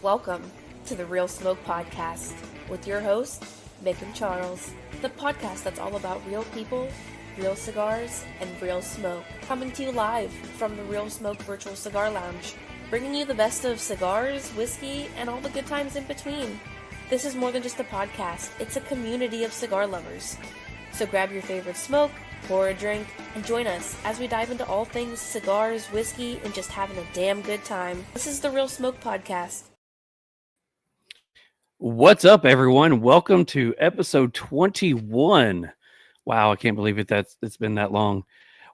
Welcome to the Real Smoke Podcast with your hosts, Mick and Charles, the podcast that's all about real people, real cigars, and real smoke. Coming to you live from the Real Smoke Virtual Cigar Lounge, bringing you the best of cigars, whiskey, and all the good times in between. This is more than just a podcast, it's a community of cigar lovers. So grab your favorite smoke, pour a drink, and join us as we dive into all things cigars, whiskey, and just having a damn good time. This is the Real Smoke Podcast. What's up, everyone? Welcome to episode 21. Wow, I can't believe it. It's been that long.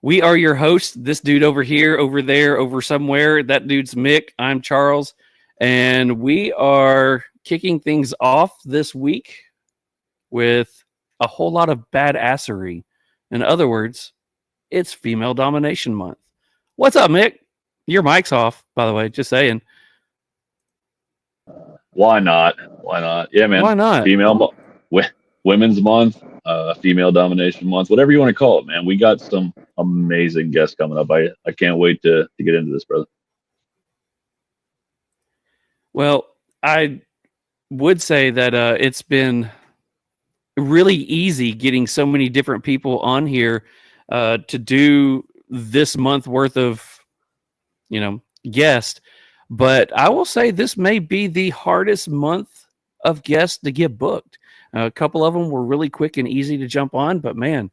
We are your hosts. This dude over here, over there, over somewhere. That dude's Mick. I'm Charles. And we are kicking things off this week with a whole lot of badassery. In other words, it's Female Domination Month. What's up, Mick? Your mic's off, by the way, just saying. Why not? Why not? Yeah, man. Why not? Women's Month, Female Domination Month, whatever you want to call it, man. We got some amazing guests coming up. I can't wait to get into this, brother. Well, I would say that it's been really easy getting so many different people on here to do this month worth of, guests. But I will say this may be the hardest month of guests to get booked. A couple of them were really quick and easy to jump on, but man,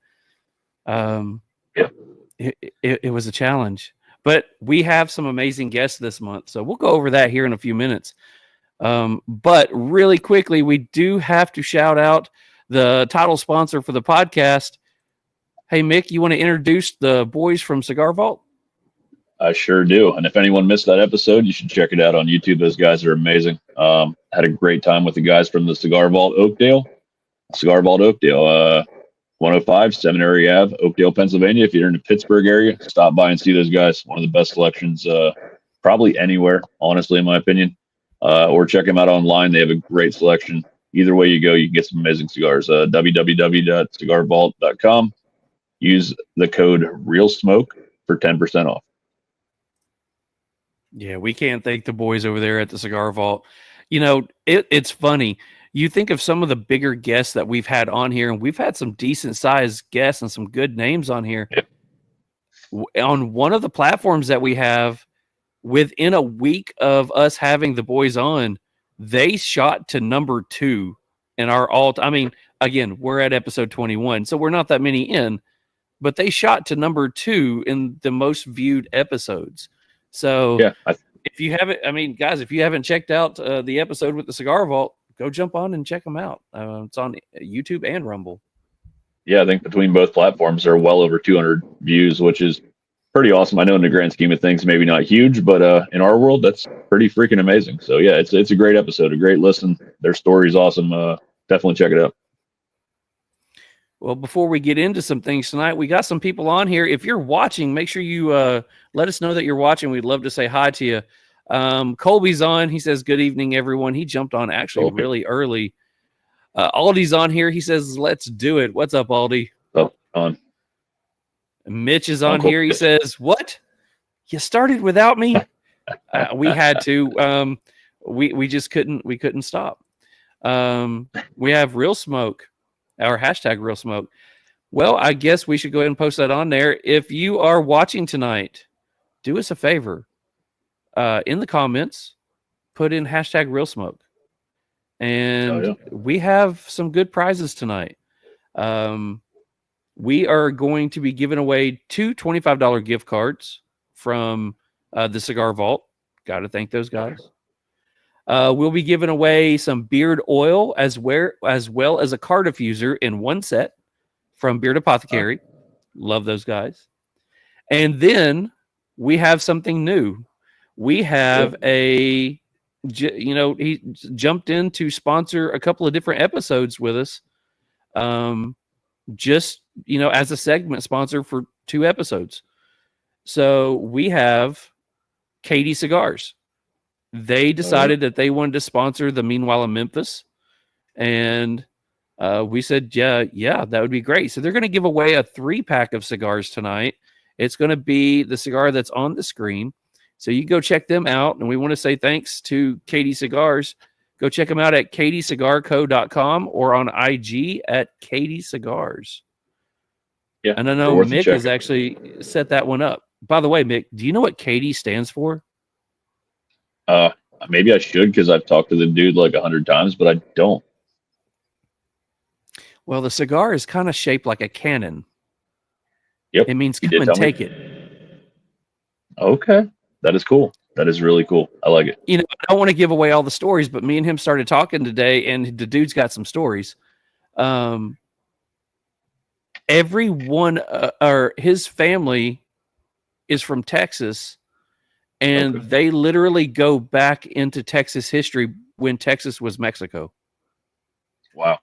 it was a challenge. But we have some amazing guests this month, so we'll go over that here in a few minutes. But really quickly, we do have to shout out the title sponsor for the podcast. Hey, Mick, you want to introduce the boys from Cigar Vault? I sure do. And if anyone missed that episode, you should check it out on YouTube. Those guys are amazing. Had a great time with the guys from the Cigar Vault Oakdale. 105 Seminary Ave, Oakdale, Pennsylvania. If you're in the Pittsburgh area, stop by and see those guys. One of the best selections probably anywhere, honestly, in my opinion. Or check them out online. They have a great selection. Either way you go, you can get some amazing cigars. www.cigarvault.com. Use the code RealSmoke for 10% off. Yeah, we can't thank the boys over there at the Cigar Vault. It's funny. You think of some of the bigger guests that we've had on here, and we've had some decent sized guests and some good names on here. Yep. On one of the platforms that we have, within a week of us having the boys on, they shot to number 2 in our again, we're at episode 21, so we're not that many in, but they shot to number 2 in the most viewed episodes. So yeah, if you haven't, guys, if you haven't checked out the episode with the Cigar Vault, go jump on and check them out. It's on YouTube and Rumble. Yeah, I think between both platforms are well over 200 views, which is pretty awesome. I know in the grand scheme of things, maybe not huge, but in our world, that's pretty freaking amazing. So yeah, it's a great episode, a great listen. Their story's awesome. Definitely check it out. Well, before we get into some things tonight, we got some people on here. If you're watching, make sure you let us know that you're watching. We'd love to say hi to you. Colby's on. He says, good evening, everyone. He jumped on actually really early. Aldi's on here. He says, let's do it. What's up, Aldi? On. Mitch is on here. He says, what? You started without me? We had to. We just couldn't. We couldn't stop. We have Real Smoke. Our hashtag Real Smoke. Well, I guess we should go ahead and post that on there. If you are watching tonight, do us a favor. In the comments, put in hashtag Real Smoke. And we have some good prizes tonight. We are going to be giving away 2 $25 gift cards from the Cigar Vault. Got to thank those guys. We'll be giving away some beard oil as well as a car diffuser in one set from Beard Apothecary. Love those guys. And then we have something new. We have he jumped in to sponsor a couple of different episodes with us. As a segment sponsor for 2 episodes. So we have Katie Cigars. They decided that they wanted to sponsor the Meanwhile in Memphis. And we said, yeah, that would be great. So they're going to give away a 3-pack of cigars tonight. It's going to be the cigar that's on the screen. So you go check them out. And we want to say thanks to Katie Cigars. Go check them out at katiecigarco.com or on IG at Katie Cigars. Yeah. And I know Mick has actually set that one up. By the way, Mick, do you know what Katie stands for? Maybe I should, because I've talked to the dude like 100 times, but I don't. Well, the cigar is kind of shaped like a cannon. Yep. It means come and take it. Okay. That is cool. That is really cool. I like it. You know, I don't want to give away all the stories, but me and him started talking today, and the dude's got some stories. Everyone or his family is from Texas, and they literally go back into Texas history when Texas was Mexico. Wow.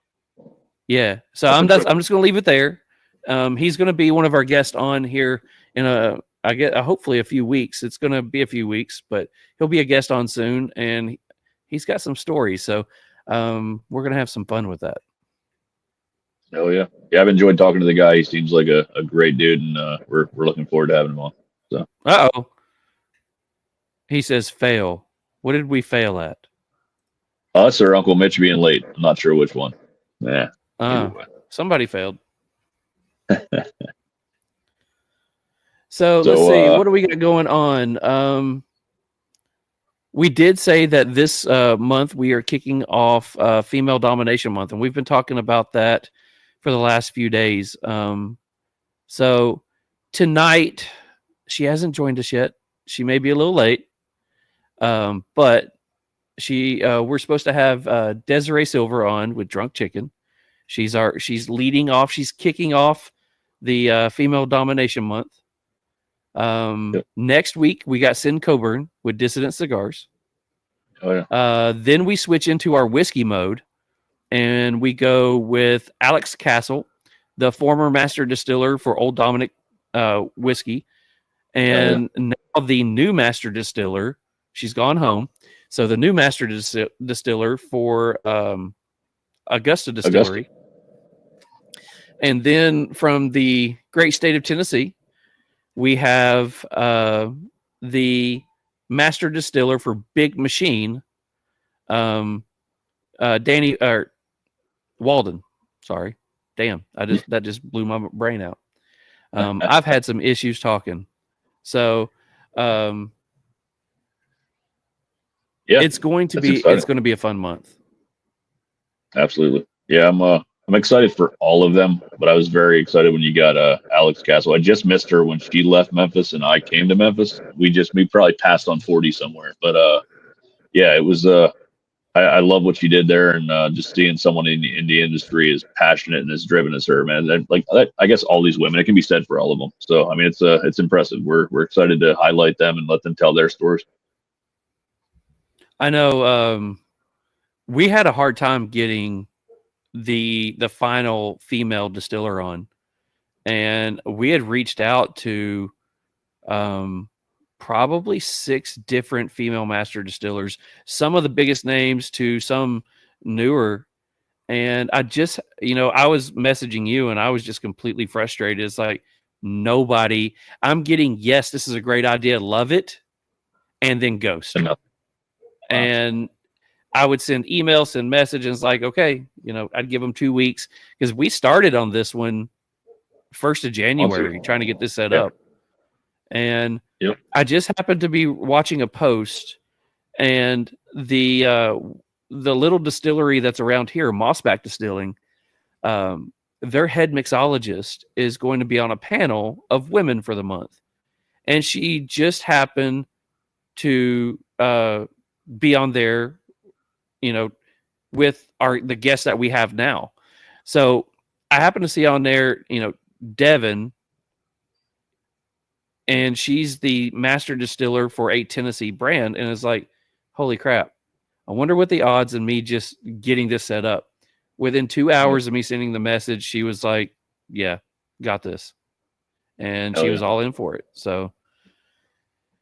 Yeah. So I'm just going to leave it there. He's going to be one of our guests on here in hopefully a few weeks. It's going to be a few weeks, but he'll be a guest on soon, and he's got some stories. So we're going to have some fun with that. Oh yeah. Yeah. I've enjoyed talking to the guy. He seems like a great dude, and we're looking forward to having him on. So. Uh-oh. He says fail. What did we fail at? Us or Uncle Mitch being late. I'm not sure which one. Yeah. Somebody failed. So let's see. What do we got going on? We did say that this month we are kicking off Female Domination Month, and we've been talking about that for the last few days. So tonight, she hasn't joined us yet. She may be a little late, but we're supposed to have Desiree Sylver on with Drunk Chicken. She's leading off. She's kicking off the Female Domination Month. Next week we got Sin Coburn with Dissident Cigars. Oh yeah. Then we switch into our whiskey mode, and we go with Alex Castle, the former master distiller for Old Dominic whiskey, and now the new master distiller. She's gone home, so the new master distiller for Augusta Distillery. And then from the great state of Tennessee, we have the master distiller for Big Machine, Danny or Walden. Sorry, damn, that just blew my brain out. I've had some issues talking, so it's going to be a fun month. Absolutely, yeah. I'm excited for all of them, but I was very excited when you got Alex Castle. I just missed her when she left Memphis and I came to Memphis. We probably passed on 40 somewhere, but yeah, it was. I love what she did there, and just seeing someone in the industry as passionate and as driven as her, man. I guess all these women, it can be said for all of them. So I mean, it's impressive. We're excited to highlight them and let them tell their stories. I know we had a hard time getting the final female distiller on, and we had reached out to probably 6 different female master distillers, some of the biggest names to some newer. And I just, I was messaging you and I was just completely frustrated. It's like nobody. I'm getting, yes, this is a great idea, love it, and then ghost. And I would send emails, send messages like, okay, I'd give them 2 weeks, because we started on this one 1st of January trying to get this set up. And I just happened to be watching a post, and the little distillery that's around here, Mossback Distilling, their head mixologist is going to be on a panel of women for the month. And she just happened to be on there, with the guests that we have now. So I happen to see on there, Devin, and she's the master distiller for a Tennessee brand. And it's like, holy crap. I wonder what the odds of me just getting this set up. Within 2 hours of me sending the message, she was like, yeah, got this. And she was all in for it. So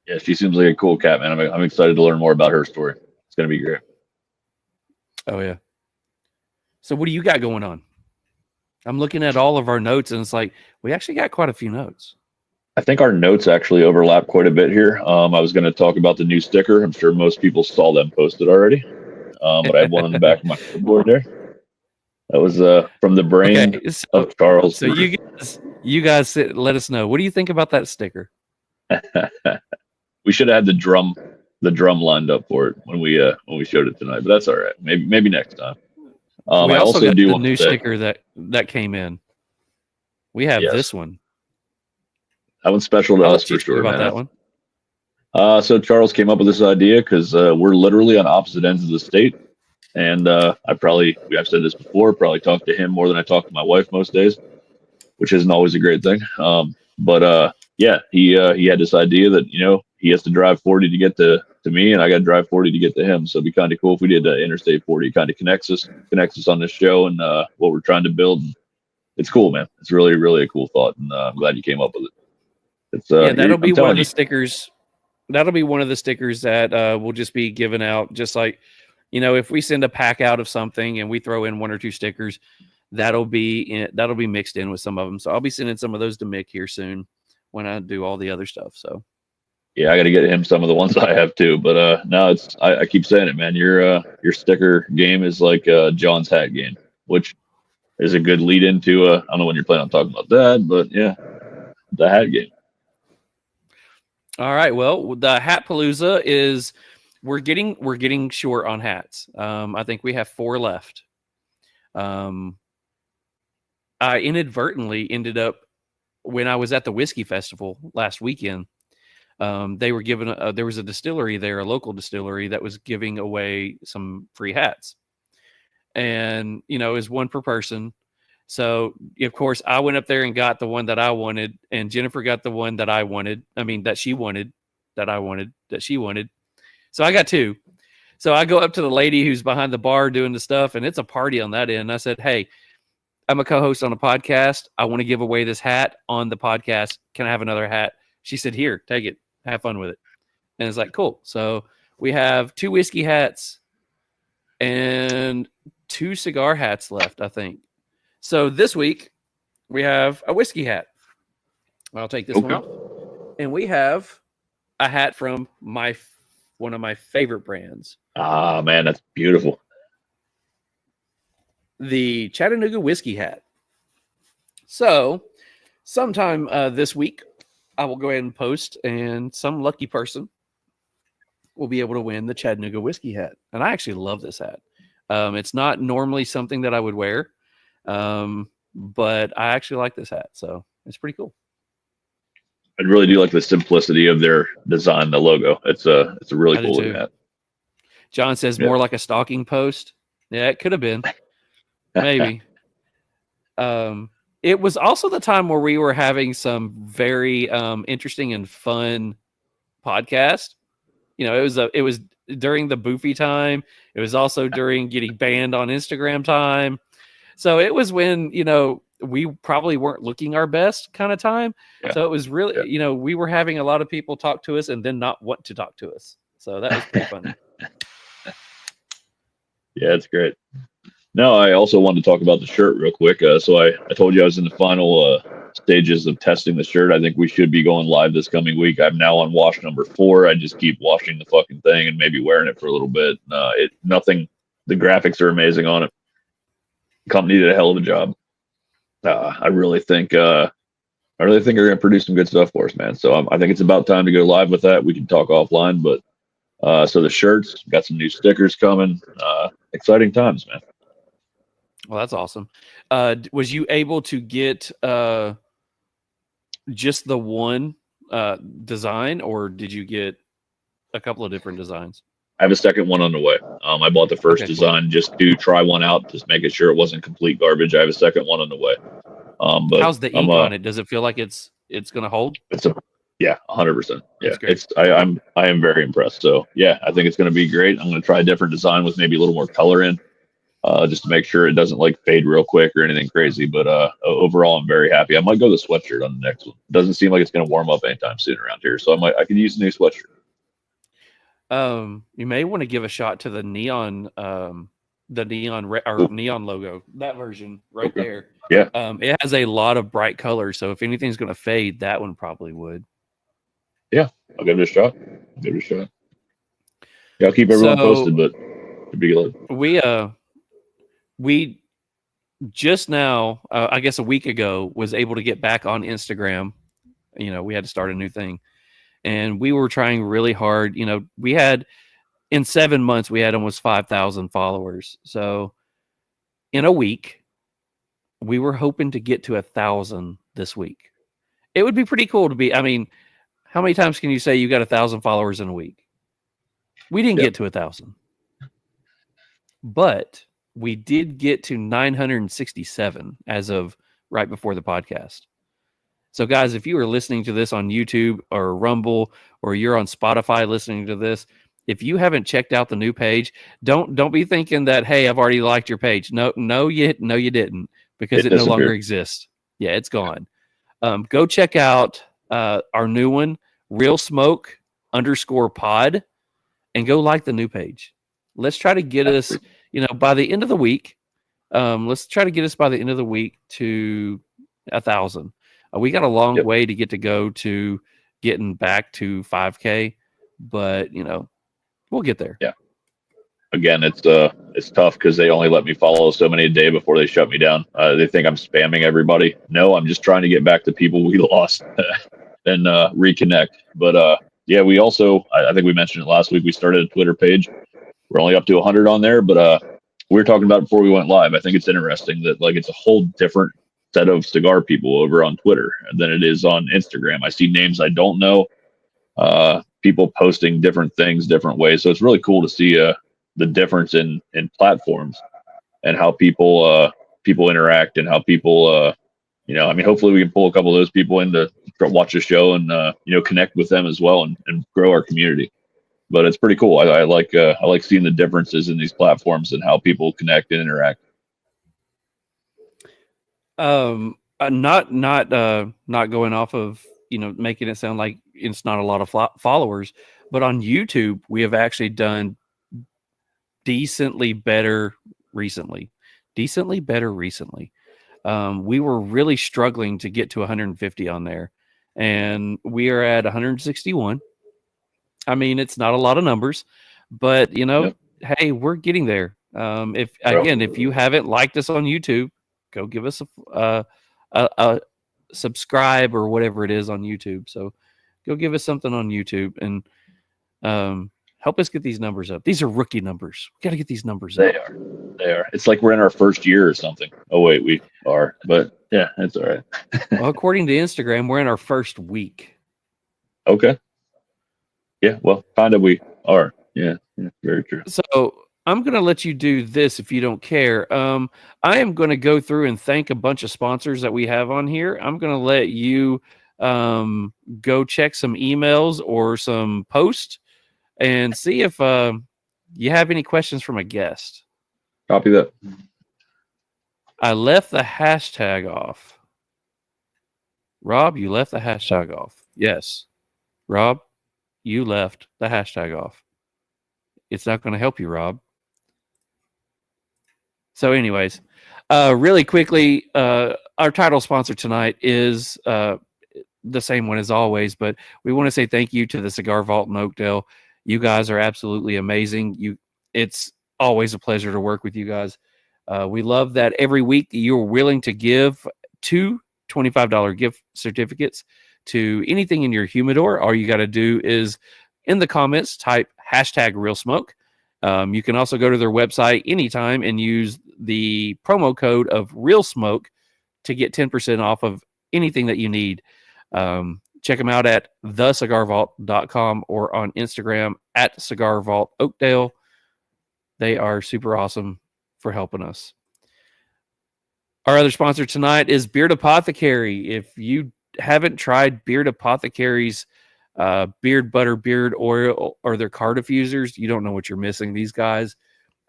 yeah, she seems like a cool cat, man. I'm excited to learn more about her story. It's going to be great. Oh yeah. So what do you got going on? I'm looking at all of our notes, and it's like, we actually got quite a few notes. I think our notes actually overlap quite a bit here. I was going to talk about the new sticker. I'm sure most people saw them posted already. But I have one on the back of my board there. That was from the brain of Charles. So you guys let us know. What do you think about that sticker? We should have had the drum lined up for it when we showed it tonight, but that's all right. Maybe next time. We I also got do the new sticker that came in. We have this one. That one's special to us for sure, about man. That one. So Charles came up with this idea because we're literally on opposite ends of the state, and I've said this before, probably talked to him more than I talk to my wife most days, which isn't always a great thing. But he had this idea that he has to drive 40 to get to me, and I got to drive 40 to get to him. So it'd be kind of cool if we did Interstate 40. It kind of connects us on this show and what we're trying to build. It's cool, man. It's really, really a cool thought, and I'm glad you came up with it. It's that'll be one of the stickers. That'll be one of the stickers that will just be given out. Just like, if we send a pack out of something and we throw in 1 or 2 stickers, that'll be mixed in with some of them. So I'll be sending some of those to Mick here soon when I do all the other stuff. So yeah, I got to get him some of the ones I have too. But no, I keep saying it, man. Your sticker game is like John's hat game, which is a good lead into. I don't know when you're planning on talking about that, but yeah, the hat game. All right. Well, the Hat Palooza is we're getting short on hats. I think we have 4 left. I inadvertently ended up when I was at the whiskey festival last weekend. They were giving there was a distillery there, a local distillery that was giving away some free hats, and it was 1 per person. So, of course, I went up there and got the one that I wanted, and Jennifer got the one that I wanted. I mean, that she wanted, that I wanted, that she wanted. So I got 2. So I go up to the lady who's behind the bar doing the stuff, and it's a party on that end. I said, hey, I'm a co-host on a podcast. I want to give away this hat on the podcast. Can I have another hat? She said, here, take it. Have fun with it. And it's like, cool. So we have 2 whiskey hats and 2 cigar hats left, I think. So this week we have a whiskey hat. I'll take this one off. And we have a hat from one of my favorite brands. Ah, man, that's beautiful. The Chattanooga whiskey hat. So sometime this week, I will go ahead and post, and some lucky person will be able to win the Chattanooga whiskey hat. And I actually love this hat. It's not normally something that I would wear. But I actually like this hat, so it's pretty cool. I really do like the simplicity of their design, the logo. It's a really cool looking hat. John says more like a stocking post. Yeah, it could have been. Maybe. It was also the time where we were having some very interesting and fun podcast. It was during the Boofy time. It was also during getting banned on Instagram time. So it was when, we probably weren't looking our best kind of time. Yeah. So it was really, we were having a lot of people talk to us and then not want to talk to us. So that was pretty funny. Yeah, it's great. No, I also wanted to talk about the shirt real quick. So I told you I was in the final stages of testing the shirt. I think we should be going live this coming week. I'm now on wash number 4. I just keep washing the fucking thing and maybe wearing it for a little bit. The graphics are amazing on it. Company did a hell of a job. I really think they're going to produce some good stuff for us, man. So I think it's about time to go live with that. We can talk offline, but so the shirts, got some new stickers coming. Exciting times, man. Well, that's awesome. Was you able to get just the one design, or did you get a couple of different designs? I have a second one on the way. I bought the first design just to try one out, just making sure it wasn't complete garbage. I have a second one on the way. But how's the ink on it? Does it feel like it's going to hold? 100%. Yeah, I am very impressed. So yeah, I think it's going to be great. I'm going to try a different design with maybe a little more color in, just to make sure it doesn't like fade real quick or anything crazy. But overall, I'm very happy. I might go the sweatshirt on the next one. Doesn't seem like it's going to warm up anytime soon around here, so I could use a new sweatshirt. You may want to give a shot to the neon the neon logo, that version right there. Yeah. It has a lot of bright colors, so if anything's going to fade, that one probably would. Yeah, I'll give it a shot. Yeah, I'll keep everyone posted, but it'd be good. We just now, I guess a week ago, was able to get back on Instagram. You know, we had to start a new thing, and we were trying really hard. You know, we had in 7 months we had almost 5,000 followers. So in a week, we were hoping to get to 1,000 this week. It would be pretty cool to be. I mean, how many times can you say you got 1,000 followers in a week? We didn't get to 1,000, but we did get to 967 as of right before the podcast. So, guys, if you are listening to this on YouTube or Rumble, or you're on Spotify listening to this, if you haven't checked out the new page, don't be thinking that, hey, I've already liked your page. No, you didn't, because it no longer exists. Yeah, it's gone. Go check out our new one, RealSmoke_pod, and go like the new page. Let's try to get us, by the end of the week. Let's try to get us by the end of the week to 1,000. We got a long way to get to go to getting back to 5K, but we'll get there. Yeah. Again, it's tough because they only let me follow so many a day before they shut me down. They think I'm spamming everybody. No, I'm just trying to get back to people we lost and reconnect. But we also, I think we mentioned it last week, we started a Twitter page. We're only up to 100 on there, but we were talking about it before we went live. I think it's interesting that it's a whole different set of cigar people over on Twitter than it is on Instagram. I see names I don't know, people posting different things different ways. So it's really cool to see the difference in platforms and how people interact and how people hopefully we can pull a couple of those people in to watch the show and connect with them as well and grow our community. But it's pretty cool. I like seeing the differences in these platforms and how people connect and interact. Not going off of making it sound like it's not a lot of followers, but on YouTube we have actually done decently better recently. We were really struggling to get to 150 on there, and we are at 161. I mean, it's not a lot of numbers, but hey, we're getting there. If you haven't liked us on YouTube, go give us a subscribe or whatever it is on YouTube. So go give us something on YouTube and help us get these numbers up. These are rookie numbers. We got to get these numbers up. They are. It's like we're in our first year or something. Oh wait, we are, but yeah, it's all right. Well, according to Instagram, we're in our first week. Okay. Yeah, well, kind of we are. Yeah, very true. So I'm going to let you do this if you don't care. I am going to go through and thank a bunch of sponsors that we have on here. I'm going to let you go check some emails or some posts and see if you have any questions from a guest. Copy that. I left the hashtag off. Rob, you left the hashtag off. Yes. Rob, you left the hashtag off. It's not going to help you, Rob. So anyways, really quickly, our title sponsor tonight is the same one as always, but we want to say thank you to the Cigar Vault in Oakdale. You guys are absolutely amazing. It's always a pleasure to work with you guys. We love that every week you're willing to give 2 $25 gift certificates to anything in your humidor. All you got to do is in the comments type hashtag RealSmoke. You can also go to their website anytime and use the promo code of RealSmoke to get 10% off of anything that you need. Check them out at thecigarvault.com or on Instagram at Cigar Vault Oakdale. They are super awesome for helping us. Our other sponsor tonight is Beard Apothecary. If you haven't tried Beard Apothecary's beard butter, beard oil, or their car diffusers, you don't know what you're missing. These guys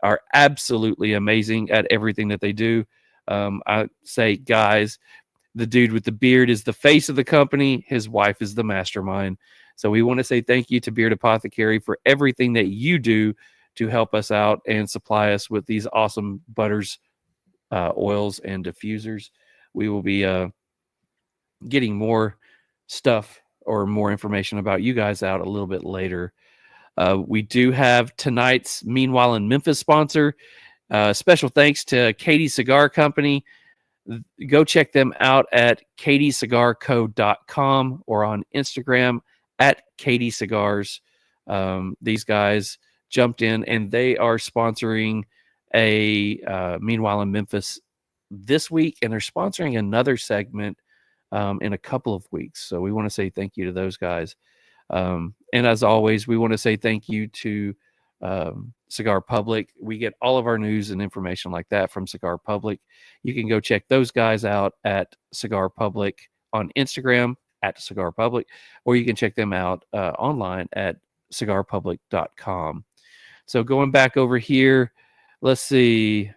are absolutely amazing at everything that they do. I say, guys, the dude with the beard is the face of the company. His wife is the mastermind. So we want to say thank you to Beard Apothecary for everything that you do to help us out and supply us with these awesome butters, oils, and diffusers. We will be getting more stuff or more information about you guys out a little bit later. We do have tonight's Meanwhile in Memphis sponsor. Special thanks to Katie Cigar Company. Go check them out at katiecigarco.com or on Instagram at Katie Cigars. These guys jumped in and they are sponsoring a Meanwhile in Memphis this week, and they're sponsoring another segment in a couple of weeks. So we want to say thank you to those guys. And as always, we want to say thank you to Cigar Public. We get all of our news and information like that from Cigar Public. You can go check those guys out at Cigar Public on Instagram at Cigar Public, or you can check them out online at cigarpublic.com. So going back over here, let's see.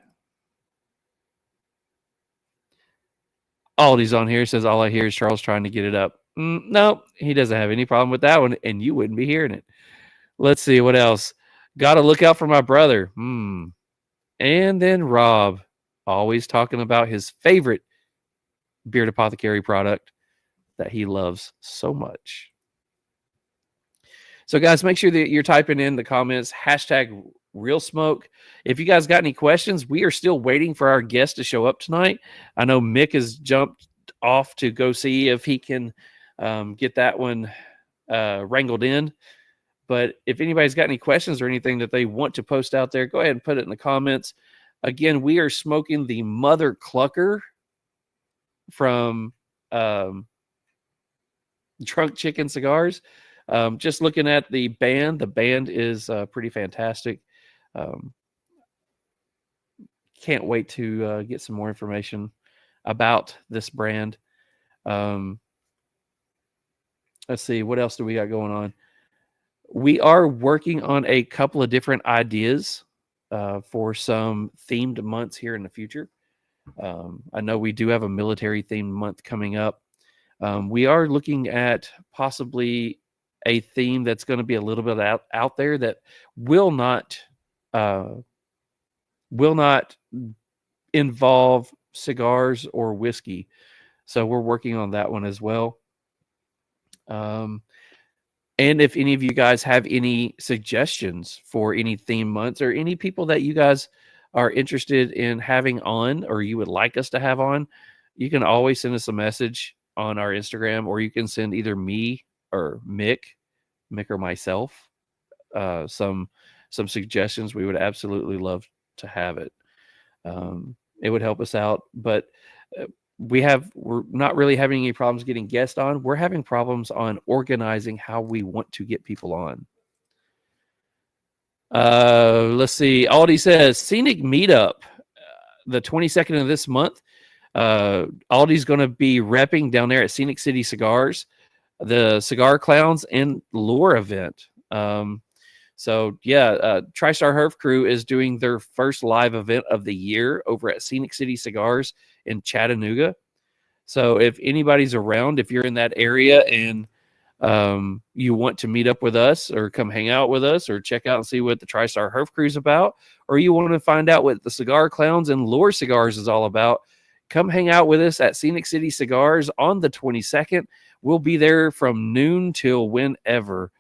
Aldi's on here, says all I hear is Charles trying to get it up. No, he doesn't have any problem with that one, and you wouldn't be hearing it. Let's see what else. Got to look out for my brother. And then Rob, always talking about his favorite Beard Apothecary product that he loves so much. So, guys, make sure that you're typing in the comments, hashtag RealSmoke. If you guys got any questions, we are still waiting for our guest to show up tonight. I know Mick has jumped off to go see if he can get that one wrangled in. But if anybody's got any questions or anything that they want to post out there, go ahead and put it in the comments. Again, we are smoking the Mother Clucker from Drunk Chicken Cigars. Just looking at the band is pretty fantastic. Can't wait to get some more information about this brand. Let's see, what else do we got going on? We are working on a couple of different ideas for some themed months here in the future. I know we do have a military themed month coming up. We are looking at possibly a theme that's going to be a little bit out there that will not involve cigars or whiskey. So we're working on that one as well. And if any of you guys have any suggestions for any theme months or any people that you guys are interested in having on or you would like us to have on, you can always send us a message on our Instagram, or you can send either me or Mick or myself some suggestions. We would absolutely love to have it. It would help us out, but we're not really having any problems getting guests on. We're having problems on organizing how we want to get people on. Let's see. Aldi says Scenic Meetup, the 22nd of this month. Aldi's going to be repping down there at Scenic City Cigars, the Cigar Clowns and Lure event. TriStar Herf Crew is doing their first live event of the year over at Scenic City Cigars in Chattanooga. So if anybody's around, if you're in that area and you want to meet up with us or come hang out with us or check out and see what the TriStar Herf Crew is about, or you want to find out what the Cigar Clowns and Lure Cigars is all about, come hang out with us at Scenic City Cigars on the 22nd. We'll be there from noon till whenever.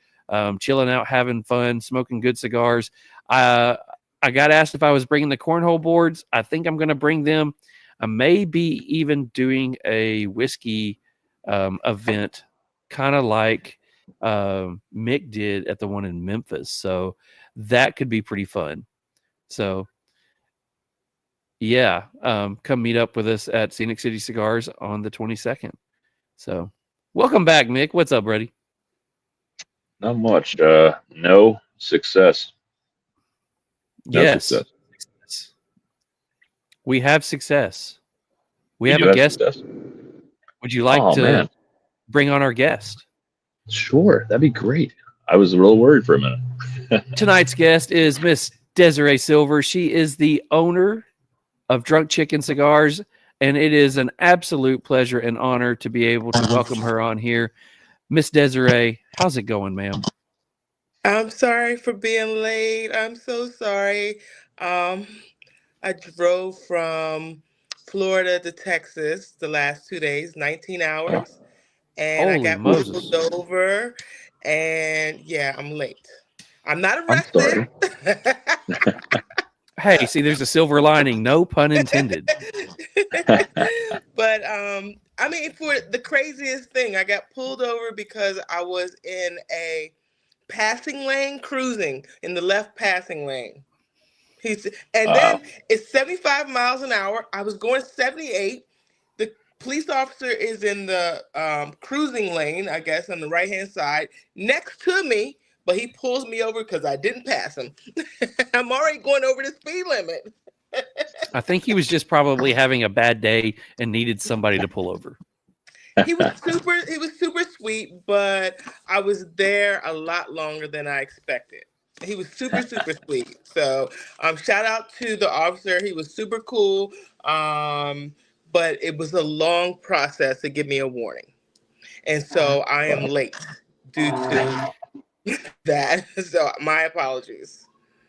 Chilling out, having fun, smoking good cigars. I got asked if I was bringing the cornhole boards. I think I'm going to bring them. I may be even doing a whiskey event, kind of like Mick did at the one in Memphis. So that could be pretty fun. So, yeah, come meet up with us at Scenic City Cigars on the 22nd. So, welcome back, Mick. What's up, buddy? Not much. No success. Yes. Success. We have success. We have a guest. Success? Would you like to bring on our guest? Sure. That'd be great. I was a little worried for a minute. Tonight's guest is Miss Desiree Sylver. She is the owner of Drunk Chicken Cigars, and it is an absolute pleasure and honor to be able to welcome her on here. Miss Desiree, how's it going, ma'am? I'm sorry for being late. I'm so sorry. Um, I drove from Florida to Texas the last 2 days, 19 hours, and I Holy got pulled Moses. over, and yeah, I'm late. I'm not I'm arrested. sorry. Hey, see, there's a silver lining. No pun intended. But I mean, for the craziest thing, I got pulled over because I was in a passing lane cruising in the left passing lane. He's and Wow. then it's 75 miles an hour. I was going 78. The police officer is in the cruising lane, I guess, on the right hand side, next to me, but he pulls me over because I didn't pass him. I'm already going over the speed limit. I think he was just probably having a bad day and needed somebody to pull over. He was super sweet, but I was there a lot longer than I expected. He was super sweet. So shout out to the officer. He was super cool. But it was a long process to give me a warning. And so I am late due to that. So my apologies.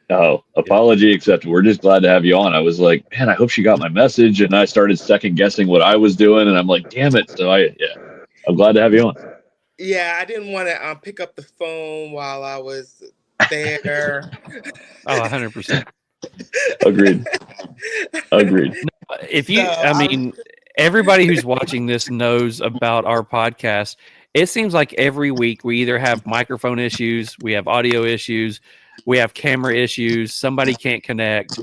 Oh, apology accepted. We're just glad to have you on. I was like, man, I hope she got my message, and I started second guessing what I was doing, and I'm like, damn it. So I'm glad to have you on. Yeah, I didn't want to pick up the phone while I was there. Oh, 100%. Agreed. Agreed. If So you, I mean, everybody who's watching this knows about our podcast. It seems like every week we either have microphone issues, we have audio issues, we have camera issues, somebody can't connect.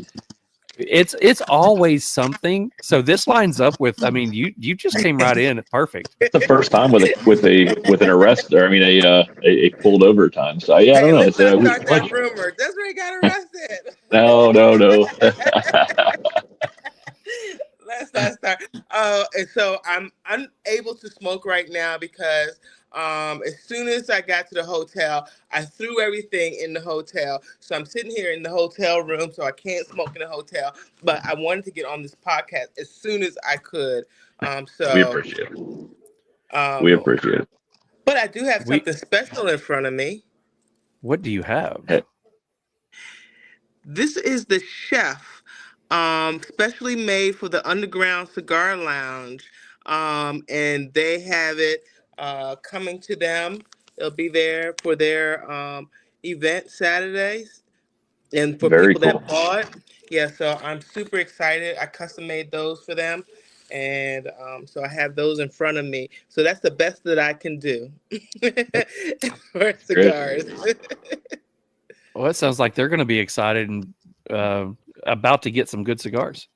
It's always something. So this lines up with, I mean, you just came right in perfect. It's the first time with an arrest, or I mean a pulled over time. So yeah, I hey, don't know. let's It's not start like that rumor. Desiree got arrested. no. Let's not start. And so I'm unable to smoke right now because as soon as I got to the hotel, I threw everything in the hotel. So I'm sitting here in the hotel room, so I can't smoke in the hotel. But I wanted to get on this podcast as soon as I could. We appreciate it. We Um, appreciate it. but I do have We, something special in front of me. what do you have? Hey, This is the chef, specially made for the Underground Cigar Lounge. And they have it coming to them. They'll be there for their event Saturdays. And for very people cool. that bought, yeah, so I'm super excited. I custom made those for them. And so I have those in front of me. So that's the best that I can do for cigars. Well, it sounds like they're going to be excited and about to get some good cigars.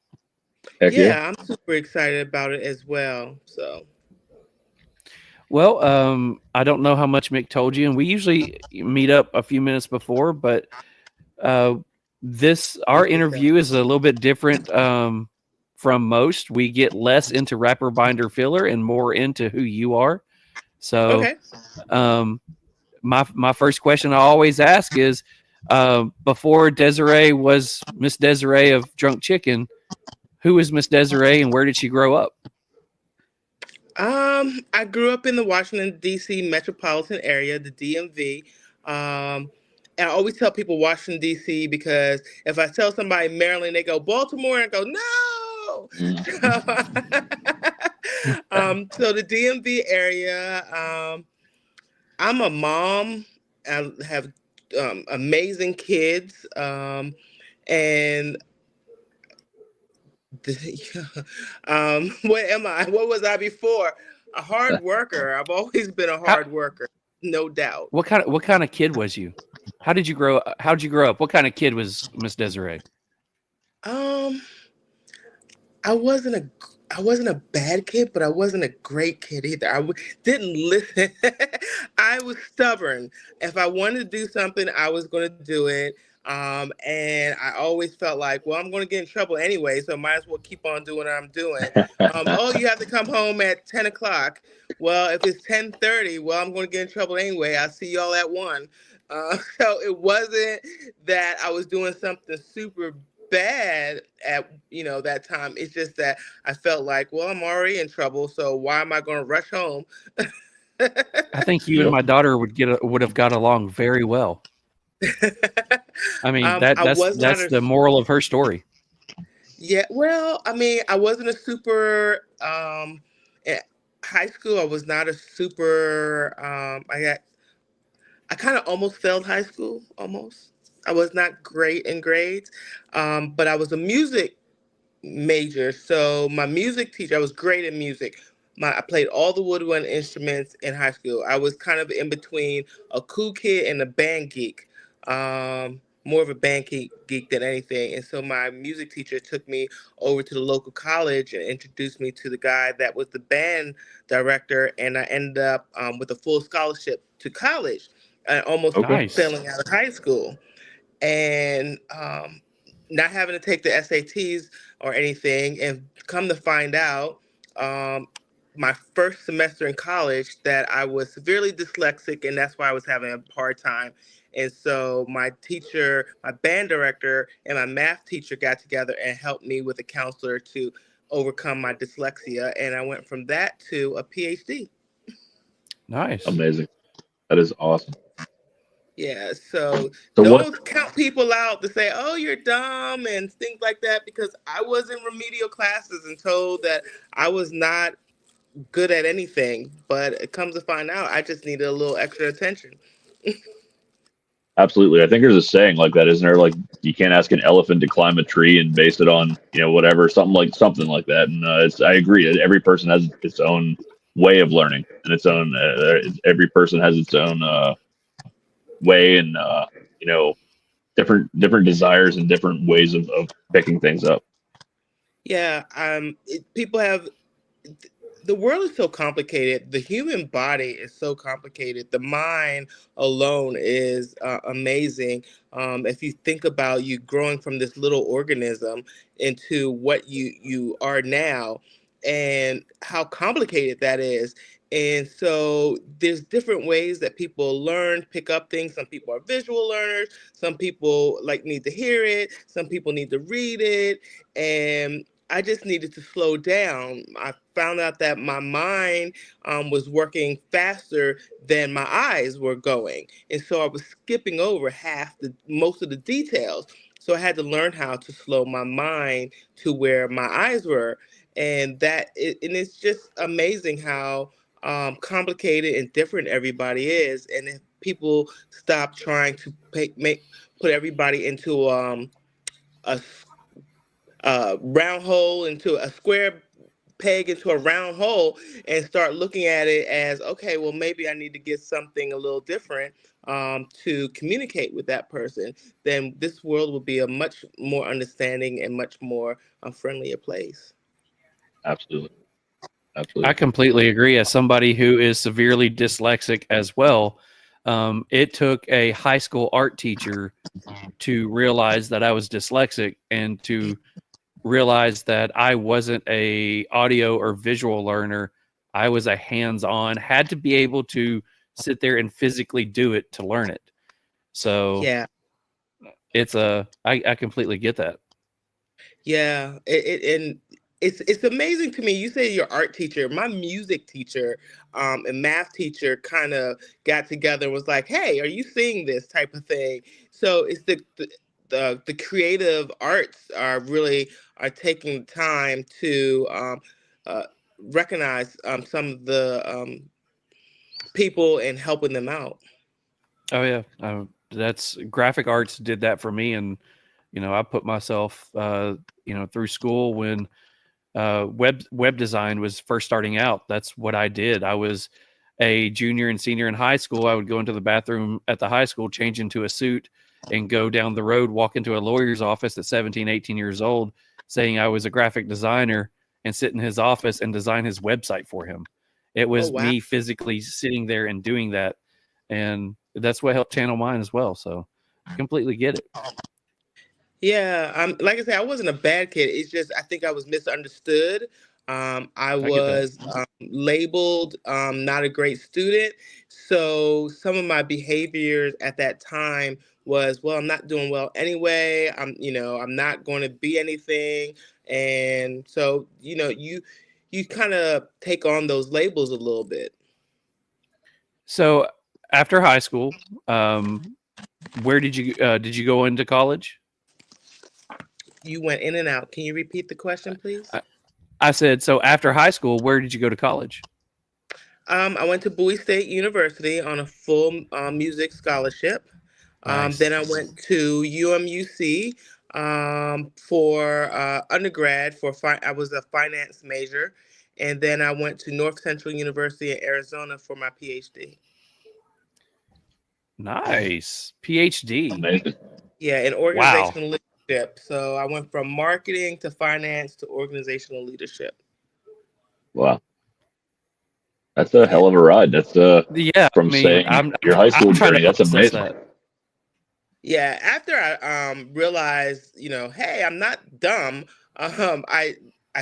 Heck yeah. Yeah, I'm super excited about it as well. So, Well, I don't know how much Mick told you, and we usually meet up a few minutes before, but our interview is a little bit different from most. We get less into wrapper, binder, filler, and more into who you are. So, okay. My first question I always ask is, before Desiree was Miss Desiree of Drunk Chicken, who is Miss Desiree and where did she grow up? I grew up in the Washington D.C. metropolitan area, the DMV. And I always tell people Washington D.C. because if I tell somebody Maryland, they go Baltimore, and I go no. So the DMV area. I'm a mom. I have amazing kids, and what am I? What was I before? A hard worker. I've always been a hard worker, no doubt. What kind of kid was you? How did you grow up? How did you grow up? What kind of kid was Miss Desiree? Um, I wasn't a bad kid, but I wasn't a great kid either. Didn't listen. I was stubborn. If I wanted to do something, I was going to do it. And I always felt like, well, I'm going to get in trouble anyway, so I might as well keep on doing what I'm doing. Oh, you have to come home at 10 o'clock. Well, if it's 10:30, well, I'm going to get in trouble anyway. I'll see y'all at 1. So it wasn't that I was doing something super bad at that time. It's just that I felt like, well, I'm already in trouble, so why am I going to rush home? I think you and my daughter would have got along very well. I mean, I was not that's a the moral of her story. Yeah, well, I mean, I wasn't a super at high school. I was not a super I kind of almost failed high school, almost. I was not great in grades, but I was a music major. So my music teacher, I was great in music. I played all the woodwind instruments in high school. I was kind of in between a cool kid and a band geek, more of a band geek than anything. And so my music teacher took me over to the local college and introduced me to the guy that was the band director. And I ended up with a full scholarship to college, almost Okay. Nice. failing out of high school and not having to take the SATs or anything. And come to find out, my first semester in college, that I was severely dyslexic, and that's why I was having a hard time. And so my teacher, my band director, and my math teacher got together and helped me with a counselor to overcome my dyslexia. And I went from that to a PhD. Nice. Amazing. That is awesome. Yeah, so So what? don't count people out to say, "Oh, you're dumb" and things like that, because I was in remedial classes and told that I was not good at anything. But it comes to find out, I just needed a little extra attention. Absolutely. I think there's a saying like that, isn't there? Like you can't ask an elephant to climb a tree and base it on, whatever, something like that. And I agree. Every person has its own way of learning, and its own. Every person has its own way, and different desires and different ways of picking things up. Yeah, people have. The world is so complicated. The human body is so complicated. The mind alone is amazing. If you think about you growing from this little organism into what you are now, and how complicated that is. And so there's different ways that people learn, pick up things. Some people are visual learners. Some people like need to hear it. Some people need to read it. And I just needed to slow down. I found out that my mind was working faster than my eyes were going, and so I was skipping over most of the details. So I had to learn how to slow my mind to where my eyes were, and and it's just amazing how complicated and different everybody is. And if people stop trying to put everybody into a round hole, into a square peg into a round hole, and start looking at it as, okay, well, maybe I need to get something a little different to communicate with that person, then this world will be a much more understanding and much more friendlier place. Absolutely. I Absolutely. completely agree. As somebody who is severely dyslexic as well, it took a high school art teacher to realize that I was dyslexic and to realize that I wasn't a audio or visual learner. I was a hands-on, had to be able to sit there and physically do it to learn it. So Yeah. I completely get that. Yeah, and it's amazing to me. You say your art teacher, my music teacher, and math teacher kind of got together and was like, "Hey, are you seeing this type of thing?" So it's the creative arts are taking time to uh, recognize some of the people and helping them out. Oh yeah, that's graphic arts did that for me, and I put myself through school when web design was first starting out. That's what I did. I was a junior and senior in high school. I would go into the bathroom at the high school, change into a suit, and go down the road, walk into a lawyer's office at 17, 18 years old, saying I was a graphic designer, and sit in his office and design his website for him. It Oh, was wow. me physically sitting there and doing that. And that's what helped channel mine as well. So I completely get it. Yeah, like I said, I wasn't a bad kid. It's just I think I was misunderstood. I I get that. was labeled not a great student. So some of my behaviors at that time was, well, I'm not doing well anyway. I'm not going to be anything. And so, you kind of take on those labels a little bit. So after high school, where did you go into college? You went in and out. Can you repeat the question, please? I said, so after high school, where did you go to college? I went to Bowie State University on a full music scholarship. Nice. Then I went to UMUC for undergrad. I was a finance major, and then I went to North Central University in Arizona for my PhD. Nice. PhD. Amazing. Yeah, in Wow. organizational leadership. So I went from marketing to finance to organizational leadership. Wow. That's a Yeah. hell of a ride. That's Yeah. from I mean, saying your high school I'm trying journey. to That's process amazing. that. Yeah, after I realized, hey, I'm not dumb. I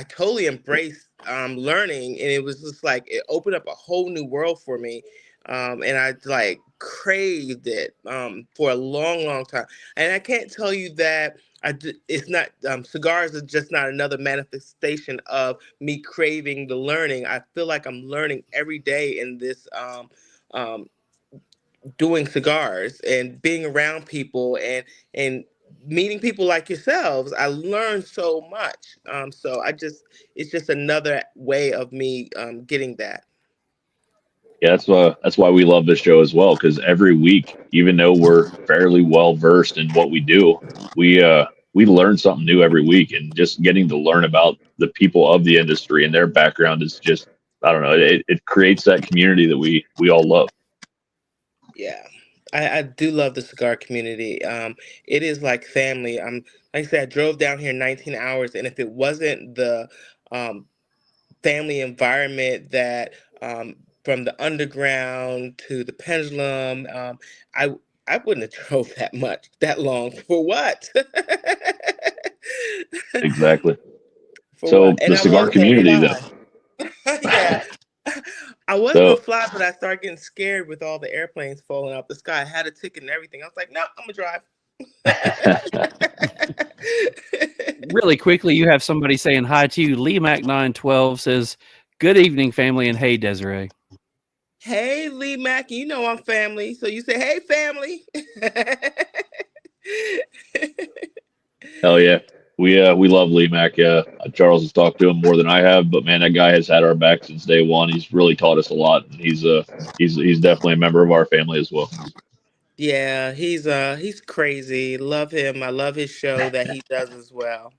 totally embraced learning, and it was just like it opened up a whole new world for me, and I like craved it for a long, long time. And I can't tell you that it's not cigars are just not another manifestation of me craving the learning. I feel like I'm learning every day in this um, doing cigars and being around people and meeting people like yourselves. I learned so much. So it's just another way of me getting that. Yeah, that's why we love this show as well. Because every week, even though we're fairly well versed in what we do, we learn something new every week, and just getting to learn about the people of the industry and their background is just, I don't know, it creates that community that we all love. Yeah. I do love the cigar community. It is like family. Like I said, I drove down here 19 hours, and if it wasn't the um, family environment that from the underground to the pendulum, I I wouldn't have drove that long for what? Exactly. For So what? And the I cigar was gonna community, though. fly. Yeah, I was gonna So fly, but I started getting scared with all the airplanes falling out the sky. I had a ticket and everything. I was like, no, I'm gonna drive. Really quickly, you have somebody saying hi to you. Lee Mac 912 says, "Good evening, family," and hey, Desiree. Hey, Lee Mack, you know I'm family, so you say, hey, family. hell yeah, we love Lee Mack. Charles has talked to him more than I have, but man, that guy has had our back since day one. He's really taught us a lot, and he's definitely a member of our family as well. Yeah, he's crazy. Love him. I love his show that he does as well.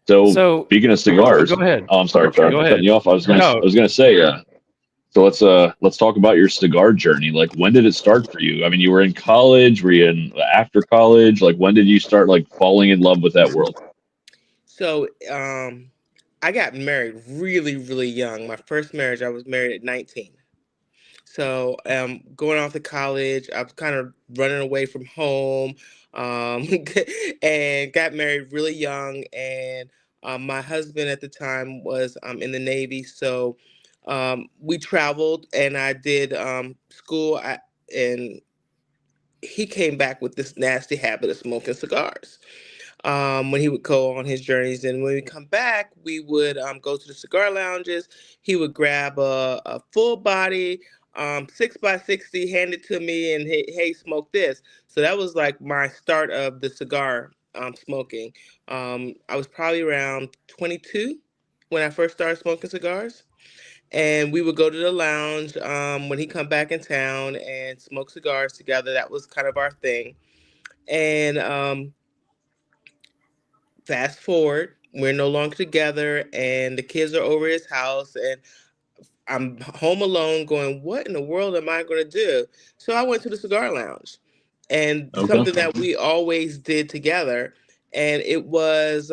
So So, speaking of go cigars, ahead. oh, I'm sorry, Charles, Go I'm ahead. cutting you off. I No, was gonna say, so let's talk about your cigar journey. Like, when did it start for you? I mean, you were in college. Were you in after college? Like, when did you start like falling in love with that world? So, I got married really, really young. My first marriage, I was married at 19. So, going off to college, I was kind of running away from home, um, and got married really young. And my husband at the time was in the Navy, so we traveled, and I did school. And he came back with this nasty habit of smoking cigars when he would go on his journeys. And when we come back, we would go to the cigar lounges. He would grab a full body 6x60, hand it to me, and hey, smoke this. So that was like my start of the cigar smoking. I was probably around 22 when I first started smoking cigars. And we would go to the lounge when he come back in town and smoke cigars together. That was kind of our thing. And fast forward, we're no longer together, and the kids are over his house, and I'm home alone going, what in the world am I going to do? So I went to the cigar lounge, and Okay. something that we always did together. And it was,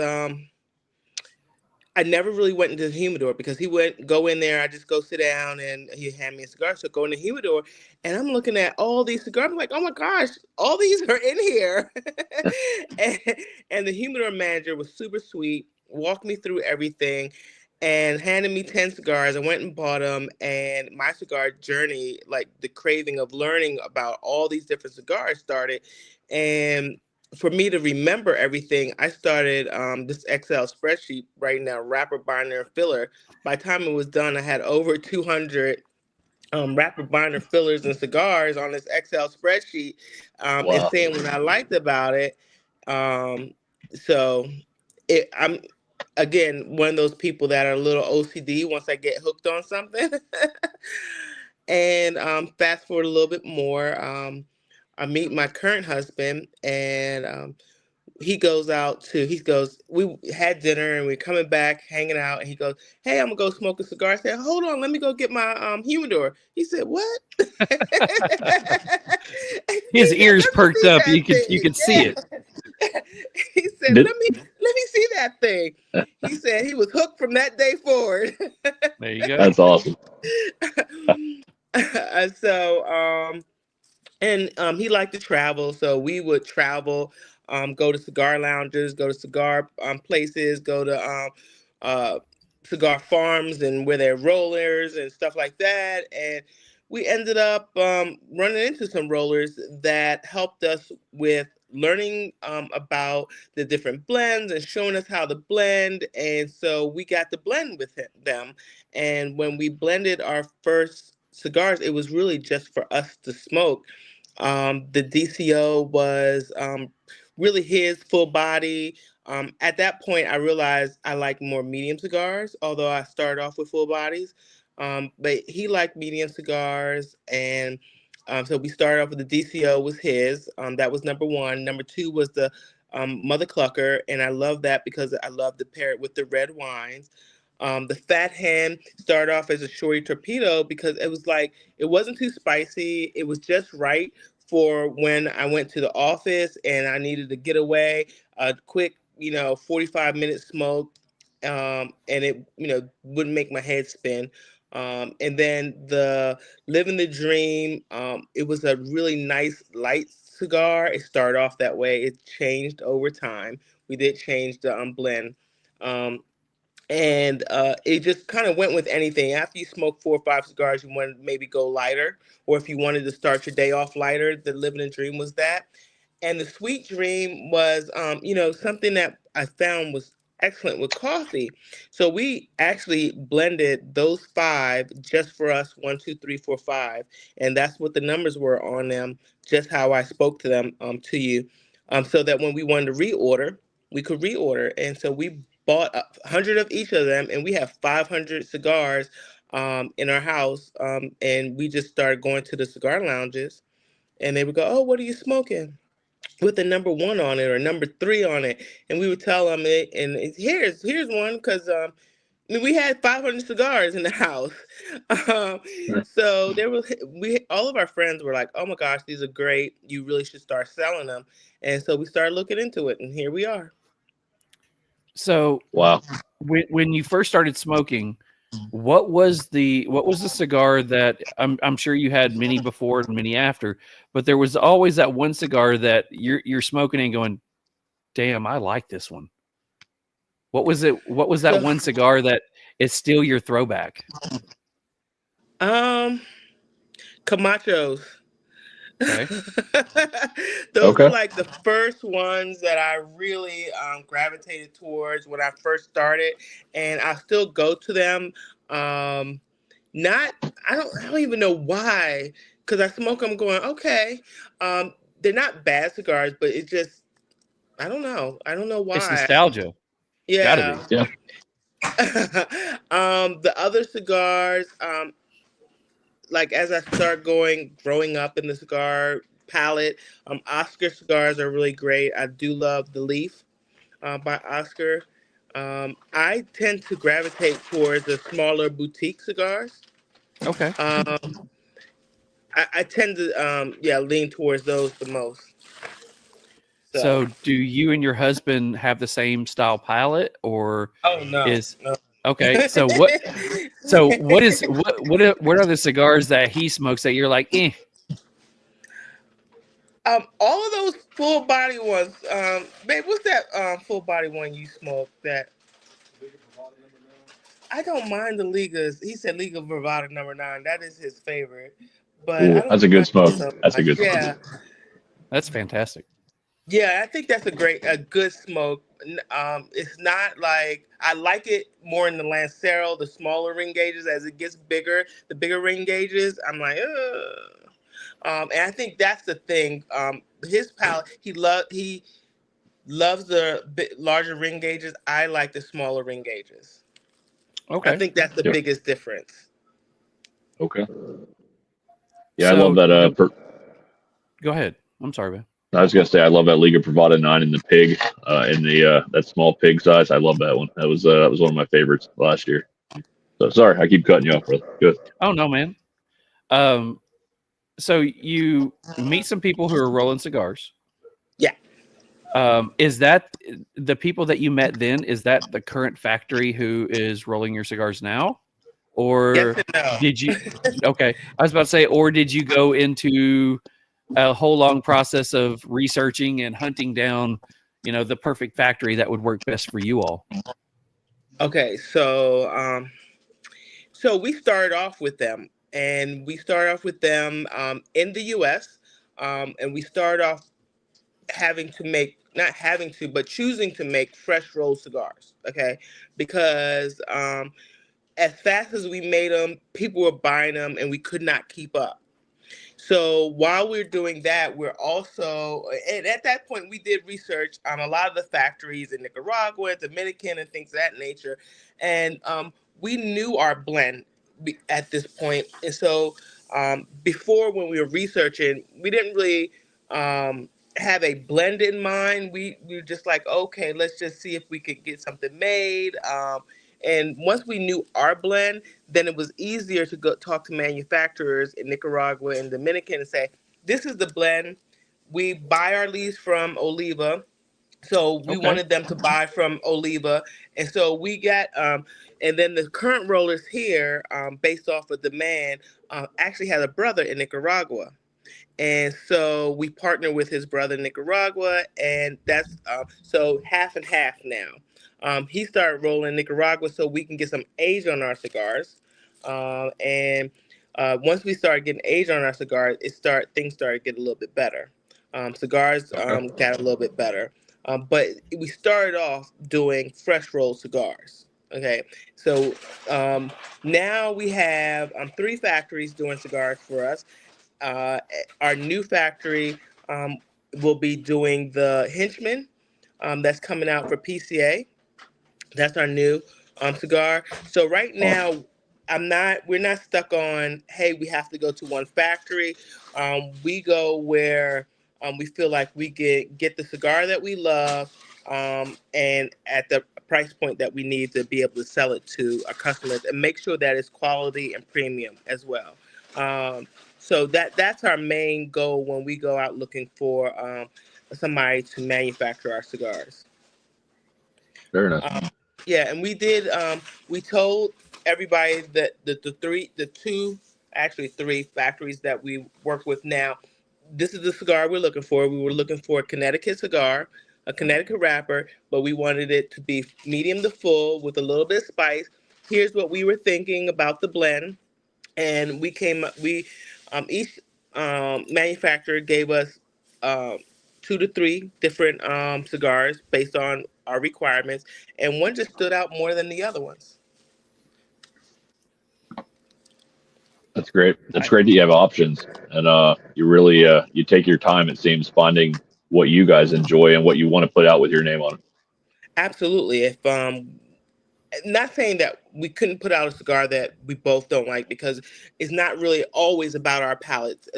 I never really went into the humidor because he would go in there. I just go sit down and he'd hand me a cigar. So go in the humidor and I'm looking at all these cigars. I'm like, oh my gosh, all these are in here. and, and the humidor manager was super sweet, walked me through everything and handed me 10 cigars. I went and bought them. And my cigar journey, like the craving of learning about all these different cigars started. And for me to remember everything, I started this Excel spreadsheet writing down wrapper, binder, and filler. By the time it was done, I had over 200 wrapper binder fillers and cigars on this Excel spreadsheet, and Wow. saying what I liked about it. So I'm again one of those people that are a little OCD once I get hooked on something. And fast forward a little bit more. I meet my current husband, and he goes, we had dinner and we're coming back, hanging out, and he goes, "Hey, I'm gonna go smoke a cigar." I said, "Hold on, let me go get my humidor." He said, "What?" He His said, ears "Let me perked see up. that You thing." could see it. He said, Did, let me see that thing." He said he was hooked from that day forward. There you go. that's awesome. So and he liked to travel, so we would travel, go to cigar lounges, go to cigar places, go to uh, cigar farms and where they're rollers and stuff like that. And we ended up running into some rollers that helped us with learning about the different blends and showing us how to blend. And so we got to blend with them. And when we blended our first cigars, it was really just for us to smoke. The DCO was really his full body. At that point, I realized I like more medium cigars, although I started off with full bodies. But he liked medium cigars, and so we started off with the DCO was his. That was number one. Number two was the Mother Clucker, and I love that because I love to pair it with the red wines. The Fat Hand started off as a shorty torpedo because it was like it wasn't too spicy. It was just right for when I went to the office and I needed to get away, a quick, 45-minute smoke, and it, wouldn't make my head spin. And then the Living the Dream, it was a really nice light cigar. It started off that way. It changed over time. We did change the blend. Um, and it just kind of went with anything. After you smoke 4 or 5 cigars, you wanted to maybe go lighter, or if you wanted to start your day off lighter, the Living a Dream was that. And the Sweet Dream was, something that I found was excellent with coffee. So we actually blended those five just for us, 1, 2, 3, 4, 5, and that's what the numbers were on them. Just how I spoke to them to you, so that when we wanted to reorder, we could reorder. And so we bought 100 of each of them, and we have 500 cigars in our house. And we just started going to the cigar lounges, and they would go, "Oh, what are you smoking?" with the number one on it or number three on it, and we would tell them it. And here's one because we had 500 cigars in the house. Um, so there was we all of our friends were like, "Oh my gosh, these are great! You really should start selling them." And so we started looking into it, and here we are. So Wow. when you first started smoking, what was the cigar that I'm sure you had many before and many after, but there was always that one cigar that you're smoking and going, damn, I like this one. What was it? What was that So, one cigar that is still your throwback? Camachos. Okay. Those were Okay. like the first ones that I really gravitated towards when I first started, and I still go to them. Um, not, I don't even know why, because I smoke them going, okay. They're not bad cigars, but it just, I don't know It's why. nostalgia. It's got to Yeah. be. Yeah. The other cigars, like as I start growing up in the cigar palette, Oscar cigars are really great. I do love the Leaf by Oscar. I tend to gravitate towards the smaller boutique cigars. Okay. Um, I tend to lean towards those the most. So, So do you and your husband have the same style palette, or oh no, is no. okay? What are the cigars that he smokes that you're like, eh? All of those full body ones. Babe, what's that full body one you smoke? That I don't mind the Ligas. He said Liga Bravada #9. That is his favorite, but I Ooh, don't that's a good mind it smoke. so That's a much. good smoke. Yeah. That's fantastic. Yeah, I think that's a good smoke. It's not like I like it more in the Lancero, the smaller ring gauges. As it gets bigger, the bigger ring gauges, I'm like, ugh. And I think that's the thing. His palate, he loves the larger ring gauges. I like the smaller ring gauges. I Okay. think that's the Yep. biggest difference. Okay. Yeah, I love So that. go ahead. I'm sorry, man. I was gonna say I love that Liga Privada 9 in the pig, in the that small pig size. I love that one. That was one of my favorites last year. So sorry, I keep cutting you off, brother. Good. Oh no, man. Um, so you meet some people who are rolling cigars. Yeah. Is that the people that you met then? Is that the current factory who is rolling your cigars now? Yes Or and no. did you? Okay. I was about to say, or did you go into a whole long process of researching and hunting down, the perfect factory that would work best for you all? Okay, so we started off with them, and we started off with them in the U.S. And we started off having to make not having to, but choosing to make fresh rolled cigars. Okay, because as fast as we made them, people were buying them, and we could not keep up. So while we're doing that, we're also, and at that point, we did research on a lot of the factories in Nicaragua, Dominican, and things of that nature. And we knew our blend at this point. And so before, when we were researching, we didn't really have a blend in mind. We were just like, okay, let's just see if we could get something made. And once we knew our blend, then it was easier to go talk to manufacturers in Nicaragua and Dominican and say, this is the blend. We buy our leaves from Oliva. So we Okay. wanted them to buy from Oliva. And so we got, and then the current rollers here, based off of demand, actually had a brother in Nicaragua. And so we partner with his brother in Nicaragua, and that's so half and half now. He started rolling Nicaragua so we can get some age on our cigars, and once we started getting age on our cigars, things started getting a little bit better. Cigars Okay. got a little bit better, but we started off doing fresh rolled cigars. Okay, so um, now we have three factories doing cigars for us. uh, our new factory um, will be doing the Henchman that's coming out for PCA. That's our new cigar. So right Awesome. now, we're not stuck on, hey, we have to go to one factory. We go where we feel like we get the cigar that we love, and at the price point that we need to be able to sell it to our customers and make sure that it's quality and premium as well. Um, so that's our main goal when we go out looking for somebody to manufacture our cigars. Very nice. Um, yeah, and we did. We told everybody that the two, actually three factories that we work with now. This is the cigar we're looking for. We were looking for a Connecticut cigar, a Connecticut wrapper, but we wanted it to be medium to full with a little bit of spice. Here's what we were thinking about the blend, and each manufacturer gave us um, 2 to 3 different cigars based on our requirements, and one just stood out more than the other ones. That's great. That's I, great that you have options, and you really you take your time. It seems finding what you guys enjoy and what you want to put out with your name on it. Absolutely. If not saying that we couldn't put out a cigar that we both don't like, because it's not really always about our palates.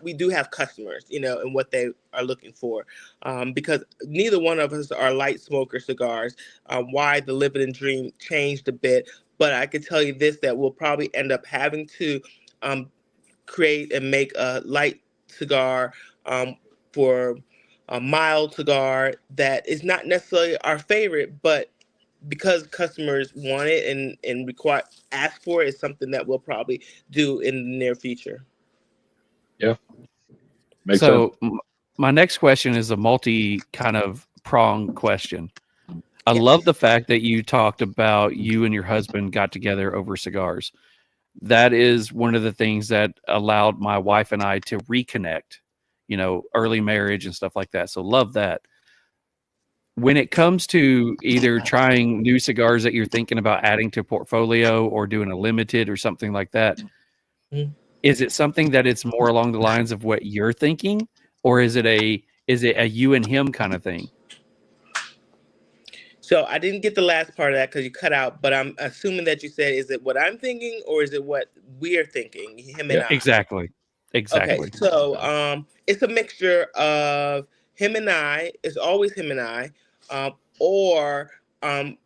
We do have customers, and what they are looking for, because neither one of us are light smoker cigars. Why the Live It and Dream changed a bit, but I can tell you this, that we'll probably end up having to um, create and make a light cigar for a mild cigar that is not necessarily our favorite, but because customers want it and require ask for it, is something that we'll probably do in the near future. Yeah, makes sense. so my next question is a multi kind of prong question. I love Yes. the fact that you talked about you and your husband got together over cigars. That is one of the things that allowed my wife and I to reconnect early marriage and stuff like that. So love that. When it comes to either trying new cigars that you're thinking about adding to portfolio or doing a limited or something like that, is it something that it's more along the lines of what you're thinking, or is it a you and him kind of thing? So I didn't get the last part of that because you cut out, but I'm assuming that you said, is it what I'm thinking or is it what we're thinking, him and I? Exactly. Okay, so it's a mixture of him and I. It's always him and I, or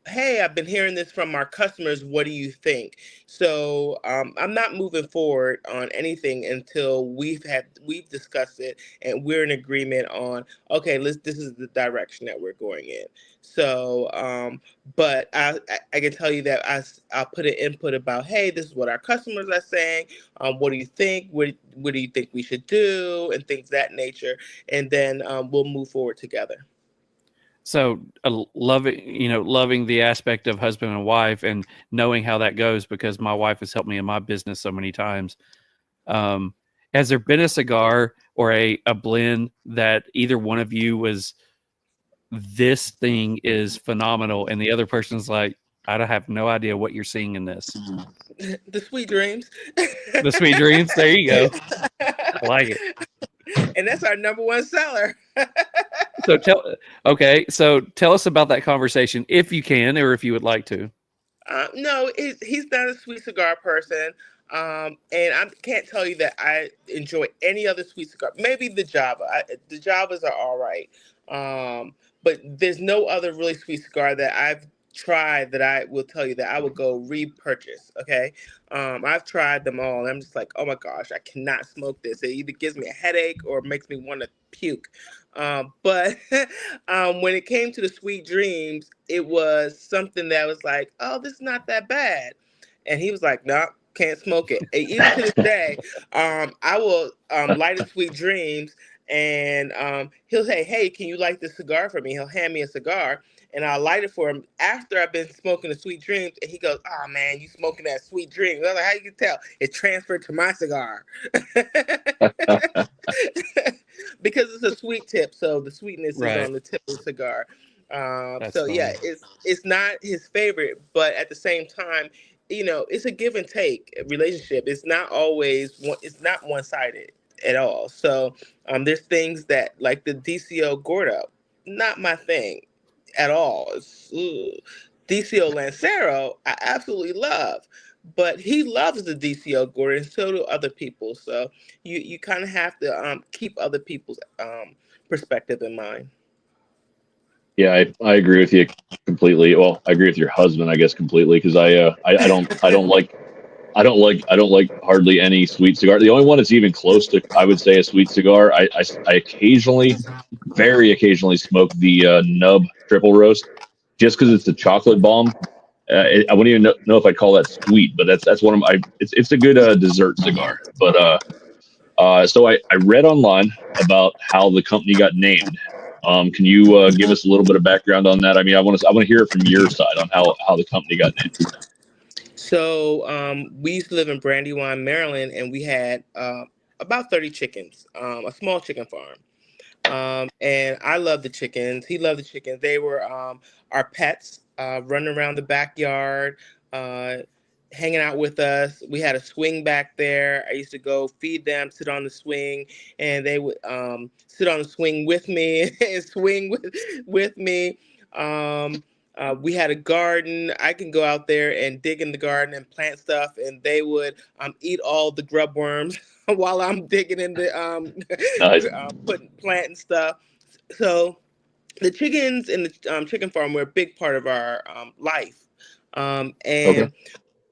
hey, I've been hearing this from our customers. What do you think? So I'm not moving forward on anything until we've discussed it and we're in agreement on, okay, this is the direction that we're going in. So, but I can tell you that I'll put an input about, hey, this is what our customers are saying. What do you think? What do you think we should do? And things of that nature. And then we'll move forward together. So loving the aspect of husband and wife and knowing how that goes, because my wife has helped me in my business so many times. Has there been a cigar or a blend that either one of you was, this thing is phenomenal, and the other person's like, I have no idea what you're seeing in this? The Sweet Dreams. The Sweet Dreams. There you go. I like it. And that's our number one seller. So tell us about that conversation, if you can, or if you would like to. No, he's not a sweet cigar person. And I can't tell you that I enjoy any other sweet cigar. Maybe the Java. The Javas are all right. But there's no other really sweet cigar that I've tried that I will tell you that I would go repurchase. Okay. I've tried them all and I'm just like, oh my gosh, I cannot smoke this. It either gives me a headache or makes me want to puke. But when it came to the Sweet Dreams, it was something that was like, oh, this is not that bad. And he was like, no, can't smoke it. And even to this day, I will light a Sweet Dreams and he'll say, hey, can you light this cigar for me? He'll hand me a cigar and I'll light it for him after I've been smoking the Sweet Dreams. And he goes, oh man, you smoking that Sweet Dreams. I was like, how you can tell? It transferred to my cigar. Because it's a sweet tip, so the sweetness is on the tip of the cigar. So funny. Yeah, it's not his favorite, but at the same time, it's a give and take relationship. It's not one-sided at all. So there's things that, like the DCO Gordo, not my thing at all. DCO Lancero, I absolutely love. But he loves the DCO Gordo, and so do other people. So you kind of have to keep other people's perspective in mind. Yeah, I agree with you completely. Well, I agree with your husband, I guess, completely, because I don't like hardly any sweet cigar. The only one that's even close to, I would say, a sweet cigar, I occasionally, very occasionally, smoke the Nub Triple Roast, just because it's a chocolate bomb. I wouldn't even know if I'd call that sweet, but that's one of my. It's a good dessert cigar. But so I read online about how the company got named. Can you give us a little bit of background on that? I mean, I want to hear it from your side on how the company got named. So we used to live in Brandywine, Maryland, and we had about 30 chickens, a small chicken farm. And I loved the chickens. He loved the chickens. They were our pets, running around the backyard, hanging out with us. We had a swing back there. I used to go feed them, sit on the swing, and they would sit on the swing with me and swing with me. We had a garden. I can go out there and dig in the garden and plant stuff, and they would eat all the grub worms while I'm digging in the planting stuff. So the chickens in the chicken farm were a big part of our life. And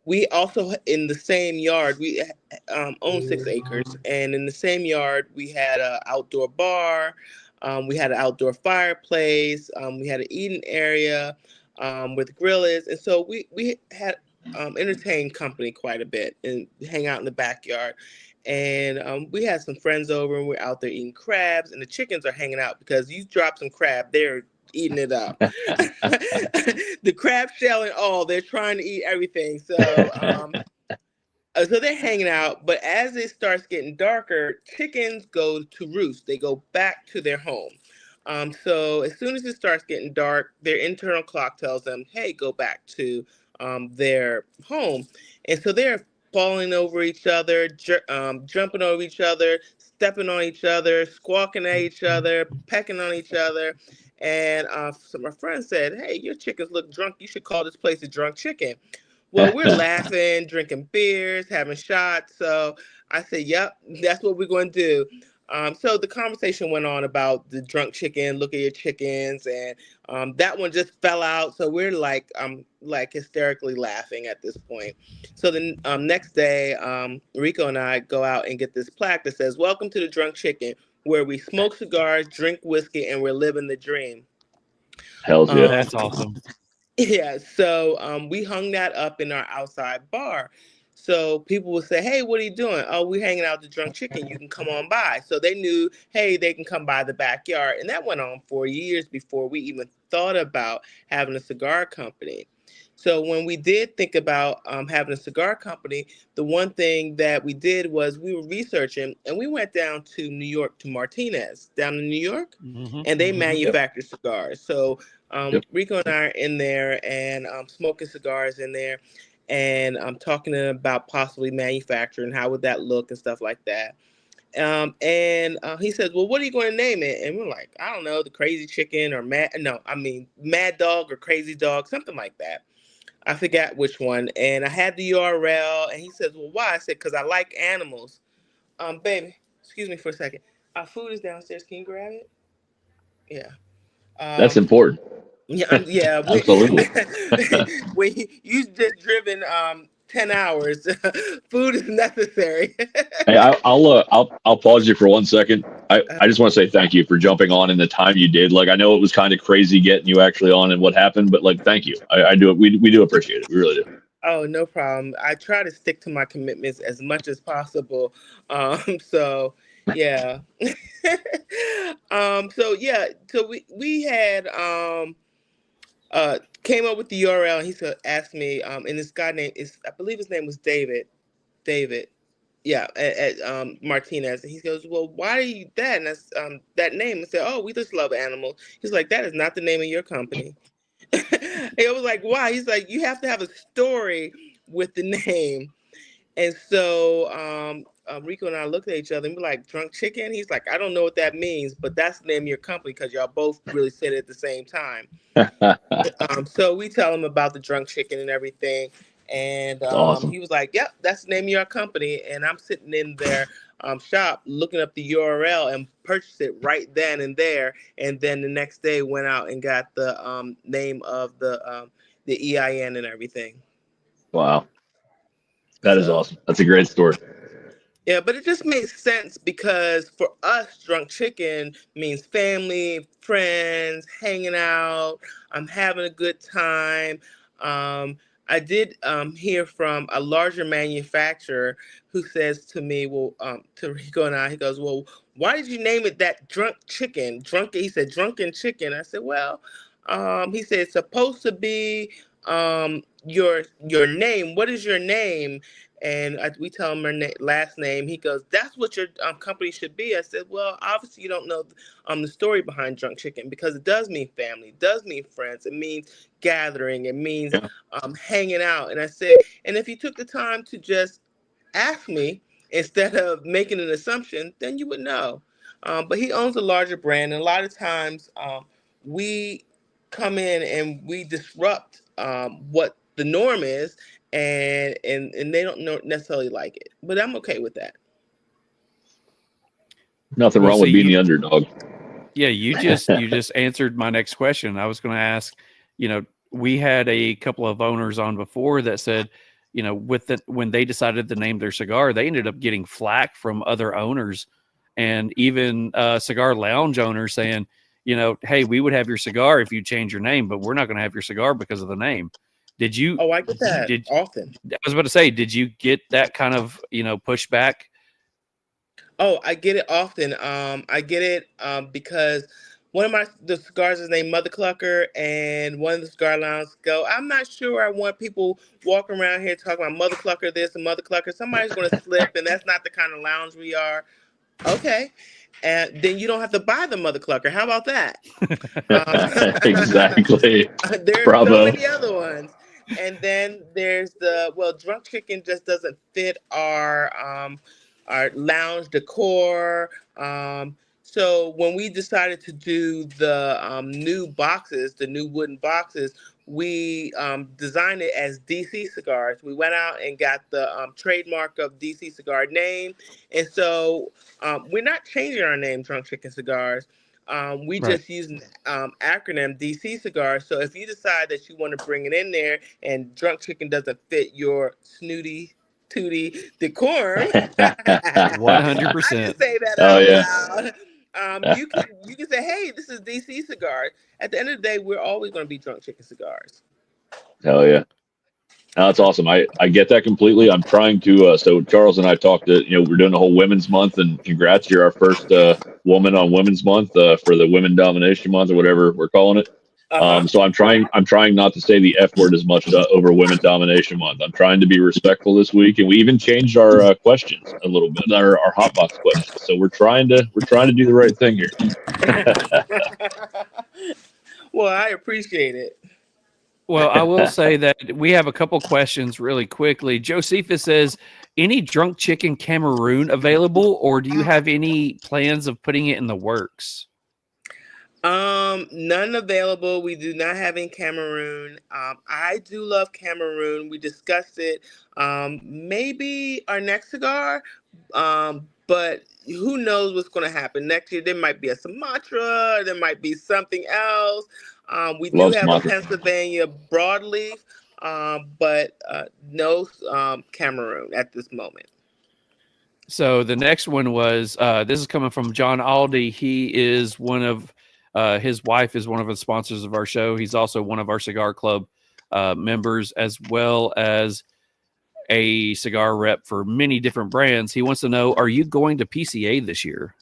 we also, in the same yard, we own 6 acres, and in the same yard, we had an outdoor bar, we had an outdoor fireplace, we had an eating area where the grill is, and so we had entertained company quite a bit and hang out in the backyard. And we had some friends over, and we're out there eating crabs, and the chickens are hanging out because you drop some crab, they're eating it up. The crab shell and all, they're trying to eat everything. So So they're hanging out, but as it starts getting darker, chickens go to roost. They go back to their home. So as soon as it starts getting dark, their internal clock tells them, "Hey, go back to their home." And so they're falling over each other, jumping over each other, stepping on each other, squawking at each other, pecking on each other. And so my friend said, "Hey, your chickens look drunk. You should call this place a drunk chicken." Well, we're laughing, drinking beers, having shots. So I said, "Yep, that's what we're going to do." So the conversation went on about the drunk chicken, look at your chickens, and that one just fell out. So we're like hysterically laughing at this point. So the next day, Rico and I go out and get this plaque that says, "Welcome to the Drunk Chicken, where we smoke cigars, drink whiskey, and we're living the dream." Hell's yeah. That's awesome. Yeah, so we hung that up in our outside bar. So people would say, "Hey, what are you doing?" "Oh, we're hanging out at the Drunk Chicken. You can come on by." So they knew, hey, they can come by the backyard. And that went on for years before we even thought about having a cigar company. So when we did think about having a cigar company, the one thing that we did was we were researching, and we went down to New York to Martinez, down in New York, and they manufacture cigars. So Yep. Rico and I are in there and smoking cigars in there, and I'm talking to them about possibly manufacturing, how would that look and stuff like that. And he says, "Well, what are you going to name it?" And we're like, "I don't know, the Crazy Chicken or Mad Dog or Crazy Dog, something like that." I forgot which one. And I had the URL, and he says, "Well, why?" I said, "Because I like animals." Baby, excuse me for a second. Our food is downstairs. Can you grab it? Yeah. That's Um, important. yeah. Absolutely. When you just driven 10 hours, food is necessary. Hey, I'll pause you for 1 second. I just want to say thank you for jumping on in the time you did. Like, I know it was kind of crazy getting you actually on and what happened, but like, thank you. I do it. We do appreciate it. We really do. Oh, no problem. I try to stick to my commitments as much as possible. So yeah. So we had came up with the URL. And he said, asked me, and this guy named is I believe his name was David. David. Yeah, at Martinez. And he goes, "Well, why are you that?" And that's that name. I said, "Oh, we just love animals." He's like, "That is not the name of your company." It was like, "Why?" He's like, "You have to have a story with the name." And so Rico and I looked at each other and we're like, "Drunk Chicken?" He's like, "I don't know what that means, but that's the name of your company," because y'all both really said it at the same time. So we tell him about the Drunk Chicken and everything. And Awesome. he was like, "Yep, that's the name of your company." And I'm sitting in their shop looking up the URL and purchased it right then and there. And then the next day went out and got the name of the EIN and everything. Wow. That is So awesome. That's a great story. yeah, but it just makes sense because for us, Drunk Chicken means family, friends, hanging out. I'm having a good time. I did hear from a larger manufacturer who says to me, well, to Rico and I, he goes, "Well, why did you name it that Drunk Chicken?" He said, "Drunken Chicken." I said, "Well," he said, "it's supposed to be your name. What is your name?" And we tell him her last name. He goes, "That's what your company should be." I said, "Well, obviously you don't know the story behind Drunk Chicken, because it does mean family, it does mean friends, it means gathering, it means Yeah. hanging out." And I said, "And if you took the time to just ask me instead of making an assumption, then you would know." But he owns a larger brand, and a lot of times we come in and we disrupt what the norm is, and they don't necessarily like it, but I'm okay with that. Nothing Well, wrong with see, being the underdog. yeah, you just answered my next question. I was going to ask, we had a couple of owners on before that said, when they decided to name their cigar, they ended up getting flack from other owners and even cigar lounge owners saying, "Hey, we would have your cigar if you change your name, but we're not going to have your cigar because of the name." Did you? Oh, I get that often. I was about to say, did you get that kind of pushback? Oh, I get it often. I get it because one of the cigars is named Mother Clucker, and one of the cigar lounges go, I'm not sure I want people walking around here talking about Mother Clucker this and Mother Clucker. Somebody's going to slip, and that's not the kind of lounge we are. Okay. And then you don't have to buy the Mother Clucker. How about that? Exactly. There's Bravo. so many other ones. And then there's Drunk Chicken just doesn't fit our lounge decor. So when we decided to do the new boxes, the new wooden boxes, we designed it as DC Cigars. We went out and got the trademark of DC Cigar name. And so we're not changing our name, Drunk Chicken Cigars. We just use an acronym DC Cigars. So if you decide that you want to bring it in there and Drunk Chicken doesn't fit your snooty tootie decorum, 100%. I can say that out loud. You can say, hey, this is DC Cigars. At the end of the day, we're always going to be Drunk Chicken Cigars. Hell yeah. No, that's awesome. I get that completely. I'm trying to, so Charles and I talked to, we're doing the whole Women's Month, and congrats, you're our first woman on Women's Month for the Women Domination Month or whatever we're calling it. So I'm trying not to say the F word as much over Women Domination Month. I'm trying to be respectful this week, and we even changed our questions a little bit, our hotbox questions. So we're trying to do the right thing here. Well, I appreciate it. Well, I will say that we have a couple questions really quickly. Josephus says, any Drunk Chicken Cameroon available, or do you have any plans of putting it in the works? None available. We do not have in Cameroon. I do love Cameroon. We discussed it. Maybe our next cigar. But who knows what's going to happen next year? There might be a Sumatra. There might be something else. We do have a Pennsylvania broadleaf, but no Cameroon at this moment. So the next one was, this is coming from John Aldi. He is one of, his wife is one of the sponsors of our show. He's also one of our Cigar Club members, as well as a cigar rep for many different brands. He wants to know, are you going to PCA this year?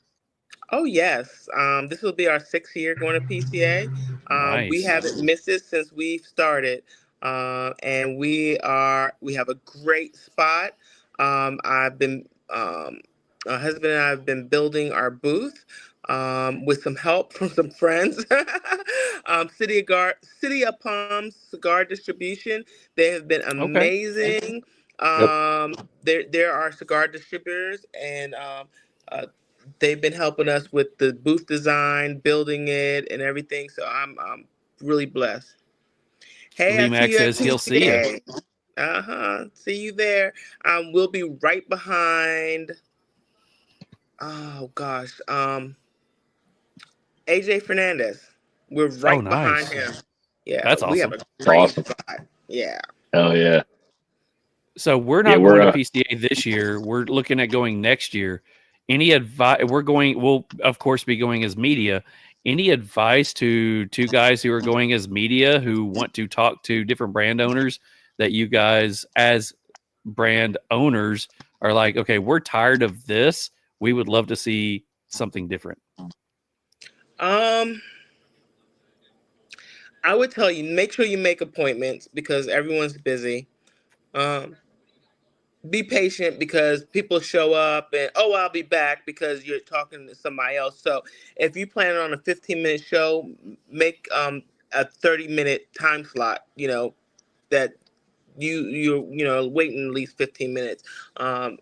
Oh, yes. This will be our 6th year going to PCA. Nice. We haven't missed it since we've started. And we have a great spot. I've been, my husband and I have been building our booth with some help from some friends. City of Palms Cigar Distribution. They have been amazing. There are cigar distributors, and they've been helping us with the booth design, building it, and everything. So I'm really blessed. Hey, Max says he'll see you. See you there. We'll be right behind. Oh gosh, AJ Fernandez. We're right behind him. Yeah, that's awesome. We have a great spot. Yeah. Oh yeah. So we're not going to PCA this year. We're looking at going next year. Any advice? We'll of course be going as media. Any advice to two guys who are going as media who want to talk to different brand owners that you guys as brand owners are like, okay, we're tired of this. We would love to see something different. I would tell you, make sure you make appointments because everyone's busy. Be patient because people show up and, I'll be back because you're talking to somebody else. So if you plan on a 15-minute show, make a 30-minute time slot, that you're waiting at least 15 minutes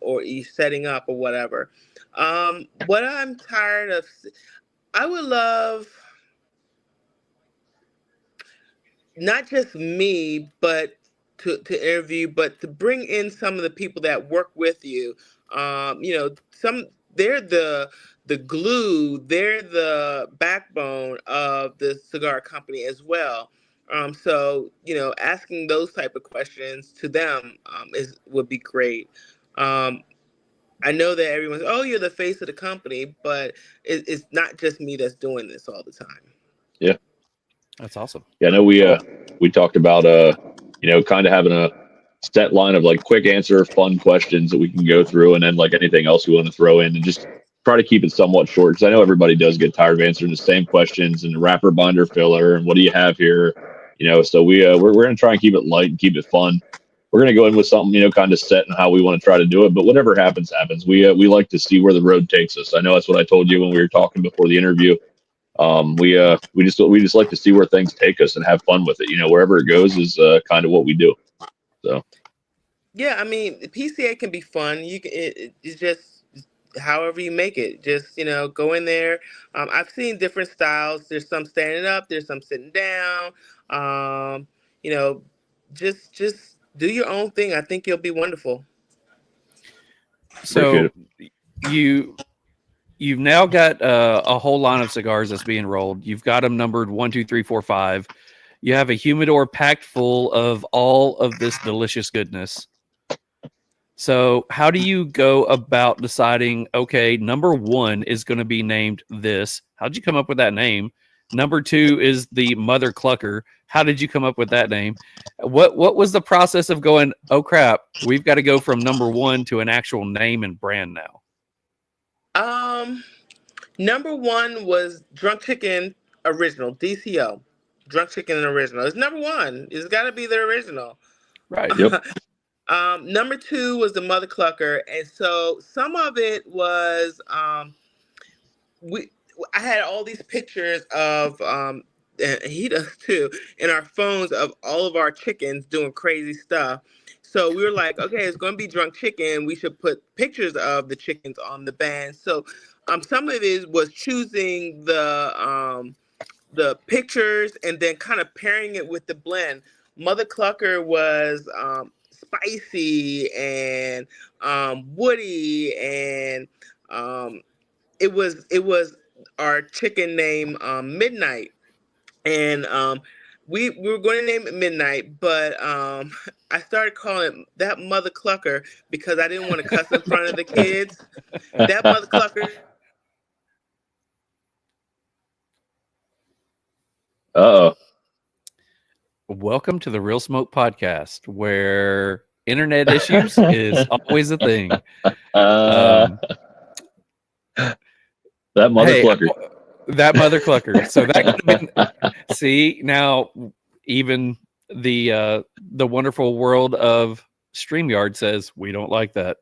or you're setting up or whatever. What I'm tired of, I would love not just me, but to interview, but to bring in some of the people that work with you. They're the glue, they're the backbone of the cigar company as well. So asking those type of questions to them would be great. I know that everyone's, you're the face of the company, but it's not just me that's doing this all the time. Yeah. That's awesome. Yeah, I know we talked about kind of having a set line of like quick answer, fun questions that we can go through, and then like anything else we want to throw in, and just try to keep it somewhat short because I know everybody does get tired of answering the same questions and wrapper, binder, filler, and what do you have here? So we're going to try and keep it light and keep it fun. We're going to go in with something, kind of set and how we want to try to do it. But whatever happens, happens. We like to see where the road takes us. I know that's what I told you when we were talking before the interview. We just like to see where things take us and have fun with it. Wherever it goes is kind of what we do. So. Yeah, I mean, PCA can be fun. It's just however you make it. Just go in there. I've seen different styles. There's some standing up. There's some sitting down. Um, you know, just do your own thing. I think you'll be wonderful. So you've now got a whole line of cigars that's being rolled. You've got them numbered 1, 2, 3, 4, 5. You have a humidor packed full of all of this delicious goodness. So how do you go about deciding, okay, number 1 is going to be named this? How'd you come up with that name? Number 2 is the Mother Clucker. How did you come up with that name? What was the process of going, oh crap, we've got to go from number 1 to an actual name and brand now? Number 1 was Drunk Chicken Original, DCO. Drunk Chicken Original. It's number 1. It's got to be the original. Right. Yep. Number 2 was the Mother Clucker, and so some of it was I had all these pictures of and he does too in our phones of all of our chickens doing crazy stuff. So we were like, okay, it's going to be Drunk Chicken. We should put pictures of the chickens on the band. So some of it was choosing the pictures and then kind of pairing it with the blend. Mother Clucker was spicy and woody, and it was our chicken name Midnight, and we were going to name it Midnight, but I started calling it that Mother Clucker because I didn't want to cuss in front of the kids. That Mother Clucker. Uh-oh. Welcome to the Real Smoke Podcast, where internet issues is always a thing. That Mother Clucker. That Mother Clucker. So that could have been. See, now even the wonderful world of StreamYard says we don't like that.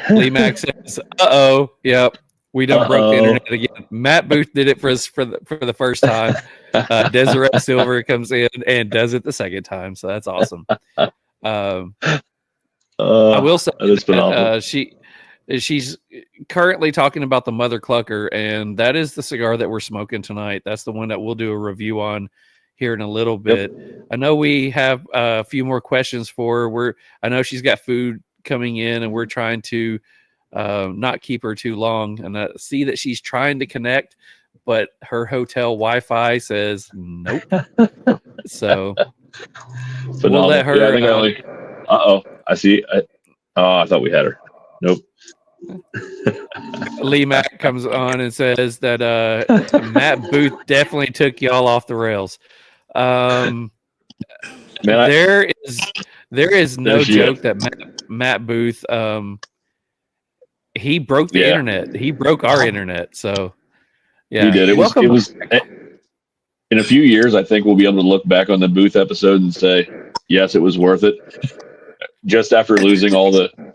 Lee Mack says, "Uh-oh, yep, we done broke the internet again." Matt Booth did it for us for the first time. Desiree Sylver comes in and does it the second time, so that's awesome. I will say she's currently talking about the Mother Clucker, and that is the cigar that we're smoking tonight. That's the one that we'll do a review on here in a little bit. Yep. I know we have a few more questions for her. I know she's got food coming in, and we're trying to not keep her too long. And I see that she's trying to connect, but her hotel Wi-Fi says nope. So we'll let her. Yeah, I see. I thought we had her. Nope. Lee Mack comes on and says that Matt Booth definitely took y'all off the rails. There is no joke that Matt Booth he broke the internet. He broke our internet. So yeah, he did. It was in a few years. I think we'll be able to look back on the Booth episode and say, yes, it was worth it. Just after losing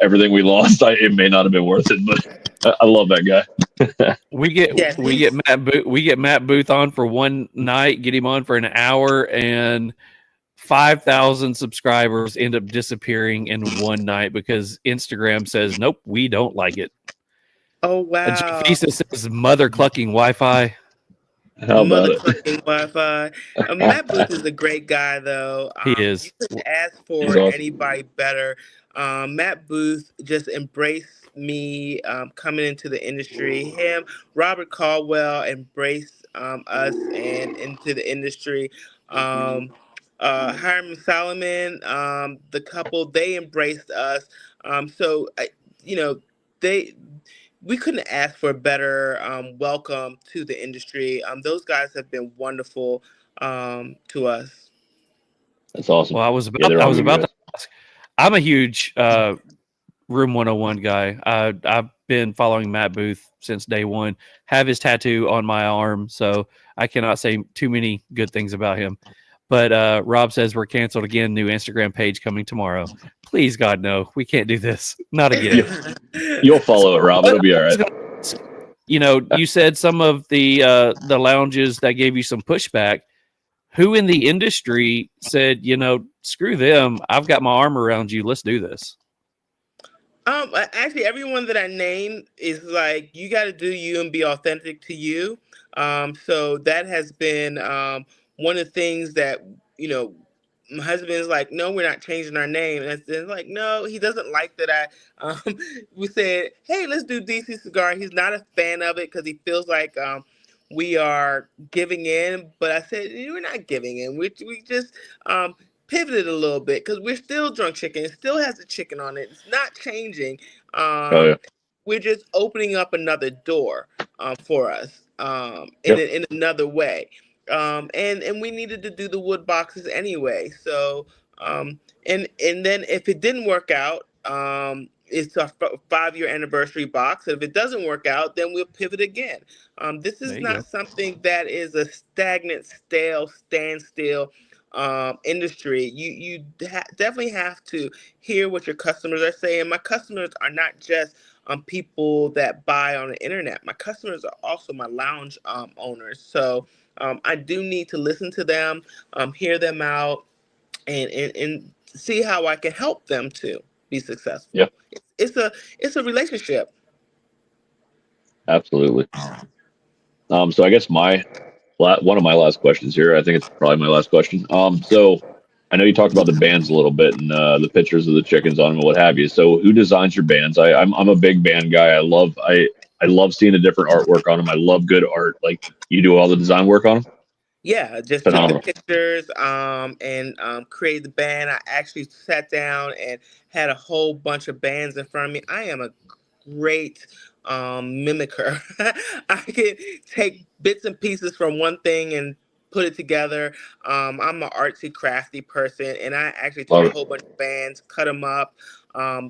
everything we lost, it may not have been worth it, but I love that guy. we get Matt Booth on for one night, get him on for an hour, and 5,000 subscribers end up disappearing in one night because Instagram says, nope, we don't like it. Oh, wow. Jafisa says Mother Clucking Wi-Fi. Mother Clucking Wi-Fi. Matt Booth is a great guy, though. He is. You couldn't ask for anybody better. Matt Booth just embraced me coming into the industry. Him, Robert Caldwell embraced us and into the industry. Hiram Solomon, the couple, they embraced us. We couldn't ask for a better welcome to the industry. Those guys have been wonderful to us. That's awesome. Well, I was about to ask. I'm a huge Room 101 guy. been following Matt Booth since day one. Have his tattoo on my arm, so I cannot say too many good things about him. But Rob says we're canceled again. New Instagram page coming tomorrow. Please, God, no. We can't do this. Not again. You'll follow it, Rob. It'll be all right. You know, you said some of the lounges that gave you some pushback. Who in the industry said, you know, screw them. I've got my arm around you. Let's do this. Actually, everyone that I named is like, you got to do you and be authentic to you. So that has been one of the things that, you know, my husband's like, no, we're not changing our name. And it's like, no, he doesn't like that we said, hey, let's do DC Cigar. He's not a fan of it because he feels like we are giving in. But I said, we're not giving in. We just pivoted a little bit because we're still drunk chicken. It still has the chicken on it. It's not changing. We're just opening up another door for us in another way. And we needed to do the wood boxes anyway. So and then if it didn't work out, it's a 5-year anniversary box. If it doesn't work out, then we'll pivot again. This is not something that is a stagnant, stale, standstill industry. You definitely have to hear what your customers are saying. My customers are not just people that buy on the internet. My customers are also my lounge owners. So I do need to listen to them, hear them out, and see how I can help them to be successful. Yeah, it's a relationship. Absolutely. So I guess one of my last questions here, I think it's probably my last question. So I know you talked about the bands a little bit and the pictures of the chickens on them and what have you. So who designs your bands? I'm a big band guy. I love seeing the different artwork on them. I love good art. Like, you do all the design work on them? Yeah, just Phenomenal. took the pictures and created the band. I actually sat down and had a whole bunch of bands in front of me. I am a great mimicker. I can take bits and pieces from one thing and put it together. I'm an artsy, crafty person, and I actually took a whole bunch of bands, cut them up,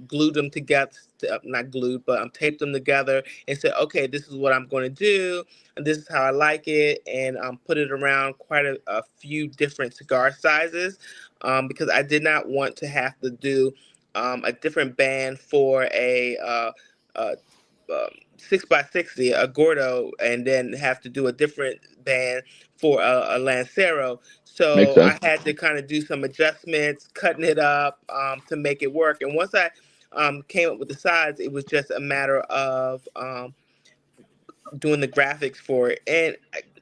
glued them together, not glued, but taped them together and said, okay, this is what I'm going to do, and this is how I like it, and put it around quite a few different cigar sizes because I did not want to have to do a different band for a 6x60, a Gordo, and then have to do a different band for a Lancero. So I had to kind of do some adjustments, cutting it up to make it work. And once I came up with the size, it was just a matter of doing the graphics for it. And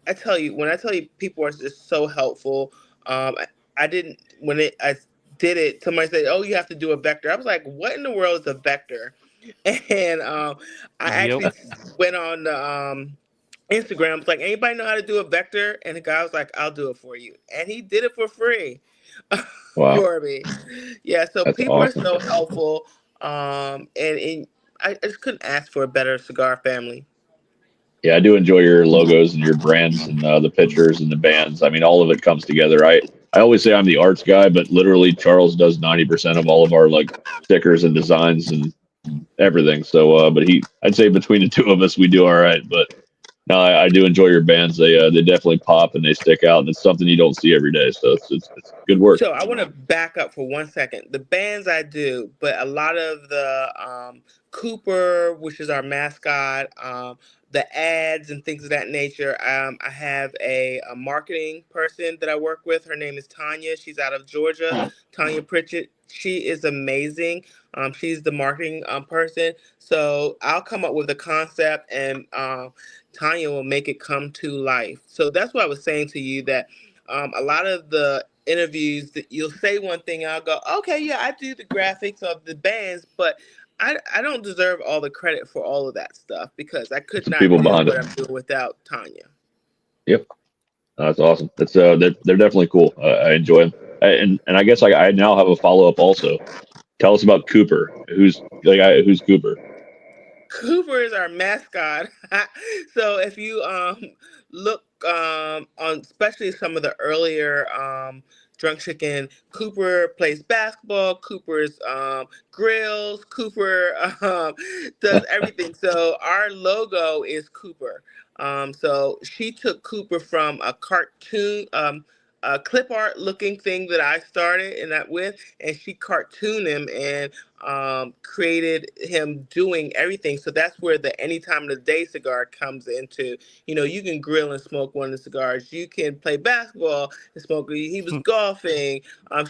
I tell you, when I tell you people are just so helpful, I didn't, I did it, somebody said, oh, you have to do a vector. I was like, what in the world is a vector? And I actually went on the Instagram. Was like, anybody know how to do a vector? And the guy was like, I'll do it for you. And he did it for free for me. Yeah, so that's people awesome. Are so helpful. And I just couldn't ask for a better cigar family. Yeah, I do enjoy your logos and your brands and the pictures and the bands. I mean, all of it comes together. I always say I'm the arts guy, but literally Charles does 90% of all of our like stickers and designs and everything. So, but I'd say between the two of us, we do all right. But no, I do enjoy your bands. They definitely pop and they stick out, and it's something you don't see every day. So it's good work. So I want to back up for 1 second. The bands I do, but a lot of the Cooper, which is our mascot, the ads and things of that nature. I have a marketing person that I work with. Her name is Tanya. She's out of Georgia. Tanya Pritchett. She is amazing. She's the marketing person. So I'll come up with a concept and Tanya will make it come to life. So that's what I was saying to you, that a lot of the interviews that you'll say one thing, I'll go, okay, yeah, I do the graphics of the bands, but I don't deserve all the credit for all of that stuff because I could not do what I'm doing without Tanya. Yep. That's awesome. That's they're definitely cool. I enjoy them. And I guess I now have a follow-up also. Tell us about Cooper. Who's Cooper? Cooper is our mascot. So if you look on especially some of the earlier Drunk Chicken. Cooper plays basketball. Cooper's grills. Cooper does everything. So our logo is Cooper. So she took Cooper from a cartoon, a clip art looking thing that I started and that with, and she cartooned him and created him doing everything. So that's where the any time of the day cigar comes into. You know, you can grill and smoke one of the cigars. You can play basketball and smoke. He was golfing.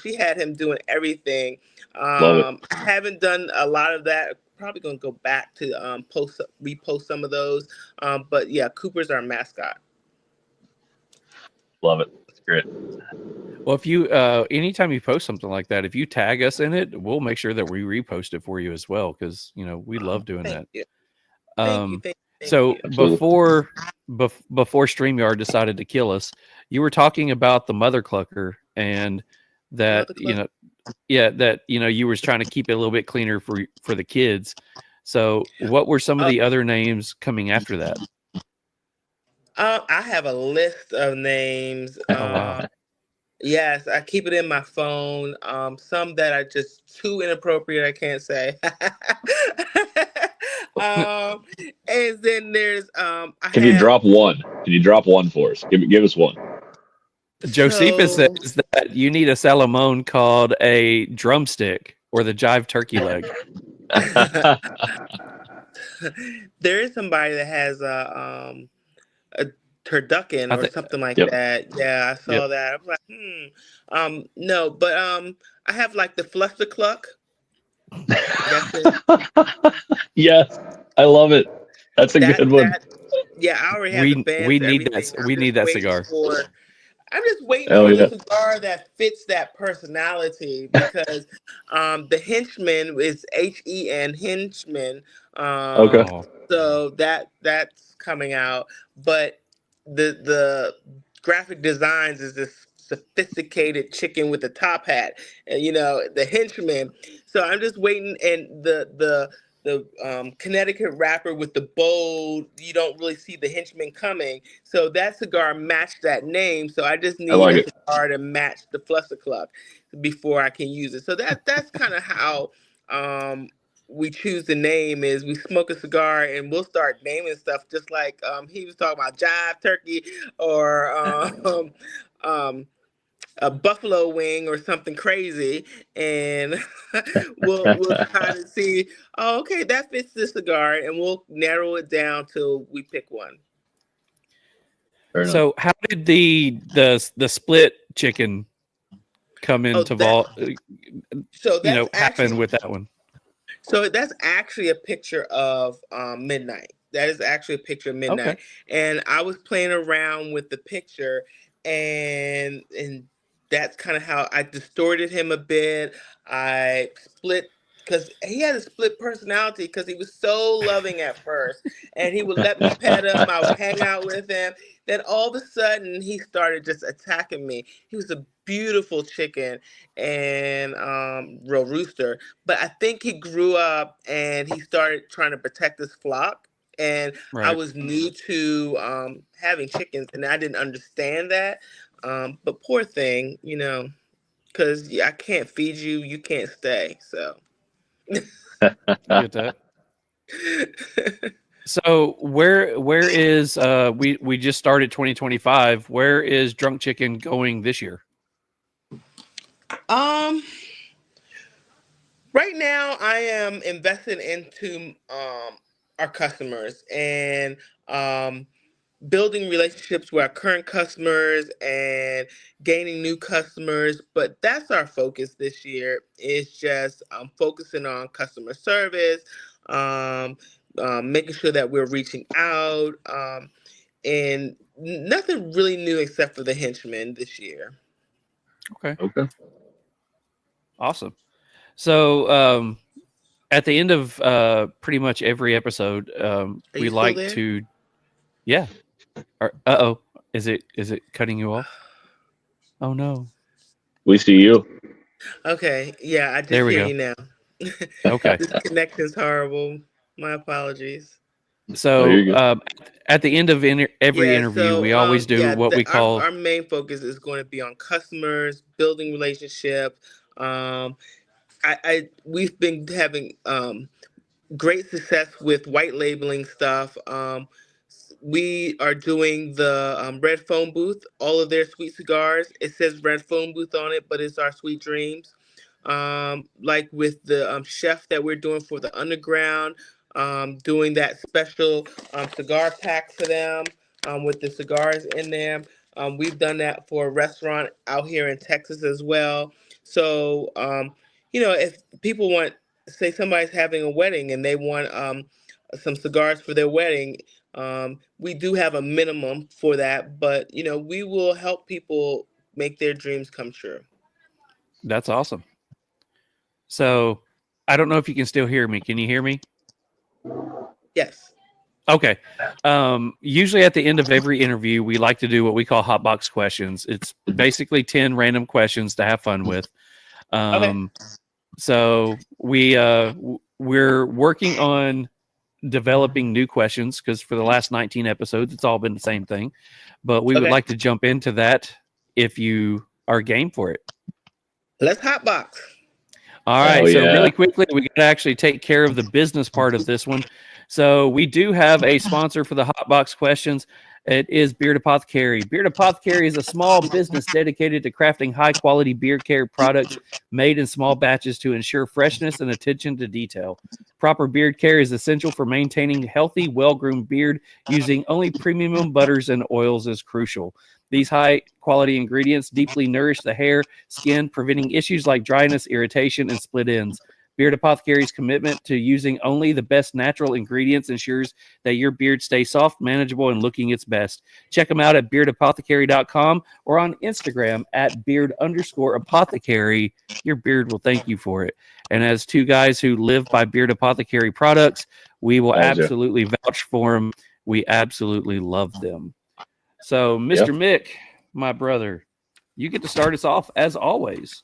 She had him doing everything. Love it. I haven't done a lot of that. Probably gonna go back to repost some of those. But yeah, Cooper's our mascot. Love it. That's great. Well, if you anytime you post something like that, if you tag us in it, we'll make sure that we repost it for you as well, because you know we love doing that. You. Thank you. So before StreamYard decided to kill us, you were talking about the mother clucker and that you were trying to keep it a little bit cleaner for the kids. So what were some of the other names coming after that? I have a list of names. Oh, wow. Yes, I keep it in my phone. Some that are just too inappropriate, I can't say. And then there's Can you drop one? Can you drop one for us? Give us one. Josephus says that you need a Salomon called a drumstick or the jive turkey leg. There is somebody that has a turducken or something like that. Yeah, I saw that. I was like, no, but I have like the fluster cluck. That's it. Yes, I love it. That's a good one. Yeah, I already have the bands. We need that. We need that cigar. I'm just waiting for a cigar that fits that personality, because the Henchman is Hen Henchman. Okay. So that's coming out, but the graphic designs is this sophisticated chicken with a top hat, and the Henchman. So I'm just waiting, and the Connecticut wrapper with the bold, you don't really see the Henchman coming. So that cigar matched that name. So I just need a cigar to match the Fluster Club before I can use it. So that's kind of how we choose the name. Is we smoke a cigar and we'll start naming stuff, just like he was talking about jive turkey or a buffalo wing or something crazy, and we'll try to see, okay, that fits the cigar, and we'll narrow it down till we pick one. So how did the split chicken come into happen with that one? So that's actually a picture of Midnight. That is actually a picture of Midnight. Okay. And I was playing around with the picture, and that's kind of how I distorted him a bit. I split, because he had a split personality, because he was so loving at first, and he would let me pet him. I would hang out with him. Then all of a sudden, he started just attacking me. He was a beautiful chicken and real rooster, but I think he grew up and he started trying to protect his flock. And I was new to having chickens, and I didn't understand that. But poor thing, because I can't feed you, you can't stay. So get that. So where is we just started 2025? Where is Drunk Chicken going this year? Right now I am investing into our customers and building relationships with our current customers and gaining new customers. But that's our focus this year, is just focusing on customer service, making sure that we're reaching out, and nothing really new except for the Henchman this year. Okay. Awesome. So at the end of pretty much every episode, we like to, yeah. Uh-oh. Is it cutting you off? Oh no. We see you. Okay. Yeah, I just hear you now. Okay. This connection's horrible. My apologies. So you're good. at the end of every interview, we always do what we call. our main focus is going to be on customers, building relationships. Um, we've been having great success with white labeling stuff. We are doing the Red Phone Booth, all of their sweet cigars. It says Red Phone Booth on it, but it's our sweet dreams. Like with the chef that we're doing for the underground, doing that special cigar pack for them with the cigars in them. We've done that for a restaurant out here in Texas as well. So, if people want, say somebody's having a wedding and they want some cigars for their wedding, we do have a minimum for that, but we will help people make their dreams come true. That's awesome. So I don't know if you can still hear me. Can you hear me? Yes. Okay. Usually at the end of every interview, we like to do what we call hot box questions. It's basically 10 random questions to have fun with. Okay. So we're working on developing new questions because for the last 19 episodes, it's all been the same thing. But we would like to jump into that if you are game for it. Let's hot box. All right. Really quickly, we got to actually take care of the business part of this one. So we do have a sponsor for the hot box questions. It is Beard Apothecary. Beard Apothecary is a small business dedicated to crafting high-quality beard care products made in small batches to ensure freshness and attention to detail. Proper beard care is essential for maintaining healthy, well-groomed beard. Using only premium butters and oils is crucial. These high-quality ingredients deeply nourish the hair, skin, preventing issues like dryness, irritation, and split ends. Beard Apothecary's commitment to using only the best natural ingredients ensures that your beard stays soft, manageable, and looking its best. Check them out at beardapothecary.com or on Instagram at beard_apothecary. Your beard will thank you for it. And as two guys who live by Beard Apothecary products, we will absolutely vouch for them. We absolutely love them. So, Mr. Mick, my brother, you get to start us off as always.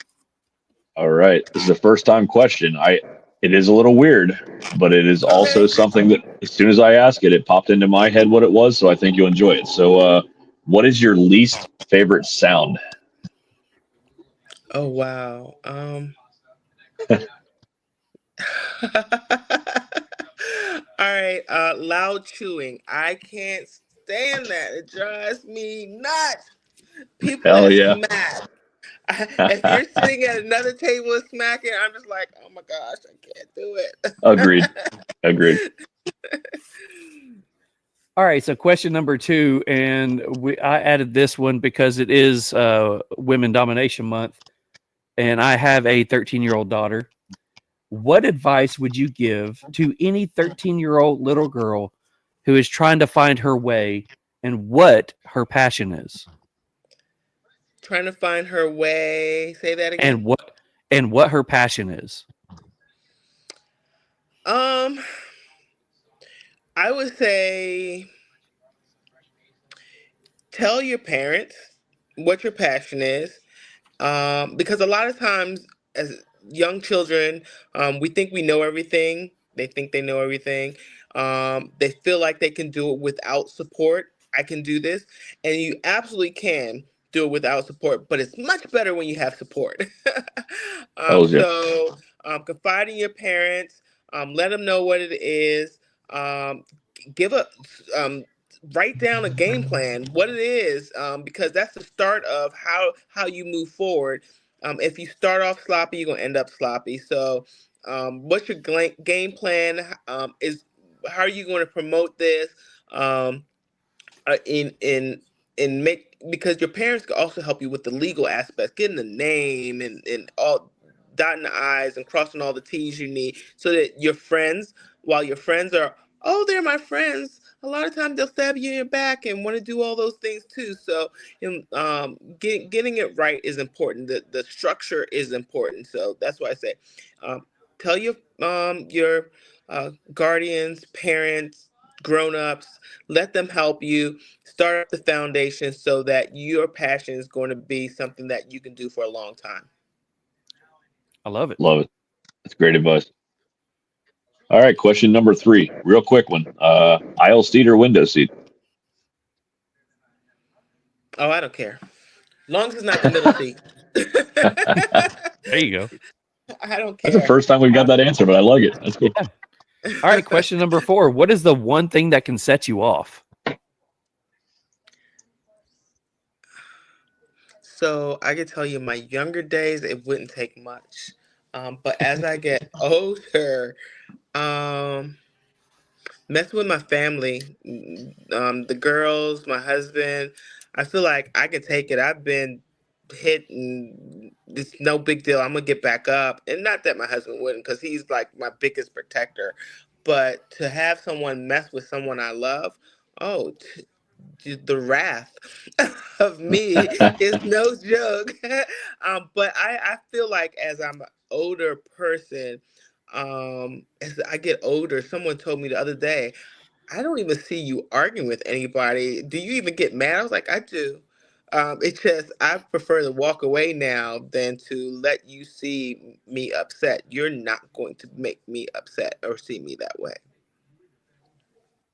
All right. This is a first time question. It is a little weird, but it is also something that as soon as I ask it, it popped into my head what it was. So I think you'll enjoy it. So what is your least favorite sound? Oh, wow. All right. Loud chewing. I can't stand that. It drives me nuts. People that smack. If you're sitting at another table and smacking, I'm just like, oh my gosh, I can't do it. Agreed. All right, so question number 2, and I added this one because it is Women Domination Month, and I have a 13-year-old daughter. What advice would you give to any 13-year-old little girl who is trying to find her way and what her passion is? Trying to find her way. Say that again. And what her passion is. I would say tell your parents what your passion is. Because a lot of times as young children, we think we know everything. They think they know everything. They feel like they can do it without support. I can do this. And you absolutely can do it without support, but it's much better when you have support. So confide in your parents, let them know what it is, write down a game plan, what it is, because that's the start of how you move forward. If you start off sloppy, you're gonna end up sloppy. So what's your game plan? Is how are you going to promote this? In make, because your parents can also help you with the legal aspects, getting the name and all, dotting the I's and crossing all the T's you need, so that your friends, while your friends are, oh, they're my friends, a lot of times they'll stab you in your back and want to do all those things too. So getting it right is important. The structure is important. So that's why I say tell your guardians, parents, grown-ups, let them help you start up the foundation so that your passion is going to be something that you can do for a long time. I love it. Love it. That's great advice. All right, question number 3, real quick one. Aisle seat or window seat? Oh, I don't care. Long as it's not the middle seat. There you go. I don't That's the care. first time we've got that answer, but I like it. That's cool. Yeah. All right, question number 4. What is the one thing that can set you off? So I can tell you, my younger days, it wouldn't take much. But as I get older, um, messing with my family, the girls, my husband, I feel like I can take it. I've been hit and it's no big deal. I'm gonna get back up. And not that my husband wouldn't, because he's like my biggest protector. But to have someone mess with someone I love, oh, the wrath of me is no joke. But I feel like as I'm an older person, as I get older, someone told me the other day, I don't even see you arguing with anybody. Do you even get mad? I was like, I do. It's just I prefer to walk away now than to let you see me upset. You're not going to make me upset or see me that way.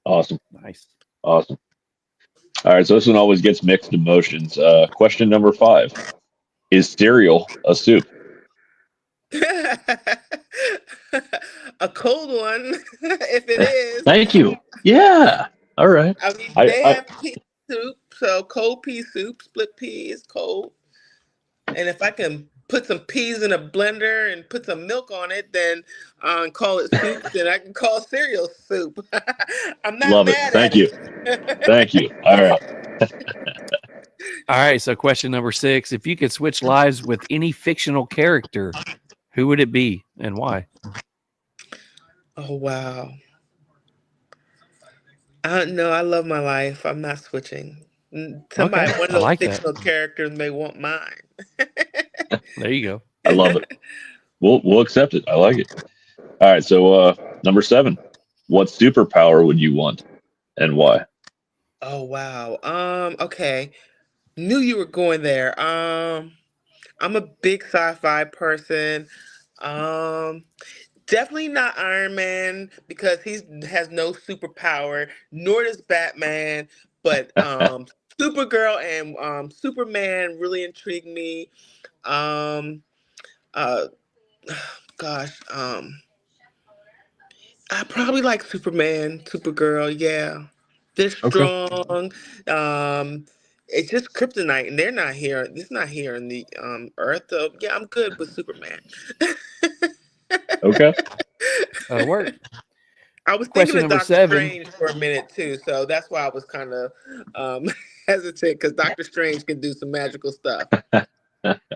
Awesome. Nice. Awesome. All right, so this one always gets mixed emotions. Question number 5. Is cereal a soup? A cold one, if it is. Thank you. Yeah. All right. I mean, they I have pea soup, so cold pea soup, split peas, cold. And if I can put some peas in a blender and put some milk on it, then call it soup, then I can call cereal soup. I'm not love it. mad Thank at you. it. Thank you. All right. All right, so question number 6. If you could switch lives with any fictional character, who would it be and why? Oh, wow. No, I love my life. I'm not switching. Somebody, Okay, one of I those like that. fictional characters may want mine. There you go. I love it. We'll accept it. I like it. All right, so number 7. What superpower would you want and why? Oh, wow. Okay. Knew you were going there. I'm a big sci-fi person. Um, Definitely not Iron Man because he has no superpower, nor does Batman. But Supergirl and Superman really intrigue me. Um, uh, gosh, I probably like Superman, Supergirl. Yeah, they're Okay. strong. It's just kryptonite, and they're not here. It's not here in the Earth. So yeah, I'm good with Superman. Okay. That'll work. I was thinking Question of number Doctor 7. Strange for a minute too, so that's why I was kind of hesitant because Doctor Strange can do some magical stuff.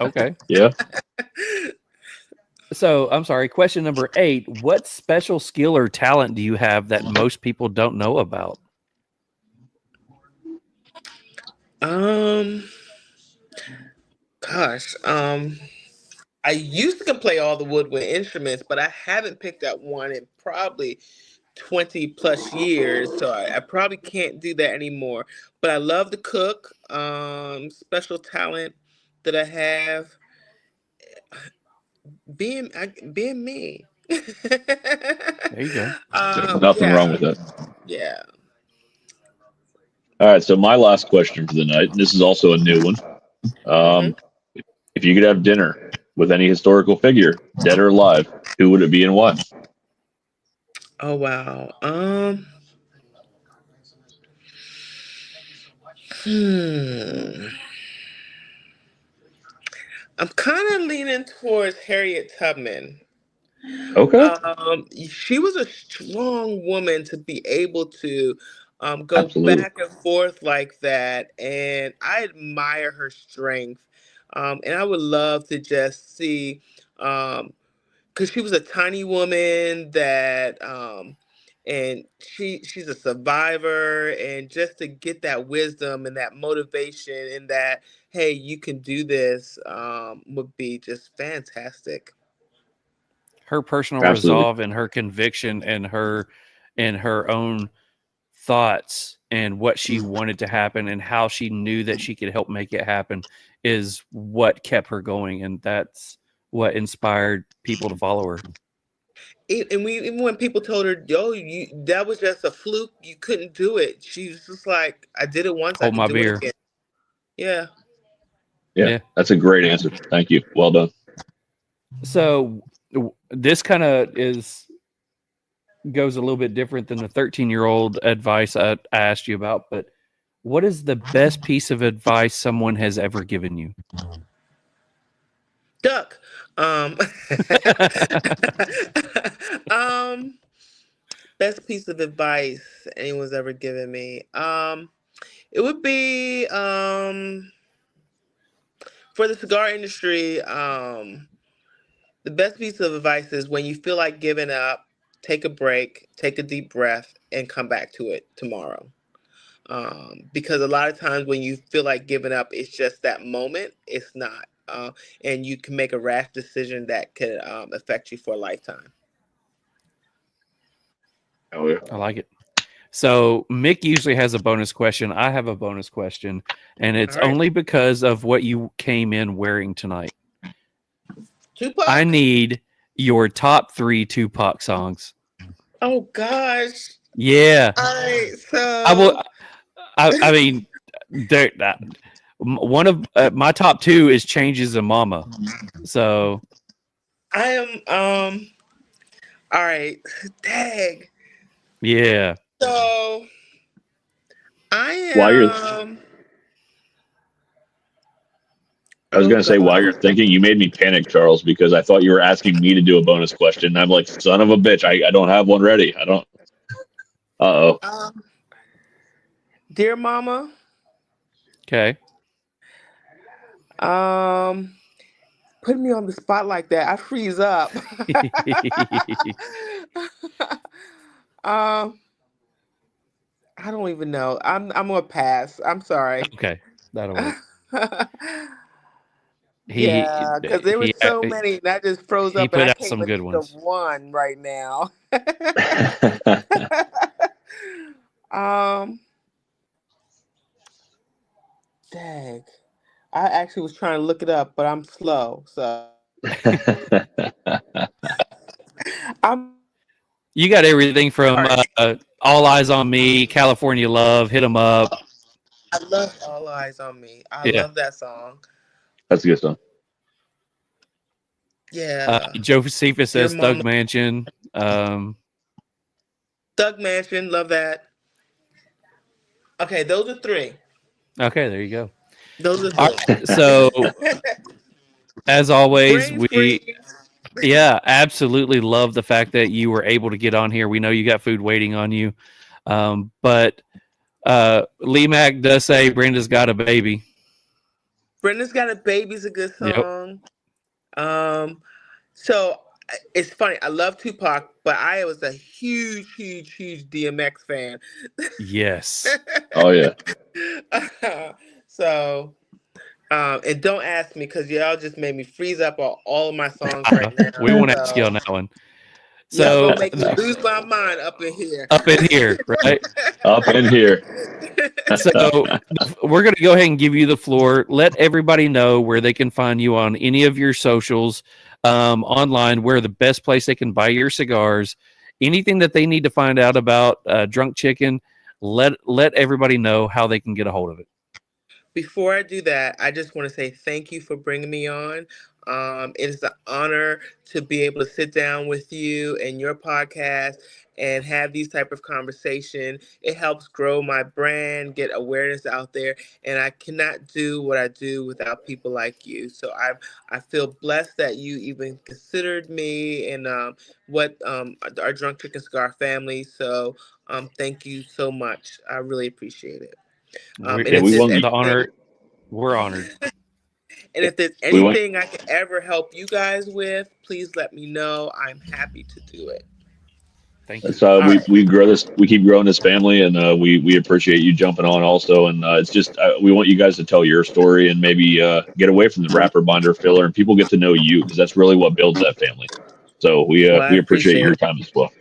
Okay. Yeah. So I'm sorry. Question number 8. What special skill or talent do you have that most people don't know about? Um, gosh, I used to play all the woodwind instruments, but I haven't picked up one in probably 20 plus years, so I probably can't do that anymore. But I love to cook. Special talent that I have being me. There you go. There's nothing wrong Yeah, with that. yeah. All right, so my last question for the night, and this is also a new one. hmm If you could have dinner with any historical figure, dead or alive, who would it be and why? Oh wow. Hmm. I'm kind of leaning towards Harriet Tubman. Okay. She was a strong woman to be able to go Absolutely. back and forth like that, and I admire her strength. And I would love to just see, because she was a tiny woman that, and she's a survivor, and just to get that wisdom and that motivation and that, hey, you can do this, would be just fantastic. Her personal Absolutely. resolve and her conviction and her own thoughts and what she wanted to happen and how she knew that she could help make it happen is what kept her going, and that's what inspired people to follow her. Even when people told her, "Yo, that was just a fluke. You couldn't do it," she was just like, "I did it once. I Hold can my do it beer. again." Yeah. Yeah, that's a great answer. Thank you. Well done. So this kind of goes a little bit different than the 13-year-old advice I asked you about, but what is the best piece of advice someone has ever given you? Duck. Um, um, best piece of advice anyone's ever given me. It would be for the cigar industry. The best piece of advice is when you feel like giving up, take a break, take a deep breath, and come back to it tomorrow. Because a lot of times when you feel like giving up, it's just that moment. It's not. And you can make a rash decision that could affect you for a lifetime. Oh yeah. I like it. So Mick usually has a bonus question. I have a bonus question, and it's All right. only because of what you came in wearing tonight. Tupac? I need your top 3 Tupac songs. Oh gosh. Yeah. All right. So I will. I mean, one of my top 2 is "Changes a Mama." So I am. All right. Dag. yeah. So I While you're, am. I was Oh gonna say while God. you're thinking, you made me panic, Charles, because I thought you were asking me to do a bonus question. And I'm like, son of a bitch, I don't have one ready. I don't. Uh oh. Dear Mama. Okay. Putting me on the spot like that, I freeze up. um, I don't even know. I'm gonna pass. I'm sorry. Okay, that'll work. Yeah, because there were so He many, and I just froze he up, and put I out can't some even good think of ones. one right now. um, Dang. I actually was trying to look it up, but I'm slow, so I'm You got everything from sorry. "All Eyes on Me," "California Love," "Hit 'Em Up." I love All Eyes on Me. I Yeah. love that song. That's a good song. Yeah. Josephus Dear says "Thug Mama. Mansion." Thug Mansion, love that. Okay, those are three. Okay, there you go. Those are All three. right. So as always, Brain freeze. absolutely love the fact that you were able to get on here. We know you got food waiting on you, but Lee Mack does say Brenda's got a baby. Brenda's Got a Baby's a good Yep. song. So it's funny. I love Tupac, but I was a huge DMX fan. Yes. Oh yeah. So, and don't ask me because y'all just made me freeze up on all of my songs right We now. won't ask you So on that one. y'all So gonna make me lose my mind up in here. up in here, right? Up in here. So we're going to go ahead and give you the floor. Let everybody know where they can find you on any of your socials, online, where the best place they can buy your cigars, anything that they need to find out about Drunk Chicken. Let everybody know how they can get a hold of it. Before I do that, I just want to say thank you for bringing me on. It is an honor to be able to sit down with you and your podcast and have these type of conversation. It helps grow my brand, get awareness out there, and I cannot do what I do without people like you. So I feel blessed that you even considered me and what our Drunk Chicken Cigar family. So thank you so much. I really appreciate it. And if we there's want you. The anything, honor. We're honored. and if there's We want. anything I can ever help you guys with, please let me know. I'm happy to do it. Thank you. So All right. we grow this. We keep growing this family, and we appreciate you jumping on also. And it's just we want you guys to tell your story and maybe get away from the wrapper binder filler, and people get to know you because that's really what builds that family. So Well, I we appreciate appreciate your it. time as well.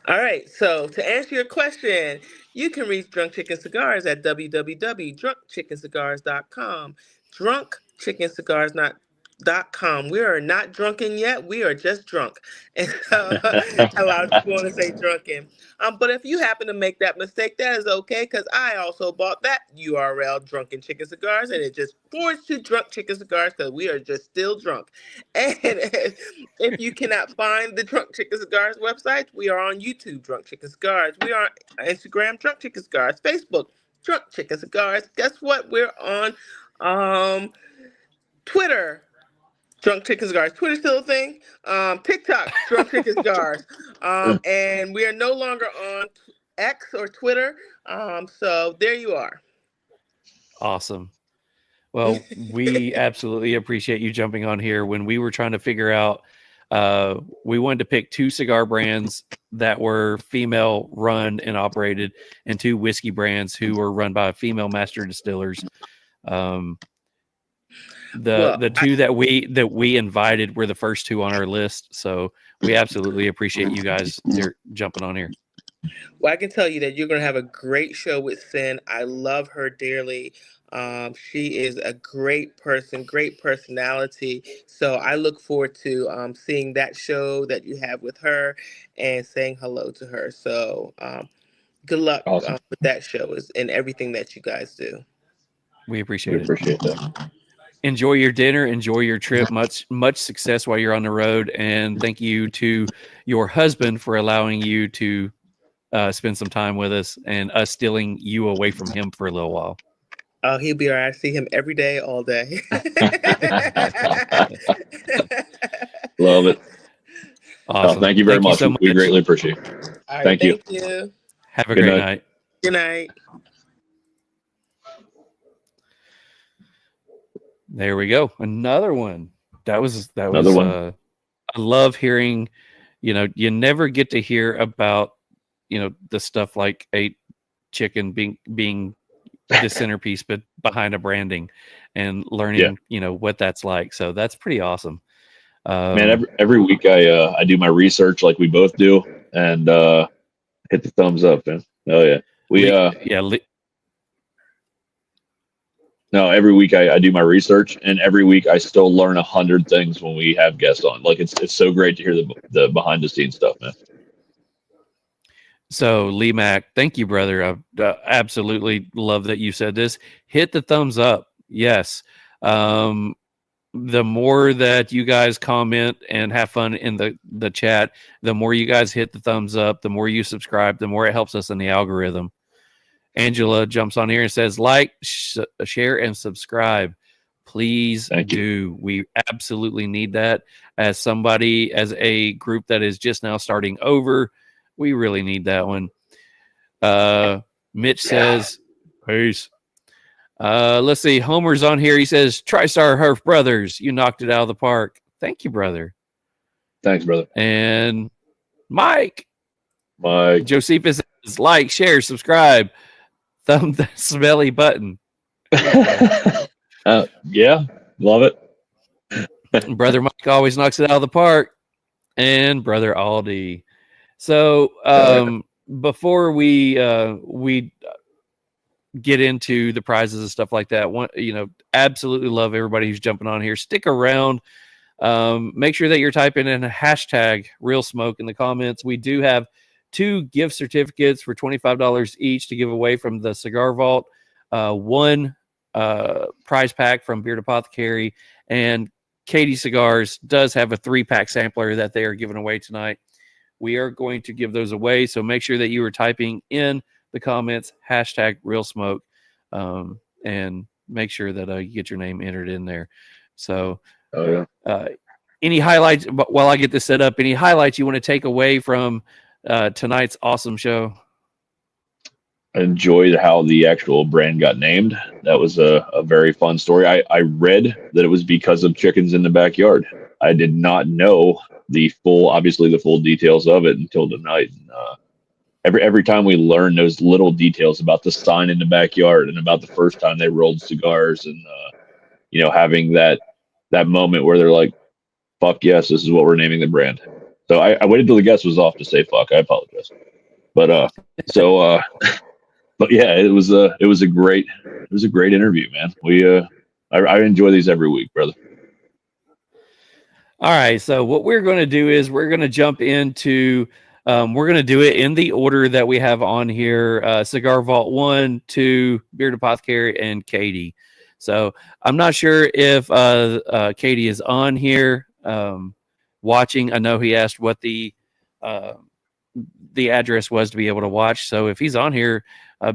All right. So to answer your question, you can reach Drunk Chicken Cigars at www.drunkchickenscigars.com. Drunk Chicken Cigars, not RealSmokePod.com. We are not drunken yet. We are just drunk. And so a lot of people want to say drunken. But if you happen to make that mistake, that is okay, because I also bought that URL, Drunken Chicken Cigars, and it just forwards to Drunk Chicken Cigars because we are just still drunk. And if you cannot find the Drunk Chicken Cigars website, we are on YouTube, Drunk Chicken Cigars. We are on Instagram, Drunk Chicken Cigars. Facebook, Drunk Chicken Cigars. Guess what? We're on Twitter, Drunk Chicken Cigars. Twitter still a thing. TikTok, Drunk Chicken Cigars. And we are no longer on X or Twitter. So there you are. Awesome. Well, we absolutely appreciate you jumping on here. When we were trying to figure out, we wanted to pick 2 cigar brands that were female run and operated, and 2 whiskey brands who were run by female master distillers. The 2 that we invited were the first 2 on our list. So we absolutely appreciate you guys jumping on here. Well, I can tell you that you're going to have a great show with Sin. I love her dearly. She is a great person, great personality. So I look forward to seeing that show that you have with her and saying hello to her. So good luck with that show and everything that you guys do. We appreciate that. Enjoy your dinner. Enjoy your trip. Much success while you're on the road. And thank you to your husband for allowing you to spend some time with us and us stealing you away from him for a little while. Oh, he'll be all right. I see him every day, all day. Love it. Awesome. Thank you very much. So much. We greatly appreciate it. All right, thank you. Have a great night. Good night. There we go. Another one. That was another one. I love hearing, you never get to hear about, the stuff like a chicken being the centerpiece, but behind a branding and learning, what that's like. So that's pretty awesome. Man, every week I do my research like we both do, and hit the thumbs up, man. Oh yeah. No, every week I do my research, and every week I still learn 100 things when we have guests on. Like it's so great to hear the behind the scenes stuff, man. So Lee Mack, thank you, brother. I absolutely love that you said this. Hit the thumbs up. Yes. The more that you guys comment and have fun in the chat, the more you guys hit the thumbs up, the more you subscribe, the more it helps us in the algorithm. Angela jumps on here and says, like, share, and subscribe. Please do. We absolutely need that. As a group that is just now starting over, we really need that one. Mitch says, peace. Let's see. Homer's on here. He says, TriStar Herf Brothers, you knocked it out of the park. Thank you, brother. Thanks, brother. And Mike. Josephus says, like, share, subscribe. Thumb the smelly button. Yeah, love it. Brother Mike always knocks it out of the park. And brother Aldi. So before we get into the prizes and stuff like that, absolutely love everybody who's jumping on here. Stick around. Make sure that you're typing in a hashtag Real Smoke in the comments. We do have 2 gift certificates for $25 each to give away from the Cigar Vault. 1 prize pack from Beard Apothecary, and Katie Cigars does have a 3-pack sampler that they are giving away tonight. We are going to give those away, so make sure that you are typing in the comments hashtag Real Smoke, and make sure that you get your name entered in there. So, any highlights while I get this set up? Any highlights you want to take away from tonight's awesome show? I enjoyed how the actual brand got named. That was a very fun story. I read that it was because of chickens in the backyard. I did not know the full details of it until tonight. Every time we learn those little details about the sign in the backyard and about the first time they rolled cigars, and having that moment where they're like, "Fuck yes, this is what we're naming the brand." So I waited till the guest was off to say fuck. I apologize, but but yeah, it was a great interview, man. I enjoy these every week, brother. All right. So what we're going to do is we're going to jump into. We're going to do it in the order that we have on here: Cigar Vault 1, 2, Beard Apothecary, and Katie. So I'm not sure if Katie is on here watching. I know he asked what the address was to be able to watch. So if he's on here,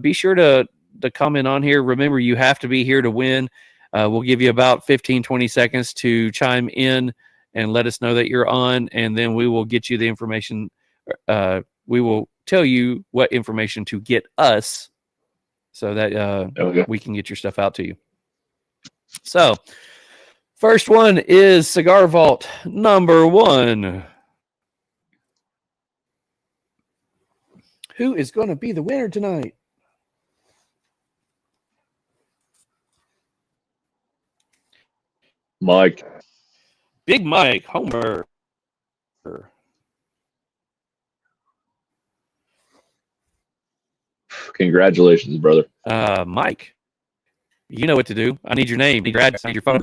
be sure to comment on here. Remember, you have to be here to win. We'll give you about 15-20 seconds to chime in and let us know that you're on, and then we will get you the information. We will tell you what information to get us so that we can get your stuff out to you. So, first one is Cigar Vault number 1. Who is going to be the winner tonight? Mike. Big Mike, Homer. Congratulations, brother. Mike, you know what to do. I need your name, I need your address, I need your phone,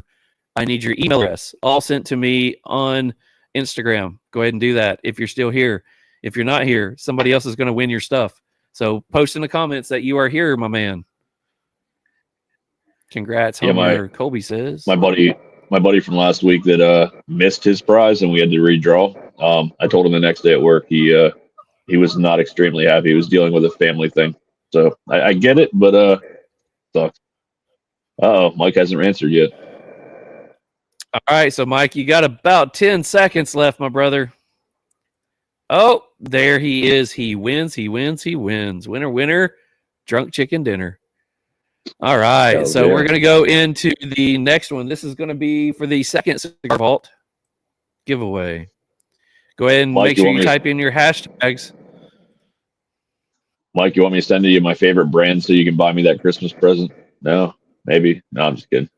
I need your email address, all sent to me on Instagram. Go ahead and do that if you're still here. If you're not here, somebody else is going to win your stuff. So post in the comments that you are here, my man. Congrats, Homer. Colby says. My buddy from last week that missed his prize and we had to redraw. I told him the next day at work he was not extremely happy. He was dealing with a family thing. So I get it, but sucks. Mike hasn't answered yet. All right, so Mike, you got about 10 seconds left, my brother. Oh, there he is. He wins. Winner, winner, drunk chicken dinner. All right, so we're going to go into the next one. This is going to be for the second Cigar Vault giveaway. Go ahead and make sure you type in your hashtags. Mike, you want me to send you my favorite brand so you can buy me that Christmas present? No, maybe. No, I'm just kidding.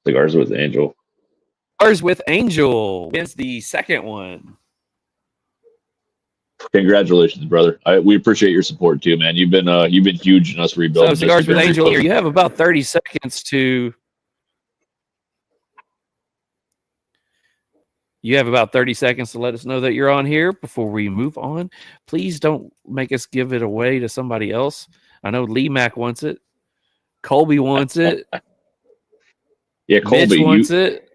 Cigars with Angel. Cigars with Angel wins the second one. Congratulations, brother. We appreciate your support too, man. You've been huge in us rebuilding. So Cigars with Angel here. You have about 30 seconds to. You have about 30 seconds to let us know that you're on here before we move on. Please don't make us give it away to somebody else. I know Lee Mack wants it. Colby wants it. Yeah, Colby Mitch wants it.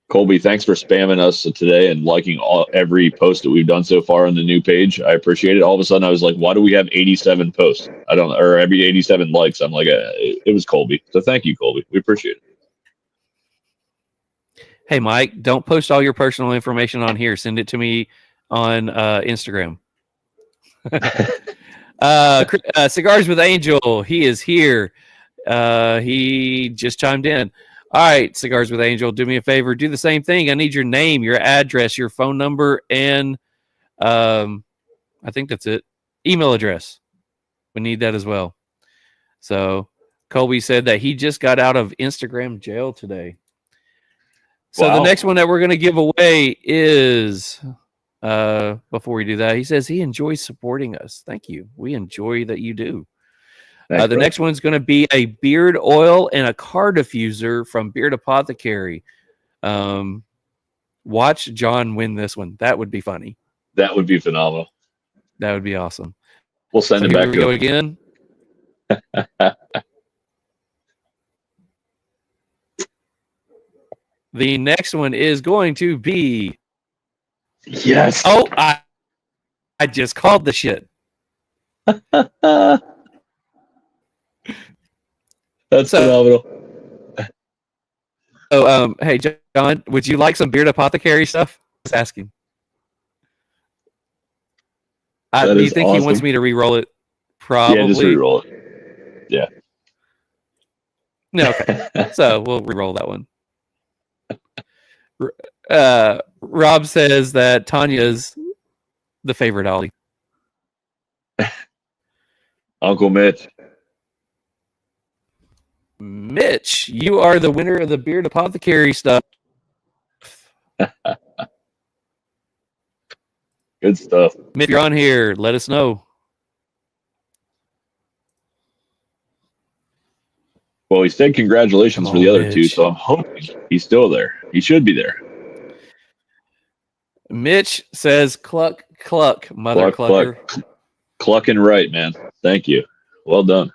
Colby, thanks for spamming us today and liking every post that we've done so far on the new page. I appreciate it. All of a sudden, I was like, "Why do we have 87 posts? Or every 87 likes?" I'm like, "It was Colby." So thank you, Colby. We appreciate it. Hey, Mike, don't post all your personal information on here. Send it to me on Instagram. Cigars with Angel. He is here. He just chimed in. All right, Cigars with Angel, do me a favor. Do the same thing. I need your name, your address, your phone number, and I think that's it. Email address. We need that as well. So Colby said that he just got out of Instagram jail today. So The next one that we're going to give away is, before we do that, he says he enjoys supporting us. Thank you. We enjoy that you do. The next one's going to be a beard oil and a car diffuser from Beard Apothecary. Watch John win this one. That would be funny. That would be phenomenal. That would be awesome. We'll send it back. Here we go again. The next one is going to be. Yes. Oh, I just called the shit. That's phenomenal. So, hey, John, would you like some Beard Apothecary stuff? Just asking. Do you think he wants me to re-roll it? Probably. Yeah, just re-roll it. Yeah. No, okay. So we'll re-roll that one. Rob says that Tanya's the favorite Ollie. Uncle Mitch. Mitch, you are the winner of the Beard Apothecary stuff. Good stuff. Mitch, if you're on here, let us know. Well, he said congratulations Come for the on, other two, Mitch. so I'm hoping he's still there. He should be there. Mitch says, "Cluck, cluck, mother Cluck, clucker." cluck. Clucking right, man. Thank you. Well done.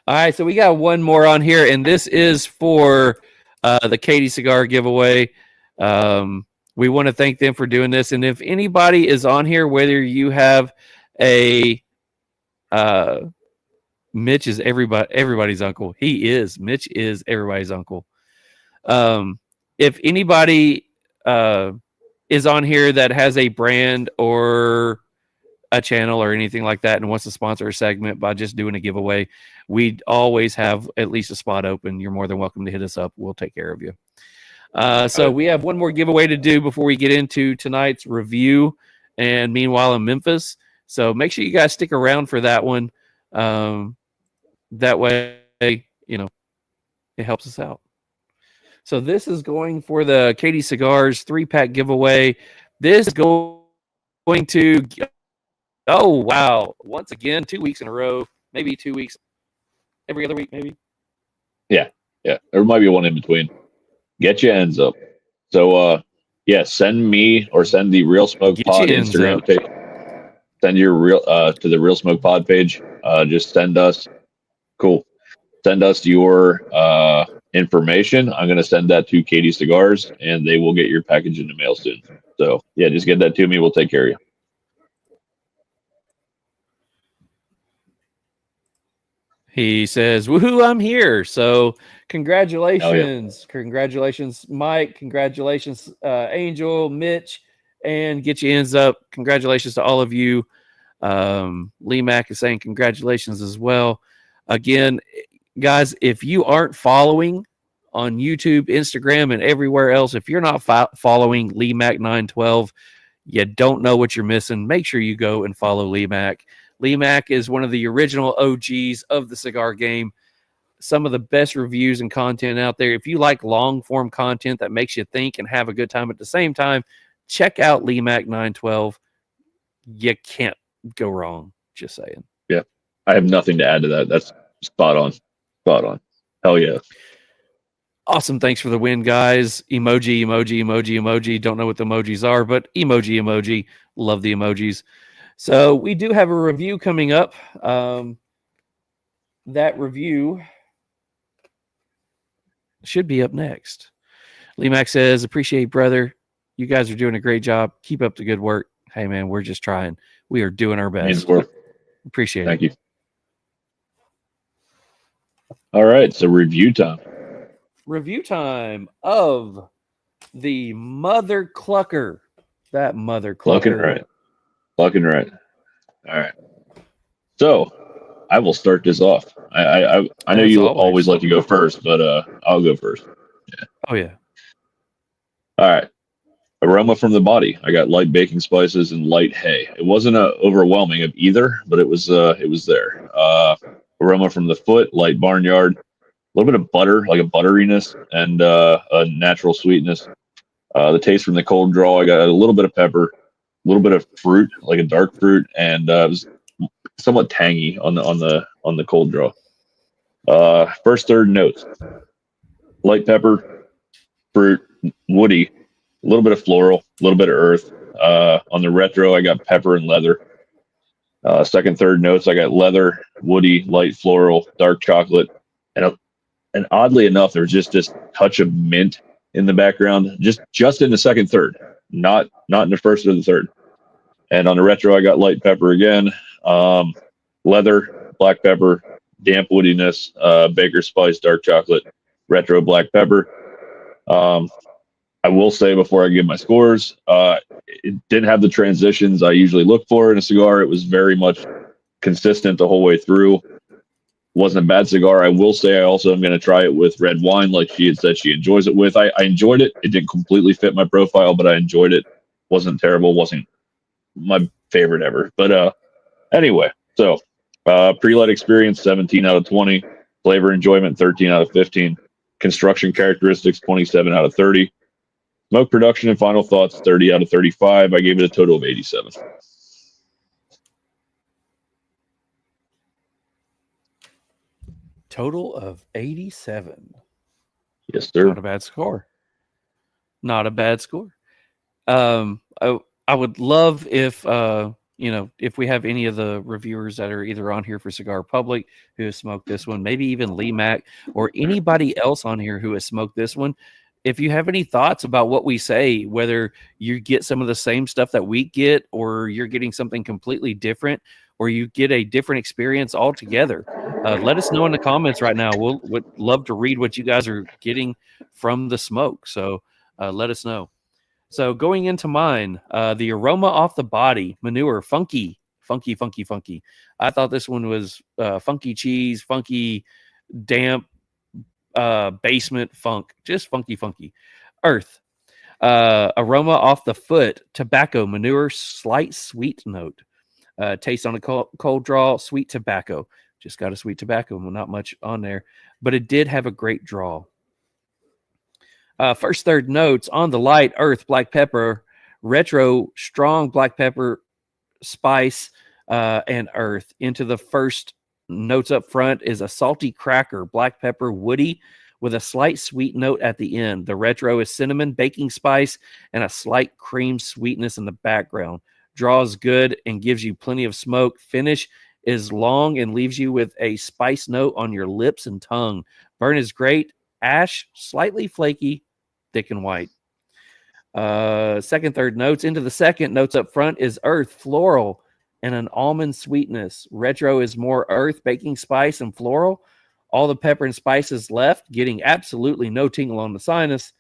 All right, so we got one more on here, and this is for the Katie Cigar giveaway. We want to thank them for doing this, and if anybody is on here, whether you have a Mitch is everybody's uncle. He is. Mitch is everybody's uncle. If anybody is on here that has a brand or a channel or anything like that and wants to sponsor a segment by just doing a giveaway, we always have at least a spot open. You're more than welcome to hit us up. We'll take care of you. So we have one more giveaway to do before we get into tonight's review and Meanwhile in Memphis. So make sure you guys stick around for that one. That way, you know, it helps us out. So this is going for the Katie Cigars 3-pack giveaway. This is going to, oh, wow. Once again, 2 weeks in a row, maybe 2 weeks, every other week, maybe. Yeah. There might be one in between. Get your ends up. So, send me or send the Real Smoke Pod Instagram page. Send your to the Real Smoke Pod page. Just send us. Cool. Send us your information. I'm going to send that to Katie Cigars, and they will get your package in the mail soon. So, yeah, just get that to me. We'll take care of you. He says, woohoo, I'm here. So congratulations. Oh, yeah. Congratulations, Mike. Congratulations, Angel, Mitch, and get your ends up. Congratulations to all of you. Lee Mack is saying congratulations as well. Again, guys, if you aren't following on YouTube, Instagram, and everywhere else, if you're not following Lee Mack 912, you don't know what you're missing. Make sure you go and follow Lee Mack. Lee Mack is one of the original OGs of the cigar game. Some of the best reviews and content out there. If you like long-form content that makes you think and have a good time at the same time, check out Lee Mack 912. You can't go wrong. Just saying. Yeah, I have nothing to add to that. That's spot on. Spot on. Hell yeah. Awesome. Thanks for the win, guys. Emoji, emoji, emoji, emoji. Don't know what the emojis are, but emoji, emoji. Love the emojis. So we do have a review coming up. That review should be up next. Lee Mack says, appreciate, brother. You guys are doing a great job. Keep up the good work. Hey, man, we're just trying. We are doing our best. Appreciate it. Thank you. All right, so review time. Review time of the Mother Clucker. That Mother Clucker. Clucking right. All right. So I will start this off. I know you always like to go first, but I'll go first. Yeah. Oh yeah. All right. Aroma from the body. I got light baking spices and light hay. It wasn't overwhelming of either, but it was there. Aroma from the foot, light barnyard, a little bit of butter, like a butteriness, and a natural sweetness. The taste from the cold draw, I got a little bit of pepper, a little bit of fruit, like a dark fruit, and it was somewhat tangy on the cold draw. First third notes: light pepper, fruit, woody, a little bit of floral, a little bit of earth. On the retro, I got pepper and leather. Second third notes, I got leather, woody, light floral, dark chocolate, and oddly enough, there's just this touch of mint in the background, just in the second third, not in the first or the third. And on the retro, I got light pepper again, leather, black pepper, damp woodiness, baker's spice, dark chocolate, retro black pepper. I will say before I give my scores, it didn't have the transitions I usually look for in a cigar. It was very much consistent the whole way through. Wasn't a bad cigar. I will say I also am going to try it with red wine, like she had said she enjoys it with. I enjoyed it. It didn't completely fit my profile, but I enjoyed it. Wasn't terrible. Wasn't my favorite ever. But anyway, so pre-light experience, 17 out of 20. Flavor enjoyment, 13 out of 15. Construction characteristics, 27 out of 30. Smoke production and final thoughts, 30 out of 35. I gave it a total of 87. Total of 87. Yes, sir. Not a bad score. Not a bad score. I would love if if we have any of the reviewers that are either on here for Cigar Public who has smoked this one, maybe even Lee Mack or anybody else on here who has smoked this one. If you have any thoughts about what we say, whether you get some of the same stuff that we get, or you're getting something completely different, or you get a different experience altogether, let us know in the comments right now. Would love to read what you guys are getting from the smoke. So let us know. So going into mine, the aroma off the body, manure, funky. I thought this one was funky cheese, funky damp, basement funk, just funky. Earth, aroma off the foot, tobacco, manure, slight sweet note. Taste on a cold draw, sweet tobacco. Just got a sweet tobacco, not much on there, but it did have a great draw. First third notes on the light, earth, black pepper, retro, strong black pepper, spice, and earth. Into the first notes up front is a salty cracker, black pepper, woody, with a slight sweet note at the end. The retro is cinnamon, baking spice, and a slight cream sweetness in the background. Draws good and gives you plenty of smoke. Finish is long and leaves you with a spice note on your lips and tongue. Burn is great. Ash, slightly flaky, thick and white. Second, third notes. Into the second notes up front is earth, floral, and an almond sweetness. Retro is more earth, baking spice, and floral. All the pepper and spices left, getting absolutely no tingle on the sinus.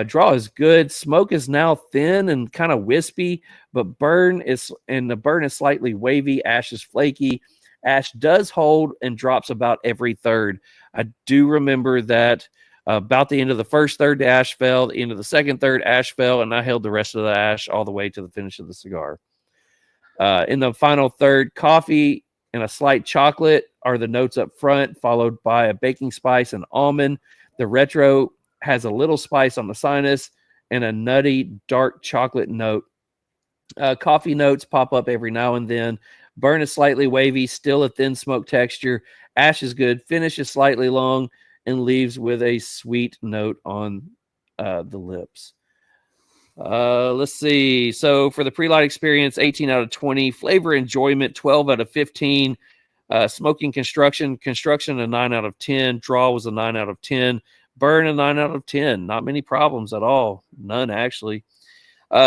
Draw is good. Smoke is now thin and kind of wispy, but the burn is slightly wavy. Ash is flaky. Ash does hold and drops about every third. I do remember that about the end of the first third, the ash fell. The end of the second third, ash fell, and I held the rest of the ash all the way to the finish of the cigar. In the final third, coffee and a slight chocolate are the notes up front, followed by a baking spice and almond. The retro has a little spice on the sinus and a nutty, dark chocolate note. Coffee notes pop up every now and then. Burn is slightly wavy, still a thin smoke texture. Ash is good. Finish is slightly long and leaves with a sweet note on the lips. Let's see. So for the pre-light experience, 18 out of 20. Flavor enjoyment, 12 out of 15. Smoking construction, a 9 out of 10. Draw was a 9 out of 10. Burn a 9 out of 10. Not many problems at all. None, actually.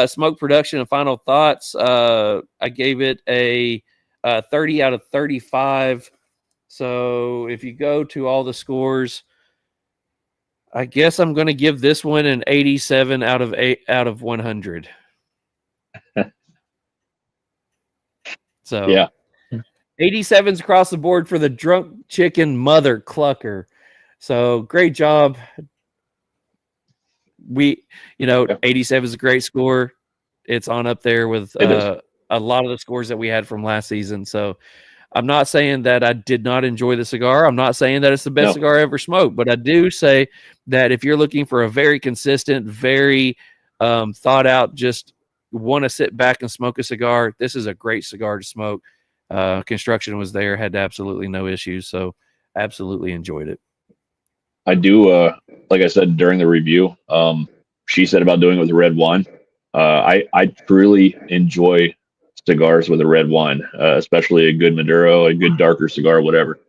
Smoke production and final thoughts. I gave it a 30 out of 35. So if you go to all the scores, I guess I'm going to give this one an 87 out of 100. So yeah, 87s across the board for the drunk chicken mother clucker. So great job. 87 is a great score. It's on up there with a lot of the scores that we had from last season. So I'm not saying that I did not enjoy the cigar. I'm not saying that it's the best cigar I ever smoked, but I do say that if you're looking for a very consistent, very thought out, just want to sit back and smoke a cigar, this is a great cigar to smoke. Construction was there, had absolutely no issues. So absolutely enjoyed it. I do. Like I said during the review, she said about doing it with red wine. I truly enjoy cigars with a red wine, especially a good Maduro, a good darker cigar, whatever.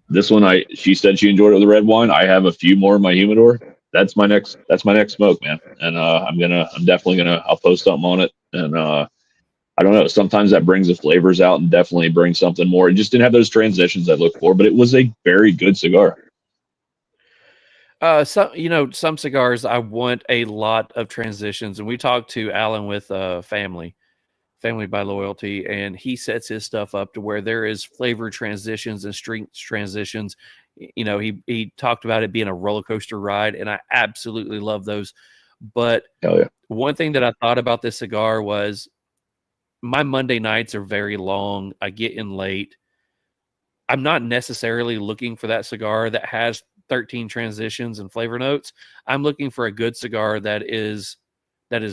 This one, she said she enjoyed it with a red wine. I have a few more in my humidor. That's my next smoke, man. And I'll post something on it. And I don't know. Sometimes that brings the flavors out and definitely brings something more. It just didn't have those transitions I looked for, but it was a very good cigar. Some cigars I want a lot of transitions, and we talked to Alan with Family by Loyalty, and he sets his stuff up to where there is flavor transitions and strength transitions. He talked about it being a roller coaster ride, and I absolutely love those. But one thing that I thought about this cigar was my Monday nights are very long. I get in late. I'm not necessarily looking for that cigar that has 13 transitions and flavor notes. I'm looking for a good cigar that is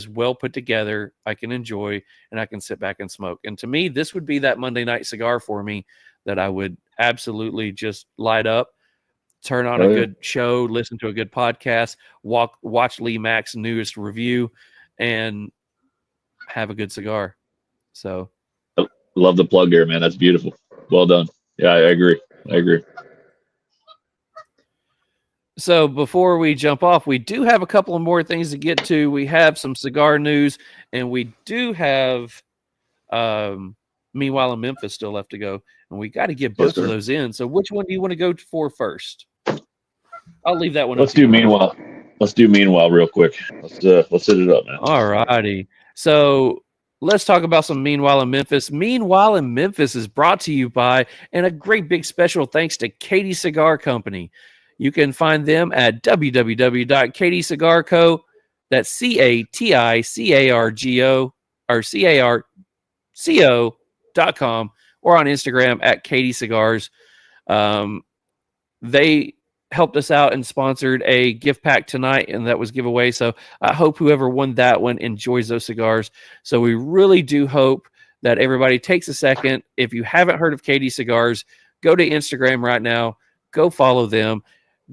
well put together, I can enjoy, and I can sit back and smoke. And to me, this would be that Monday night cigar for me that I would absolutely just light up. Turn on Oh, a yeah. good show, listen to a good podcast, watch Lee Mack's newest review, and have a good cigar. So, Love the plug here, man. That's beautiful. Well done. Yeah, I agree. So before we jump off, we do have a couple of more things to get to. We have some cigar news, and we do have Meanwhile in Memphis still left to go, and we got to get both of those in. So which one do you want to go for first? I'll leave that one. Let's do Meanwhile. Let's do Meanwhile real quick. Let's hit it up, man. All righty. So let's talk about some Meanwhile in Memphis. Meanwhile in Memphis is brought to you by, and a great big special thanks to Katie Cigar Company. You can find them at www.katiecigarco. That's CATICARGO or CARCO.com, or on Instagram at Katie Cigars. They helped us out and sponsored a gift pack tonight, and that was giveaway. So I hope whoever won that one enjoys those cigars. So we really do hope that everybody takes a second. If you haven't heard of Katie Cigars, go to Instagram right now. Go follow them.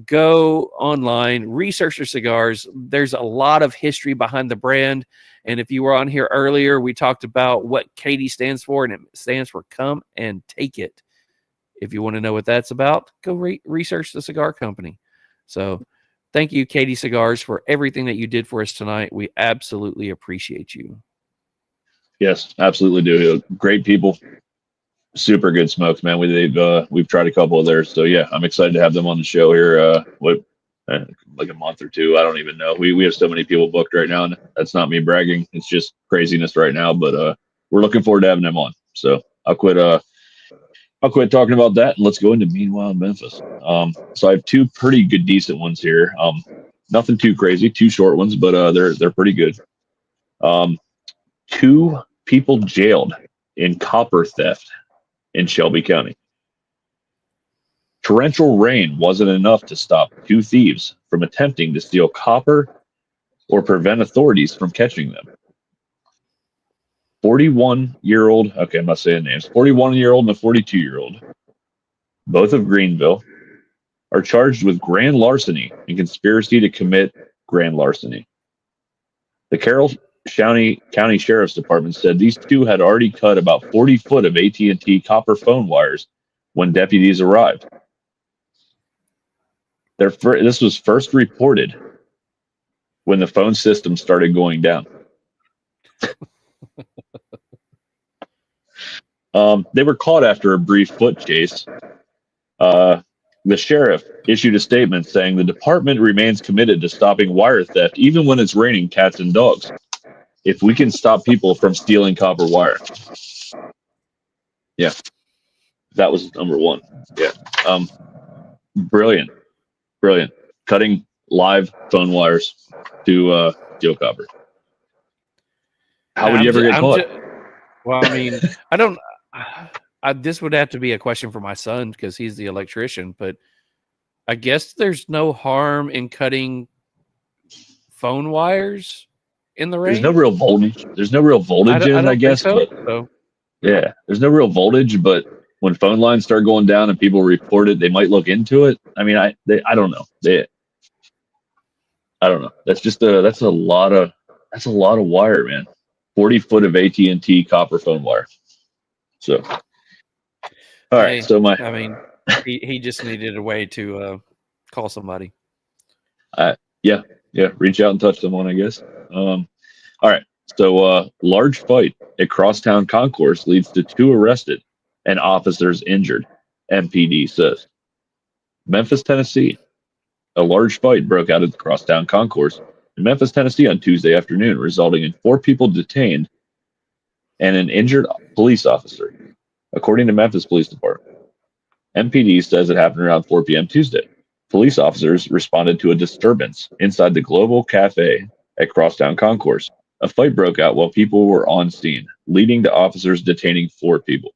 Go online, research their cigars. There's a lot of history behind the brand. And if you were on here earlier, we talked about what Katie stands for, and it stands for Come and Take It. If you want to know what that's about, go research the cigar company. So thank you, Katie Cigars, for everything that you did for us tonight. We absolutely appreciate you. Yes, absolutely do. Great people. Super good smokes, man. We've tried a couple of theirs, so yeah, I'm excited to have them on the show here. Like a month or two, I don't even know. We have so many people booked right now, and that's not me bragging. It's just craziness right now, but we're looking forward to having them on. So I'll quit talking about that, and let's go into Meanwhile in Memphis. So I have two pretty good, decent ones here. Nothing too crazy, two short ones, but they're pretty good. 2 people jailed in copper theft in Shelby County. Torrential rain wasn't enough to stop 2 thieves from attempting to steal copper or prevent authorities from catching them. 41-year-old, okay, I'm not saying names, 41-year-old and a 42-year-old, both of Greenville, are charged with grand larceny and conspiracy to commit grand larceny. The Carroll County Sheriff's Department said these 2 had already cut about 40 foot of AT&T copper phone wires when deputies arrived. This was first reported when the phone system started going down. They were caught after a brief foot chase. The sheriff issued a statement saying the department remains committed to stopping wire theft even when it's raining cats and dogs. If we can stop people from stealing copper wire. Yeah. That was number 1. Yeah. Brilliant. Cutting live phone wires to steal copper. How would you ever get caught? Well, I mean, this would have to be a question for my son because he's the electrician, but I guess there's no harm in cutting phone wires in the rain. There's no real voltage. I guess. So. Yeah, there's no real voltage, but when phone lines start going down and people report it, they might look into it. I mean, I don't know. I don't know. That's a lot of wire, man. 40 foot of AT&T copper phone wire. So, all right. So he just needed a way to call somebody. Yeah. Reach out and touch someone, I guess. All right. So, large fight at Crosstown Concourse leads to 2 arrested and officers injured, MPD says. Memphis, Tennessee. A large fight broke out at the Crosstown Concourse in Memphis, Tennessee on Tuesday afternoon, resulting in 4 people detained and an injured police officer, according to Memphis Police Department. MPD says it happened around 4 p.m. Tuesday. Police officers responded to a disturbance inside the Global Cafe at Crosstown Concourse. A fight broke out while people were on scene, leading to officers detaining 4 people.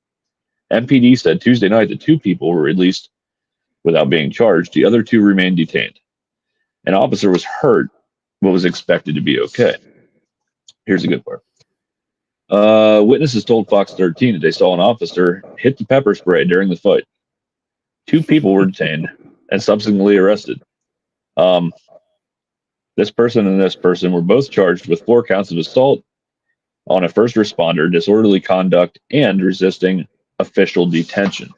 MPD said Tuesday night that 2 people were released without being charged. The other 2 remained detained. An officer was hurt, but was expected to be okay. Here's the good part. Witnesses told Fox 13 that they saw an officer hit the pepper spray during the fight. 2 people were detained and subsequently arrested. This person and this person were both charged with 4 counts of assault on a first responder, disorderly conduct, and resisting official detention.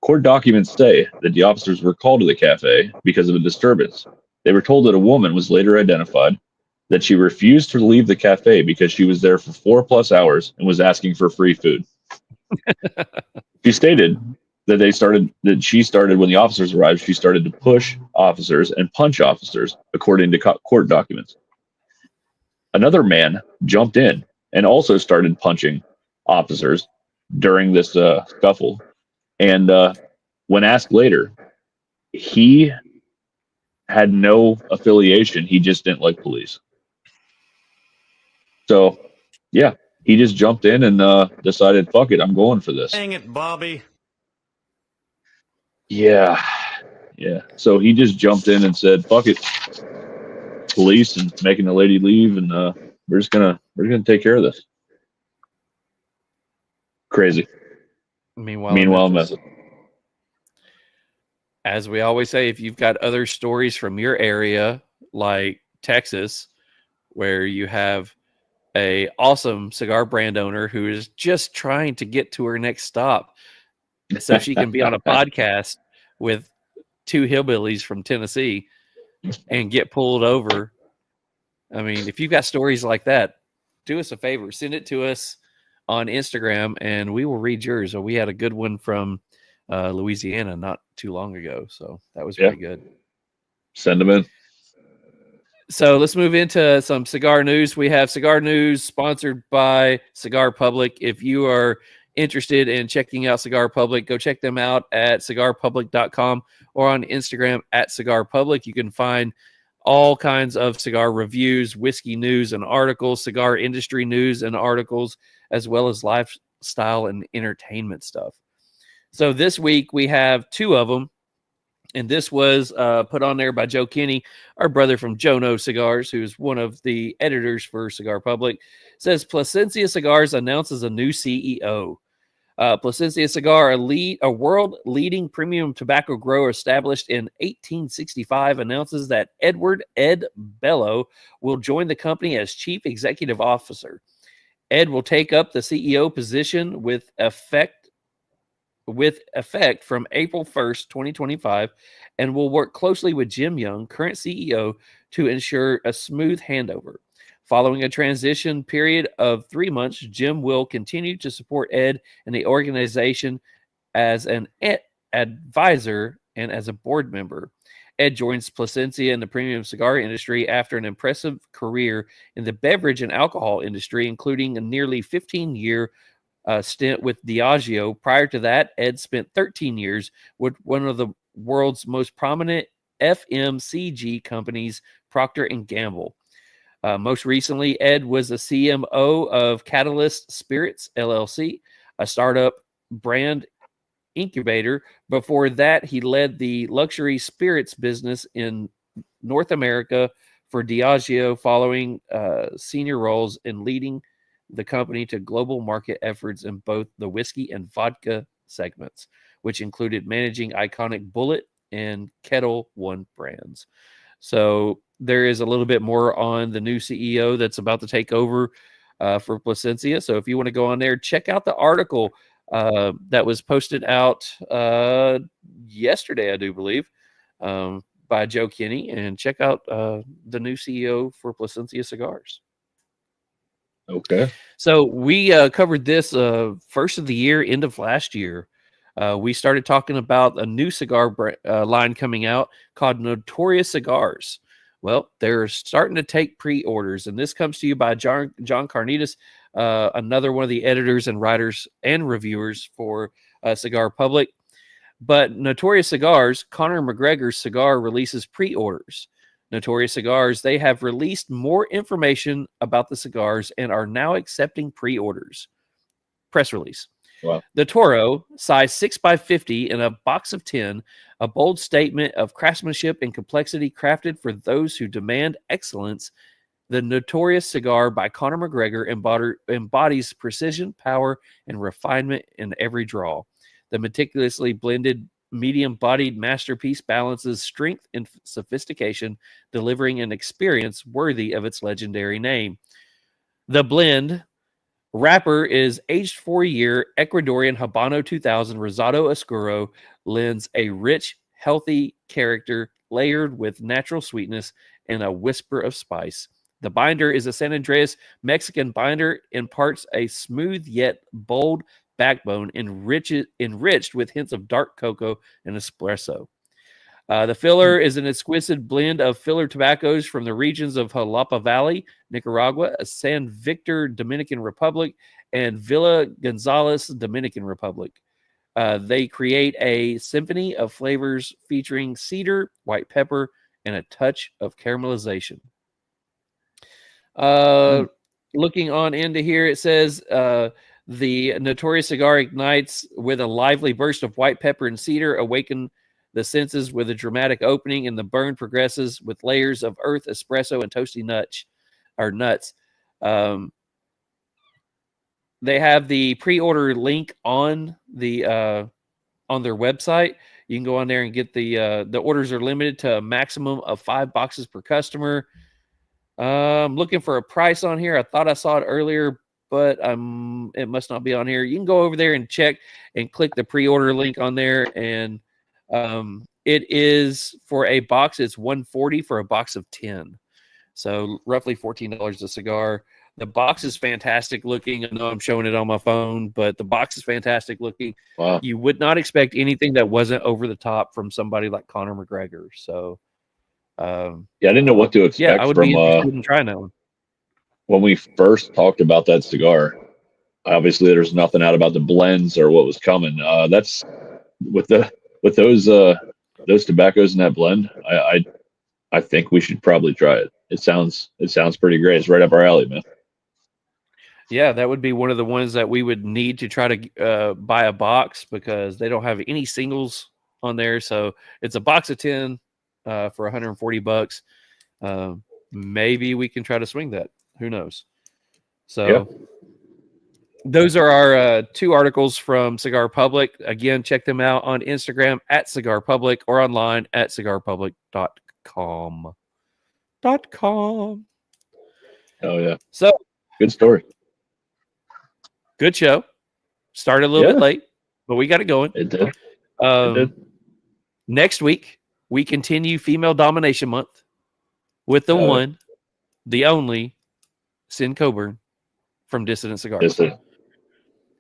Court documents say that the officers were called to the cafe because of a disturbance. They were told that a woman was later identified, that she refused to leave the cafe because she was there for 4+ hours and was asking for free food. She stated that she started when the officers arrived, she started to push officers and punch officers, according to court documents. Another man jumped in and also started punching officers during this scuffle. And when asked later, he had no affiliation. He just didn't like police. So, yeah, he just jumped in and decided, fuck it, I'm going for this. Dang it, Bobby. Yeah. So he just jumped in and said, fuck it, police, and making the lady leave, and we're gonna take care of this. Crazy. Meanwhile, message. As we always say, if you've got other stories from your area, like Texas, where you have a awesome cigar brand owner who is just trying to get to her next stop so she can be on a podcast with 2 hillbillies from Tennessee and get pulled over. I mean, if you've got stories like that, do us a favor, send it to us on Instagram and we will read yours. So we had a good one from Louisiana not too long ago. So that was pretty good. Send them in. So let's move into some cigar news. We have cigar news sponsored by Cigar Public. If you are interested in checking out Cigar Public, go check them out at cigarpublic.com or on Instagram at Cigar Public. You can find all kinds of cigar reviews, whiskey news and articles, cigar industry news and articles, as well as lifestyle and entertainment stuff. So this week we have 2 of them. And this was put on there by Joe Kinney, our brother from Jono Cigars, who's one of the editors for Cigar Public. Says Plasencia Cigars announces a new CEO. Plasencia Cigar, a world-leading premium tobacco grower established in 1865, announces that Edward "Ed" Bello will join the company as chief executive officer. Ed will take up the CEO position with effect from April 1st, 2025, and will work closely with Jim Young, current CEO, to ensure a smooth handover. Following a transition period of 3 months, Jim will continue to support Ed and the organization as an advisor and as a board member. Ed joins Plasencia in the premium cigar industry after an impressive career in the beverage and alcohol industry, including a nearly 15-year stint with Diageo. Prior to that, Ed spent 13 years with one of the world's most prominent FMCG companies, Procter & Gamble. Most recently, Ed was the CMO of Catalyst Spirits, LLC, a startup brand incubator. Before that, he led the luxury spirits business in North America for Diageo, following senior roles in leading the company to global market efforts in both the whiskey and vodka segments, which included managing iconic Bullet and Kettle One brands. So there is a little bit more on the new CEO that's about to take over for Plasencia. So if you want to go on there, check out the article that was posted out yesterday, I do believe, by Joe Kinney, and check out the new CEO for Plasencia Cigars. Okay. So we covered this first of the year, end of last year. We started talking about a new cigar line coming out called Notorious Cigars. Well, they're starting to take pre-orders, and this comes to you by John Carnitas, another one of the editors and writers and reviewers for Cigar Public. But Notorious Cigars, Conor McGregor's cigar, releases pre-orders. Notorious Cigars, they have released more information about the cigars and are now accepting pre-orders. Press release. Wow. The Toro, size 6x50 in a box of 10, a bold statement of craftsmanship and complexity crafted for those who demand excellence. The Notorious Cigar by Conor McGregor embodies precision, power, and refinement in every draw. The meticulously blended medium-bodied masterpiece balances strength and sophistication, delivering an experience worthy of its legendary name. The blend wrapper is aged for a year. Ecuadorian Habano 2000 Rosado Oscuro lends a rich, healthy character layered with natural sweetness and a whisper of spice. The binder is a San Andreas Mexican binder, imparts a smooth yet bold backbone, enriched with hints of dark cocoa and espresso. The filler is an exquisite blend of filler tobaccos from the regions of Jalapa Valley, Nicaragua, San Victor, Dominican Republic, and Villa Gonzales, Dominican Republic. They create a symphony of flavors featuring cedar, white pepper, and a touch of caramelization. Looking on into here, it says the notorious cigar ignites with a lively burst of white pepper and cedar, awaken the senses with a dramatic opening, and the burn progresses with layers of earth, espresso, and toasty nuts. They have the pre-order link on their website. You can go on there and get the orders are limited to a maximum of 5 boxes per customer. I'm looking for a price on here. I thought I saw it earlier, but it must not be on here. You can go over there and check and click the pre-order link on there, and it is for a box. It's $140 for a box of 10, so roughly $14 a cigar. The box is fantastic looking. I know I'm showing it on my phone, but the box is fantastic looking. Wow. You would not expect anything that wasn't over the top from somebody like Conor McGregor. So, I didn't know what to expect. Yeah, I would be interested in trying that one. When we first talked about that cigar, obviously there's nothing out about the blends or what was coming. That's with those tobaccos in that blend. I think we should probably try it. It sounds pretty great. It's right up our alley, man. Yeah, that would be one of the ones that we would need to try to buy a box, because they don't have any singles on there. So it's a box of 10 for $140. Maybe we can try to swing that. Who knows? So Those are our 2 articles from Cigar Public. Again, check them out on Instagram at Cigar Public or online at cigarpublic.com. Oh yeah. So good story. Good show. Started a little bit late, but we got it going. It did. Next week, we continue Female Domination Month with the one, the only, Sin Coburn from Dissident Cigars.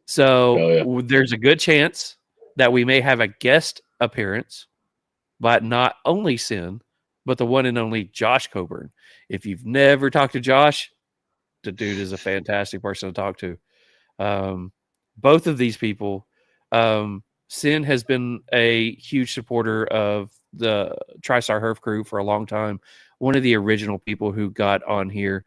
So there's a good chance that we may have a guest appearance, but not only Sin, but the one and only Josh Coburn. If you've never talked to Josh, the dude is a fantastic person to talk to. Both of these people, Sin has been a huge supporter of the TriStar Herf crew for a long time. One of the original people who got on here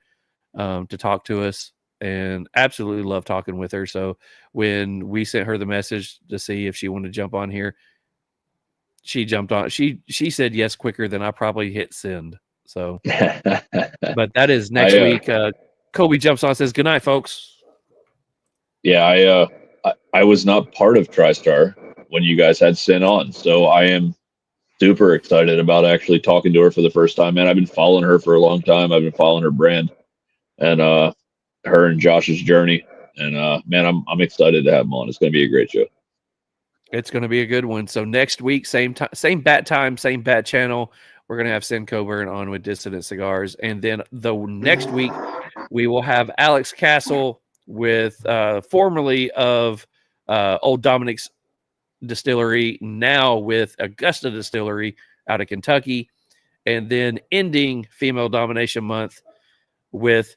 to talk to us, and absolutely love talking with her. So when we sent her the message to see if she wanted to jump on here, she jumped on. She said yes quicker than I probably hit send. So, but that is next week. Kobe jumps on and says, "Good night, folks." Yeah, I was not part of TriStar when you guys had Sin on, so I am super excited about actually talking to her for the first time. Man, I've been following her for a long time. I've been following her brand and her and Josh's journey, and man, I'm excited to have them on. It's going to be a great show. It's going to be a good one. So next week, same bat time, same bat channel. We're going to have Sin Coburn on with Dissident Cigars, and then the next week we will have Alex Castle with formerly of Old Dominic's Distillery, now with Augusta Distillery out of Kentucky, and then ending Female Domination Month with,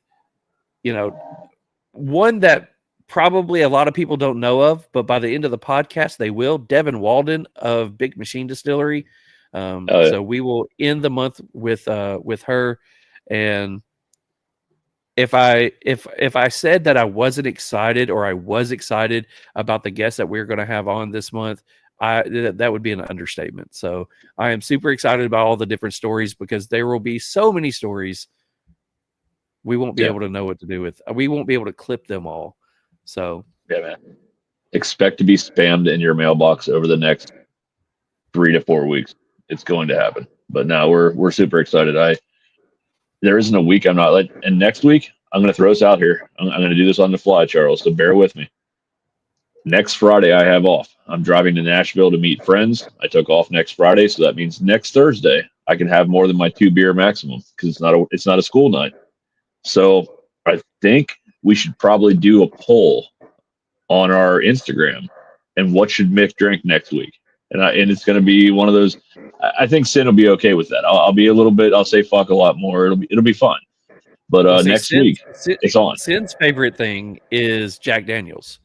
one that probably a lot of people don't know of, but by the end of the podcast they will. Devin Walden of Big Machine Distillery. So we will end the month with her. And if I said that I wasn't excited, or I was excited about the guests that we're going to have on this month, that would be an understatement. So I am super excited about all the different stories, because there will be so many stories we won't be able to know what to do with. We won't be able to clip them all. So yeah, man. expect to be spammed in your mailbox over the next 3 to 4 weeks. It's going to happen. But now we're super excited. There isn't a week I'm not like, and next week I'm going to throw this out here. I'm going to do this on the fly, Charles. So bear with me. Next Friday I have off. I'm driving to Nashville to meet friends. I took off next Friday, so that means next Thursday I can have more than my 2 beer maximum because it's not a school night. So I think we should probably do a poll on our Instagram and what should Mick drink next week. And it's going to be one of those. I think Sin will be okay with that. I'll be a little bit. I'll say fuck a lot more. It'll be fun. But next week it's on. Sin's favorite thing is Jack Daniels.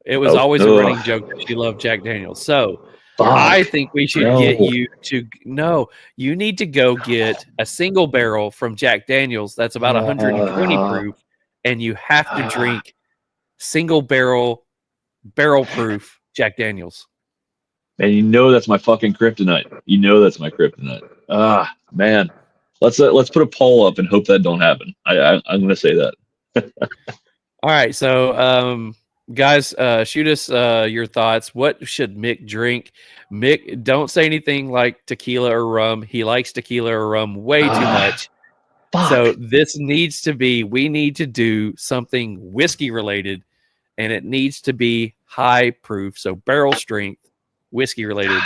It was always a running joke that she loved Jack Daniels. So I think we should get you to you need to go get a single barrel from Jack Daniels. That's about 120 proof, and you have to drink single barrel proof Jack Daniels. And you know that's my fucking kryptonite. You know that's my kryptonite. Man. Let's put a poll up and hope that don't happen. I'm going to say that. All right. So, guys, shoot us your thoughts. What should Mick drink? Mick, don't say anything like tequila or rum. He likes tequila or rum way too much. Fuck. So we need to do something whiskey related, and it needs to be high proof. So barrel strength, whiskey related.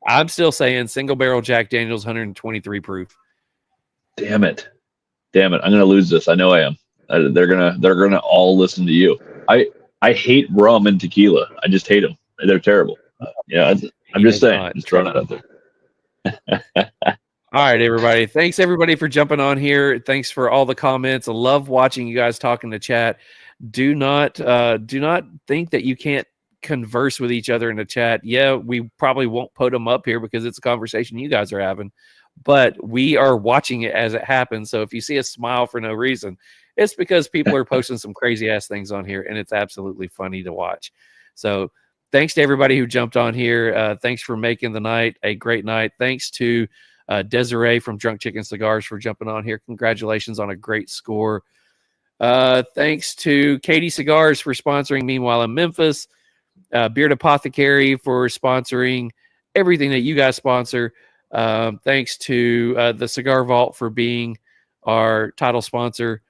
I'm still saying single barrel Jack Daniels, 123 proof. Damn it. I'm going to lose this. I know I am. They're going to all listen to you. I hate rum and tequila. I just hate them. They're terrible. Yeah. I'm just saying. Just throwing it out there. All right, everybody. Thanks everybody for jumping on here. Thanks for all the comments. I love watching you guys talk in the chat. Do not think that you can't converse with each other in the chat. Yeah, we probably won't put them up here because it's a conversation you guys are having, but we are watching it as it happens. So if you see a smile for no reason, it's because people are posting some crazy ass things on here, and it's absolutely funny to watch. So thanks to everybody who jumped on here. Thanks for making the night a great night. Thanks to Desiree from Drunk Chicken Cigars for jumping on here. Congratulations on a great score. Thanks to Katie Cigars for sponsoring Meanwhile in Memphis. Beard Apothecary for sponsoring everything that you guys sponsor. Thanks to the Cigar Vault for being our title sponsor.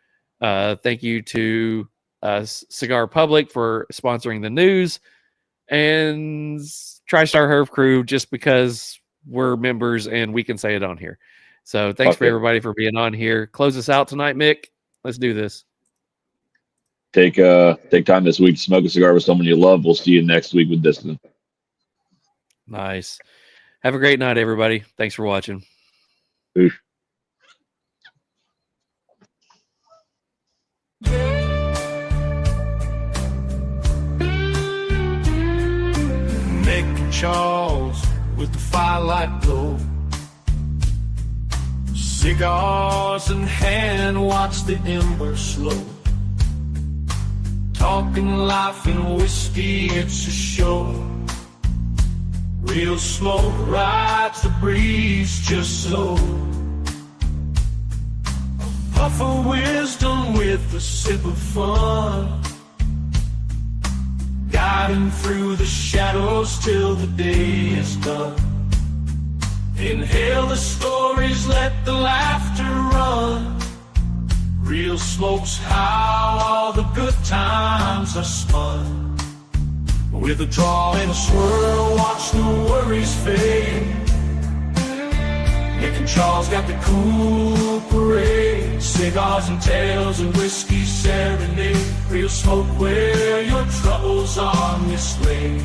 Thank you to Cigar Public for sponsoring the news, and TriStar Herb Crew just because we're members and we can say it on here. So thanks for everybody for being on here. Close us out tonight, Mick. Let's do this. Take time this week to smoke a cigar with someone you love. We'll see you next week with Distant. Nice. Have a great night, everybody. Thanks for watching. Peace. Mick and Charles with the firelight glow, cigars in hand, watch the embers slow. Talking life and whiskey, it's a show. Real smoke rides the breeze just so. Puff of wisdom with a sip of fun, guiding through the shadows till the day is done. Inhale the stories, let the laughter run. Real smoke's how all the good times are spun. With a draw and a swirl, watch the worries fade. Mick and Charles got the cool parade, cigars and tales and whiskey serenade. Real smoke where your troubles are mislaid.